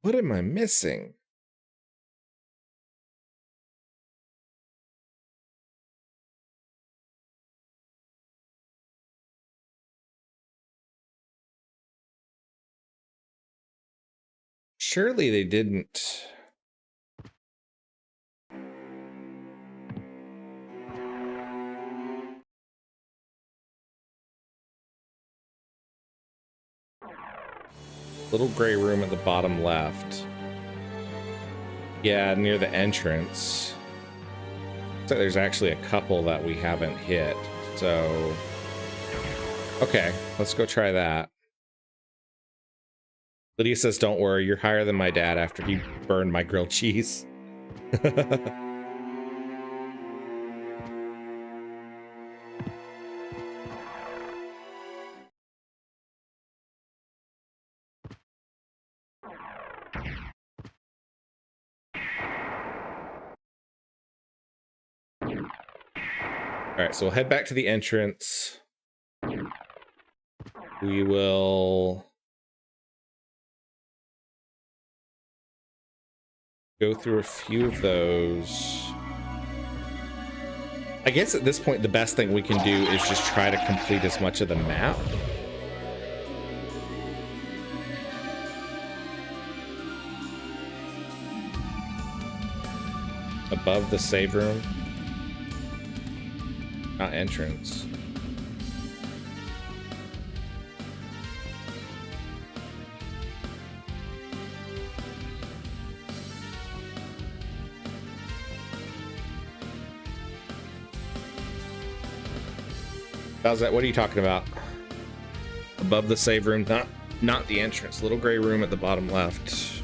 What am I missing? Surely they didn't. Little gray room at the bottom left. Yeah, near the entrance. So there's actually a couple that we haven't hit. So, okay, let's go try that. Lydia says, don't worry, you're higher than my dad after he burned my grilled cheese. All right, so we'll head back to the entrance. We will go through a few of those. I guess at this point, the best thing we can do is just try to complete as much of the map. Above the save room. Not entrance. How's that? What are you talking about? Above the save room, not the entrance. Little gray room at the bottom left.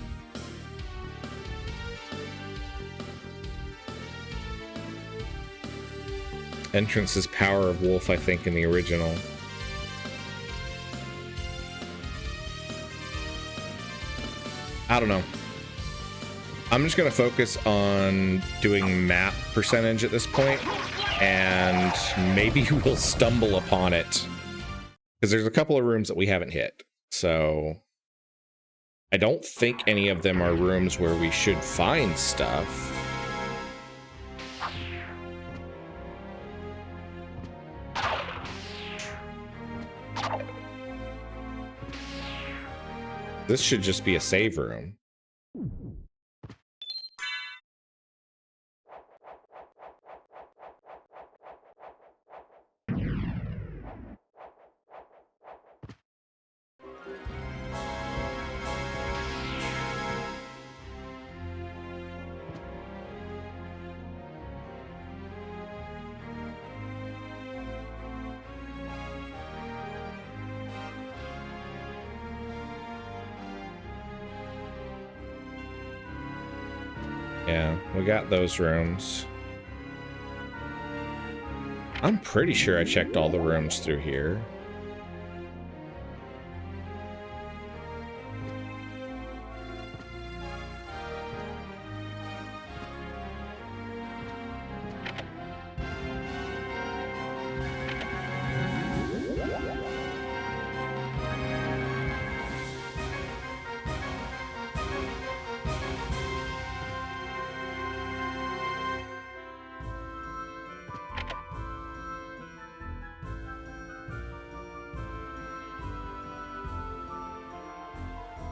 Entrance is Power of Wolf, I think, in the original. I don't know. I'm just gonna focus on doing map percentage at this point, and maybe we'll stumble upon it. Because there's a couple of rooms that we haven't hit. So I don't think any of them are rooms where we should find stuff. This should just be a save room. Yeah, we got those rooms. I'm pretty sure I checked all the rooms through here.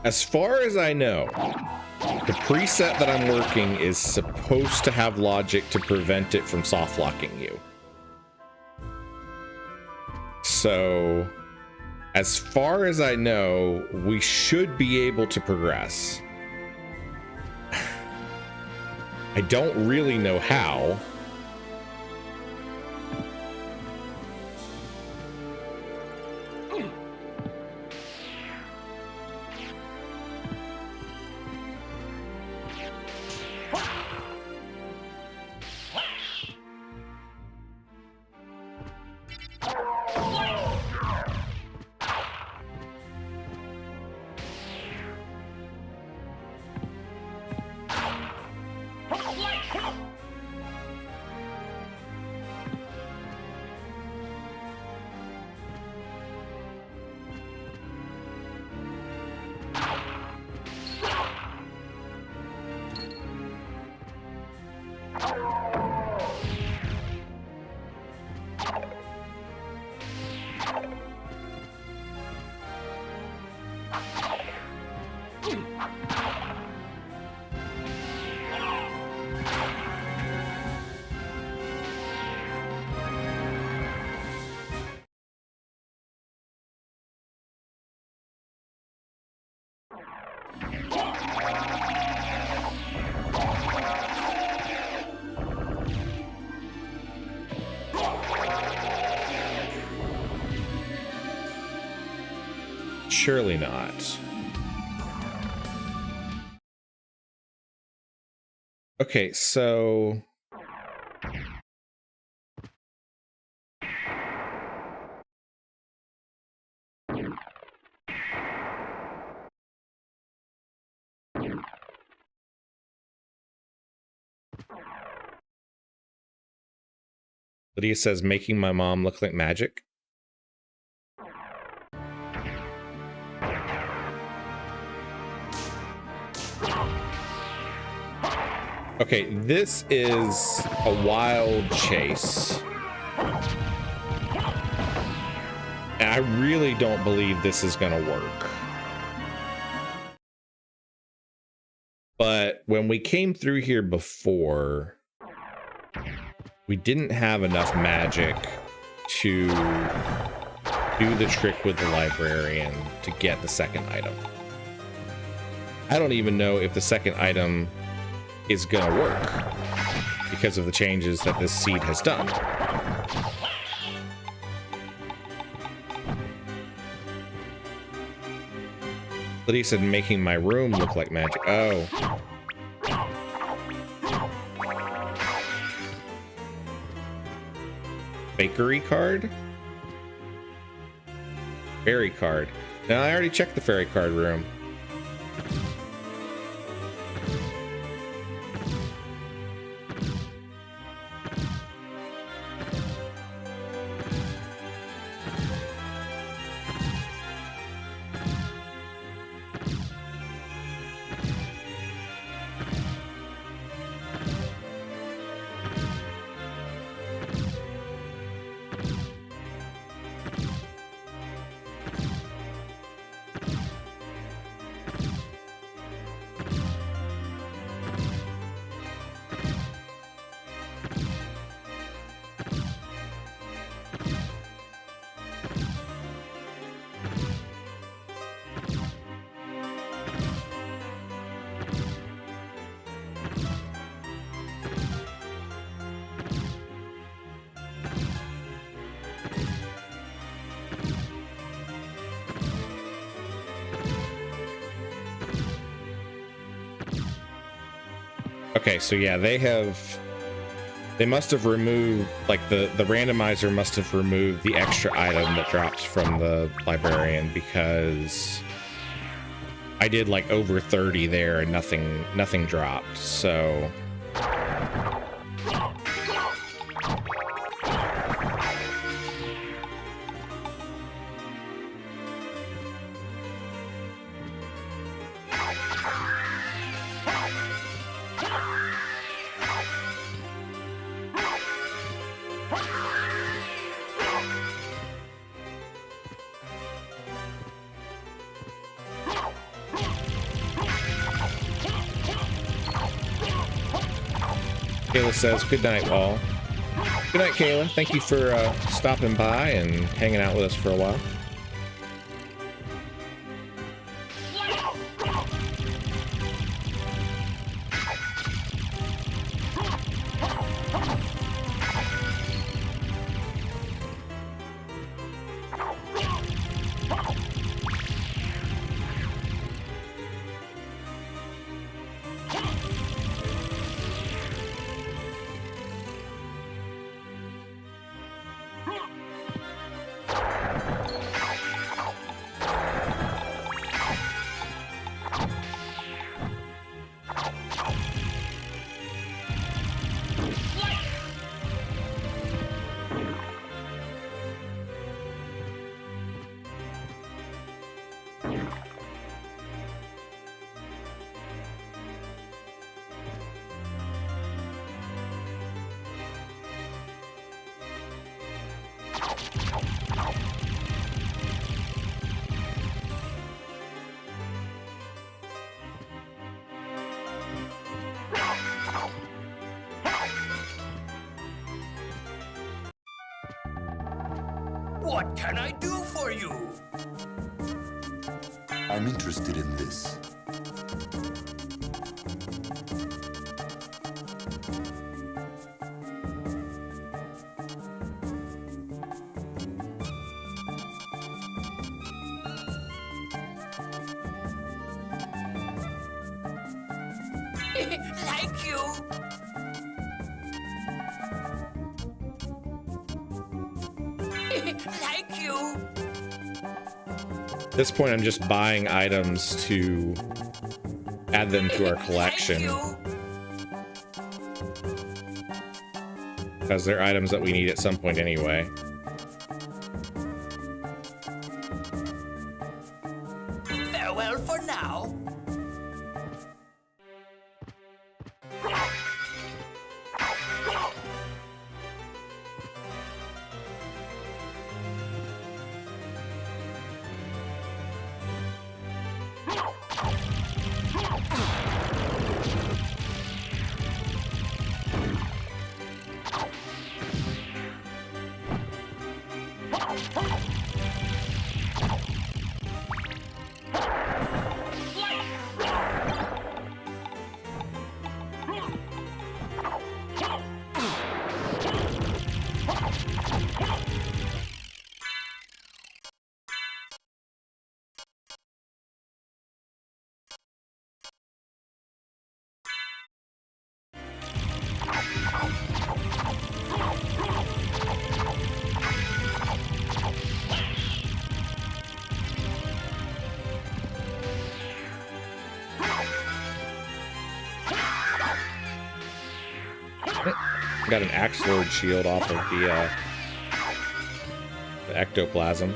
As far as I know, the preset that I'm working is supposed to have logic to prevent it from soft locking you. So, as far as I know, we should be able to progress. I don't really know how. Surely not. Okay, so Lydia says making my mom look like magic. Okay, this is a wild chase. And I really don't believe this is gonna work. But when we came through here before, we didn't have enough magic to do the trick with the librarian to get the second item. I don't even know if the second item is gonna work because of the changes that this seed has done. Lydia said making my room look like magic. Oh. Bakery card? Fairy card. Now I already checked the fairy card room. Okay, so yeah, they must have removed, like the randomizer must have removed the extra item that drops from the librarian, because I did like over 30 there and nothing dropped. So Kayla says, good night, all. Good night, Kayla. Thank you for stopping by and hanging out with us for a while. What can I do for you? I'm interested in this. Thank you. Thank you. At this point, I'm just buying items to add them to our collection, because they're items that we need at some point anyway. Farewell for now. Got an Axe Lord shield off of the ectoplasm.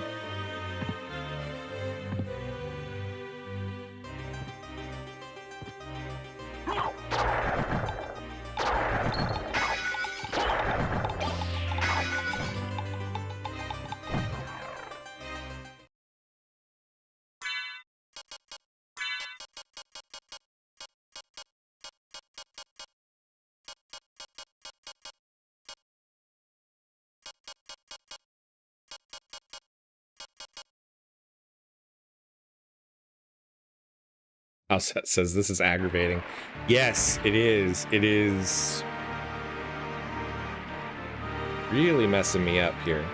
Outset says this is aggravating. Yes, it is. It is really messing me up here.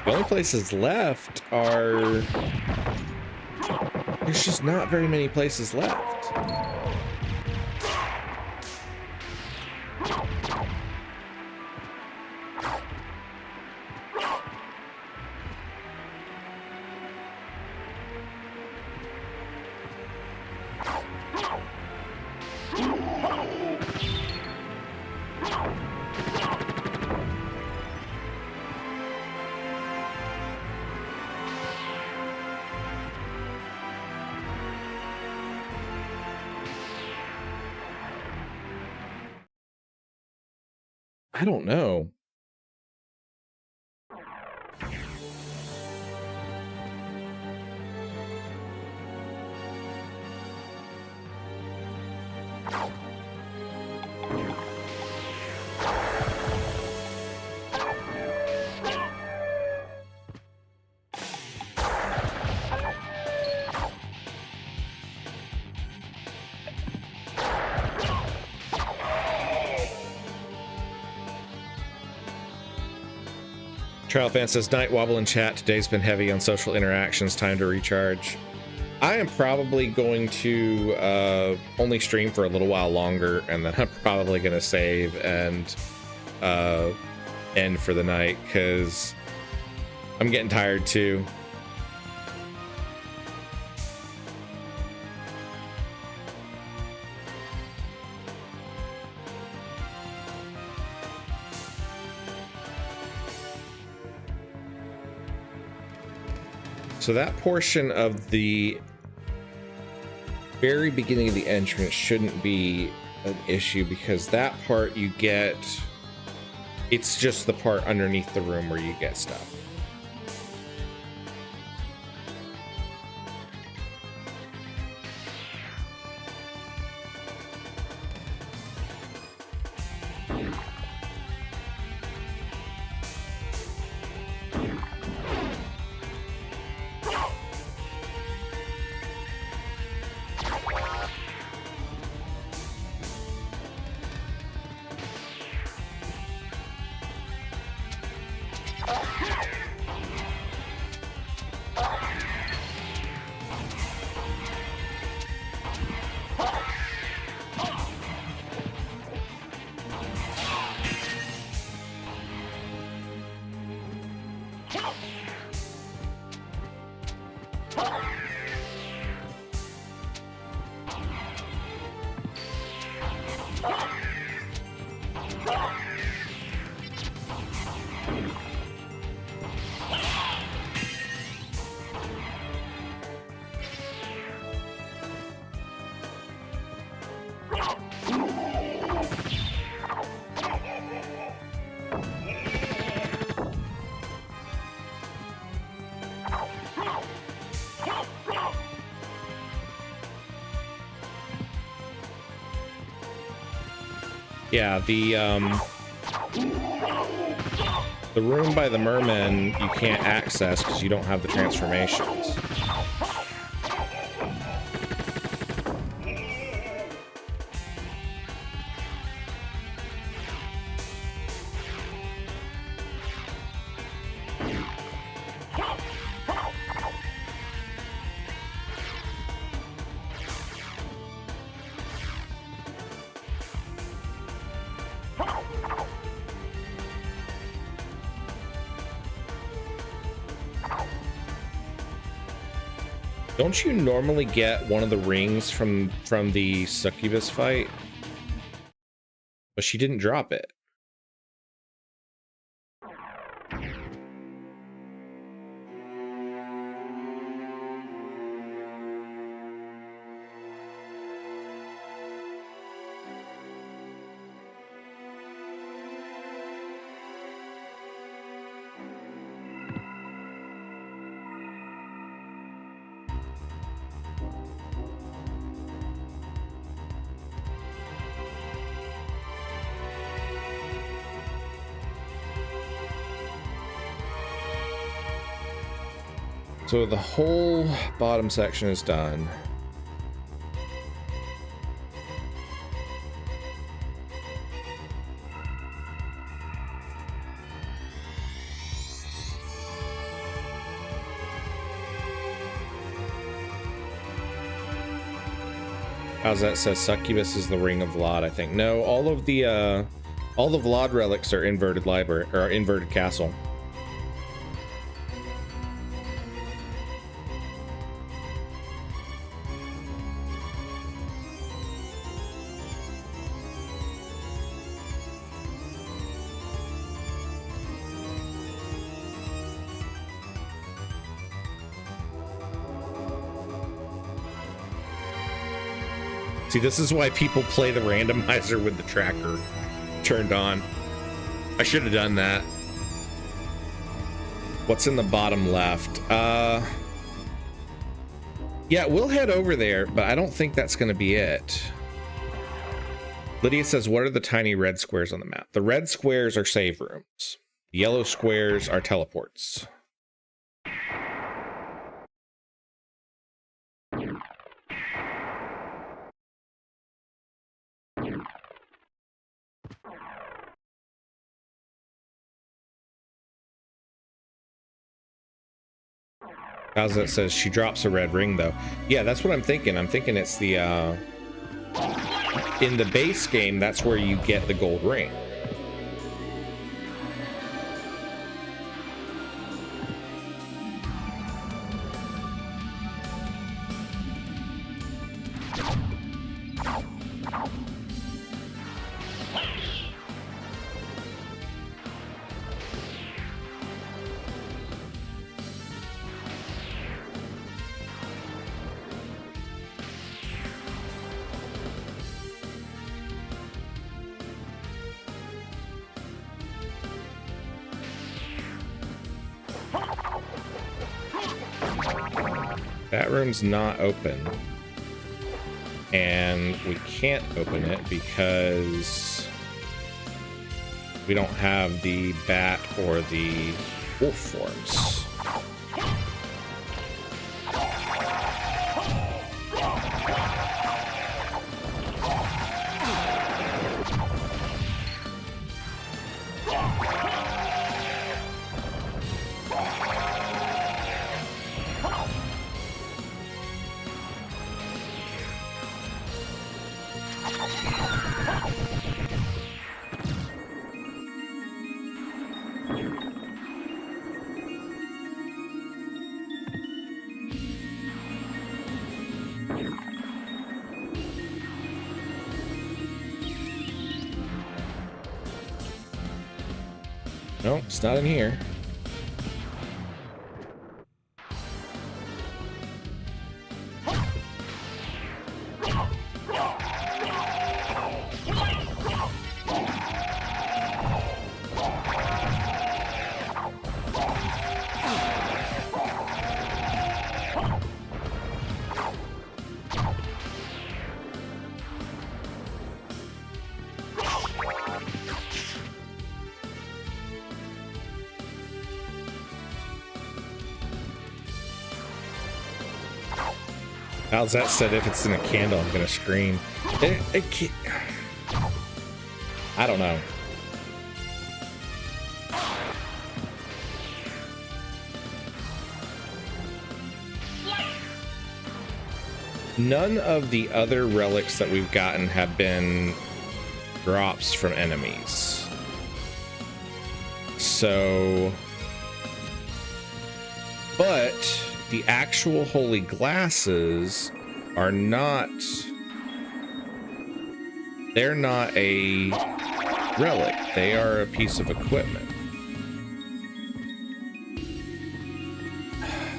The only places left are... There's just not very many places left. I don't know. Trial Fan says, Night Wobble in chat. Today's been heavy on social interactions. Time to recharge. I am probably going to only stream for a little while longer, and then I'm probably going to save and end for the night, because I'm getting tired too. So that portion of the very beginning of the entrance shouldn't be an issue, because that part you get, it's just the part underneath the room where you get stuff. Yeah, the room by the mermen you can't access because you don't have the transformations. Don't you normally get one of the rings from the Succubus fight? But she didn't drop it. So the whole bottom section is done. How's that? Says Succubus is the Ring of Vlad, I think. No, all the Vlad relics are inverted library or inverted castle. See, this is why people play the randomizer with the tracker turned on. I should have done that. What's in the bottom left? Yeah, we'll head over there, but I don't think that's going to be it. Lydia says, what are the tiny red squares on the map? The red squares are save rooms. The yellow squares are teleports. How's that? Says she drops a red ring though. Yeah, that's what I'm thinking. I'm thinking it's the in the base game, that's where you get the gold ring. That room's not open, and we can't open it because we don't have the bat or the wolf forms. Nope, it's not in here. How's that said? If it's in a candle, I'm gonna scream. It can't. I don't know. None of the other relics that we've gotten have been drops from enemies. So, but the actual holy glasses are not, they're not a relic. They are a piece of equipment.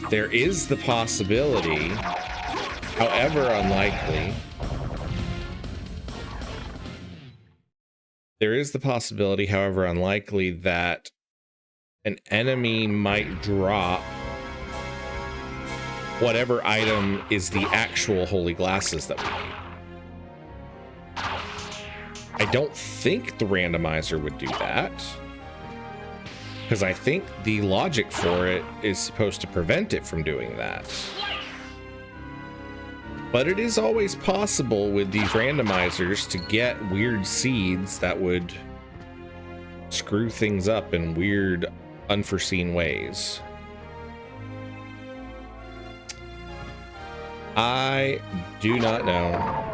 There is the possibility, however unlikely, that an enemy might drop whatever item is the actual holy glasses that we need. I don't think the randomizer would do that, because I think the logic for it is supposed to prevent it from doing that. But it is always possible with these randomizers to get weird seeds that would screw things up in weird, unforeseen ways. I do not know.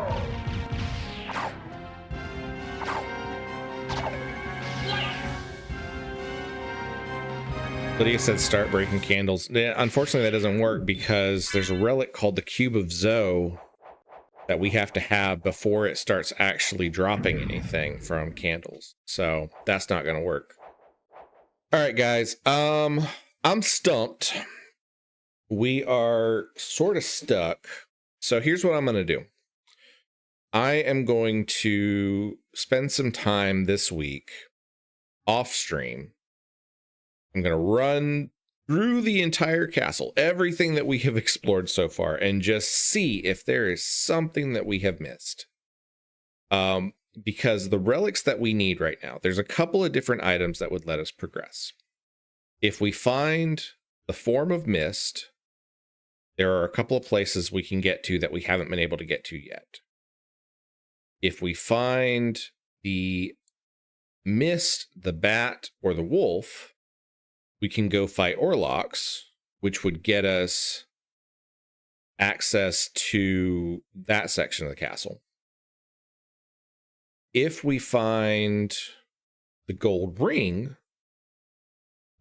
Lydia said start breaking candles. Unfortunately, that doesn't work because there's a relic called the Cube of Zoe that we have to have before it starts actually dropping anything from candles. So that's not going to work. All right, guys. I'm stumped. We are sort of stuck. So here's what I'm going to do. I am going to spend some time this week off stream. I'm going to run through the entire castle, everything that we have explored so far, and just see if there is something that we have missed. Because the relics that we need right now, there's a couple of different items that would let us progress. If we find the Form of Mist, there are a couple of places we can get to that we haven't been able to get to yet. If we find the Mist, the Bat, or the Wolf, we can go fight Orlocks, which would get us access to that section of the castle. If we find the gold ring,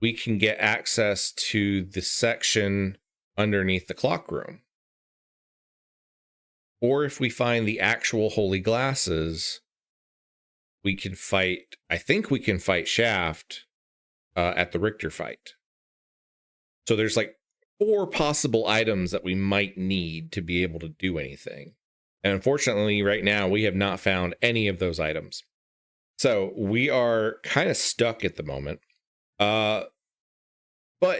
we can get access to the section underneath the clock room. Or if we find the actual holy glasses, we can fight, I think we can fight Shaft at the Richter fight. So there's like 4 possible items that we might need to be able to do anything. And unfortunately, right now, we have not found any of those items. So we are kind of stuck at the moment. But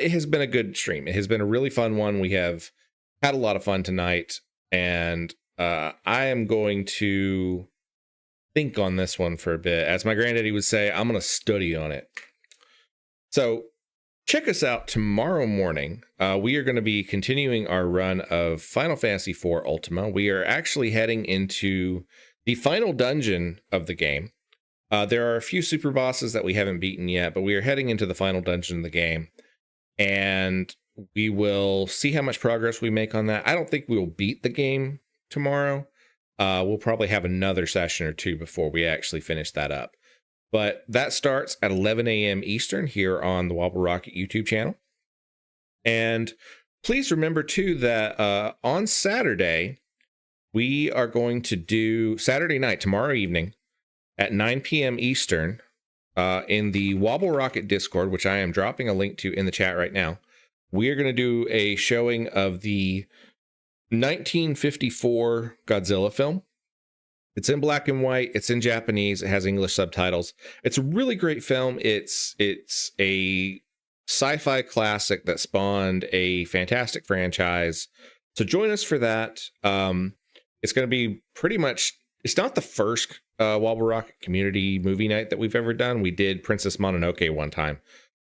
it has been a good stream. It has been a really fun one. We have had a lot of fun tonight. And I am going to think on this one for a bit. As my granddaddy would say, I'm going to study on it. So check us out tomorrow morning. We are going to be continuing our run of Final Fantasy IV Ultima. We are actually heading into the final dungeon of the game. There are a few super bosses that we haven't beaten yet, but we are heading into the final dungeon of the game. And we will see how much progress we make on that. I don't think we will beat the game tomorrow. We'll probably have another session or two before we actually finish that up. But that starts at 11 a.m. Eastern here on the WobbleRocket YouTube channel. And please remember, too, that on Saturday, we are going to do Saturday night, tomorrow evening, at 9 p.m. Eastern, in the WobbleRocket Discord, which I am dropping a link to in the chat right now. We are going to do a showing of the 1954 Godzilla film. It's in black and white. It's in Japanese. It has English subtitles. It's a really great film. It's a sci-fi classic that spawned a fantastic franchise. So join us for that. It's going to be pretty much, it's not the first WobbleRocket community movie night that we've ever done. We did Princess Mononoke one time,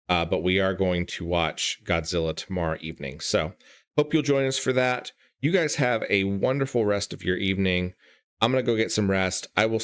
but we are going to watch Godzilla tomorrow evening. So hope you'll join us for that. You guys have a wonderful rest of your evening. I'm going to go get some rest. I will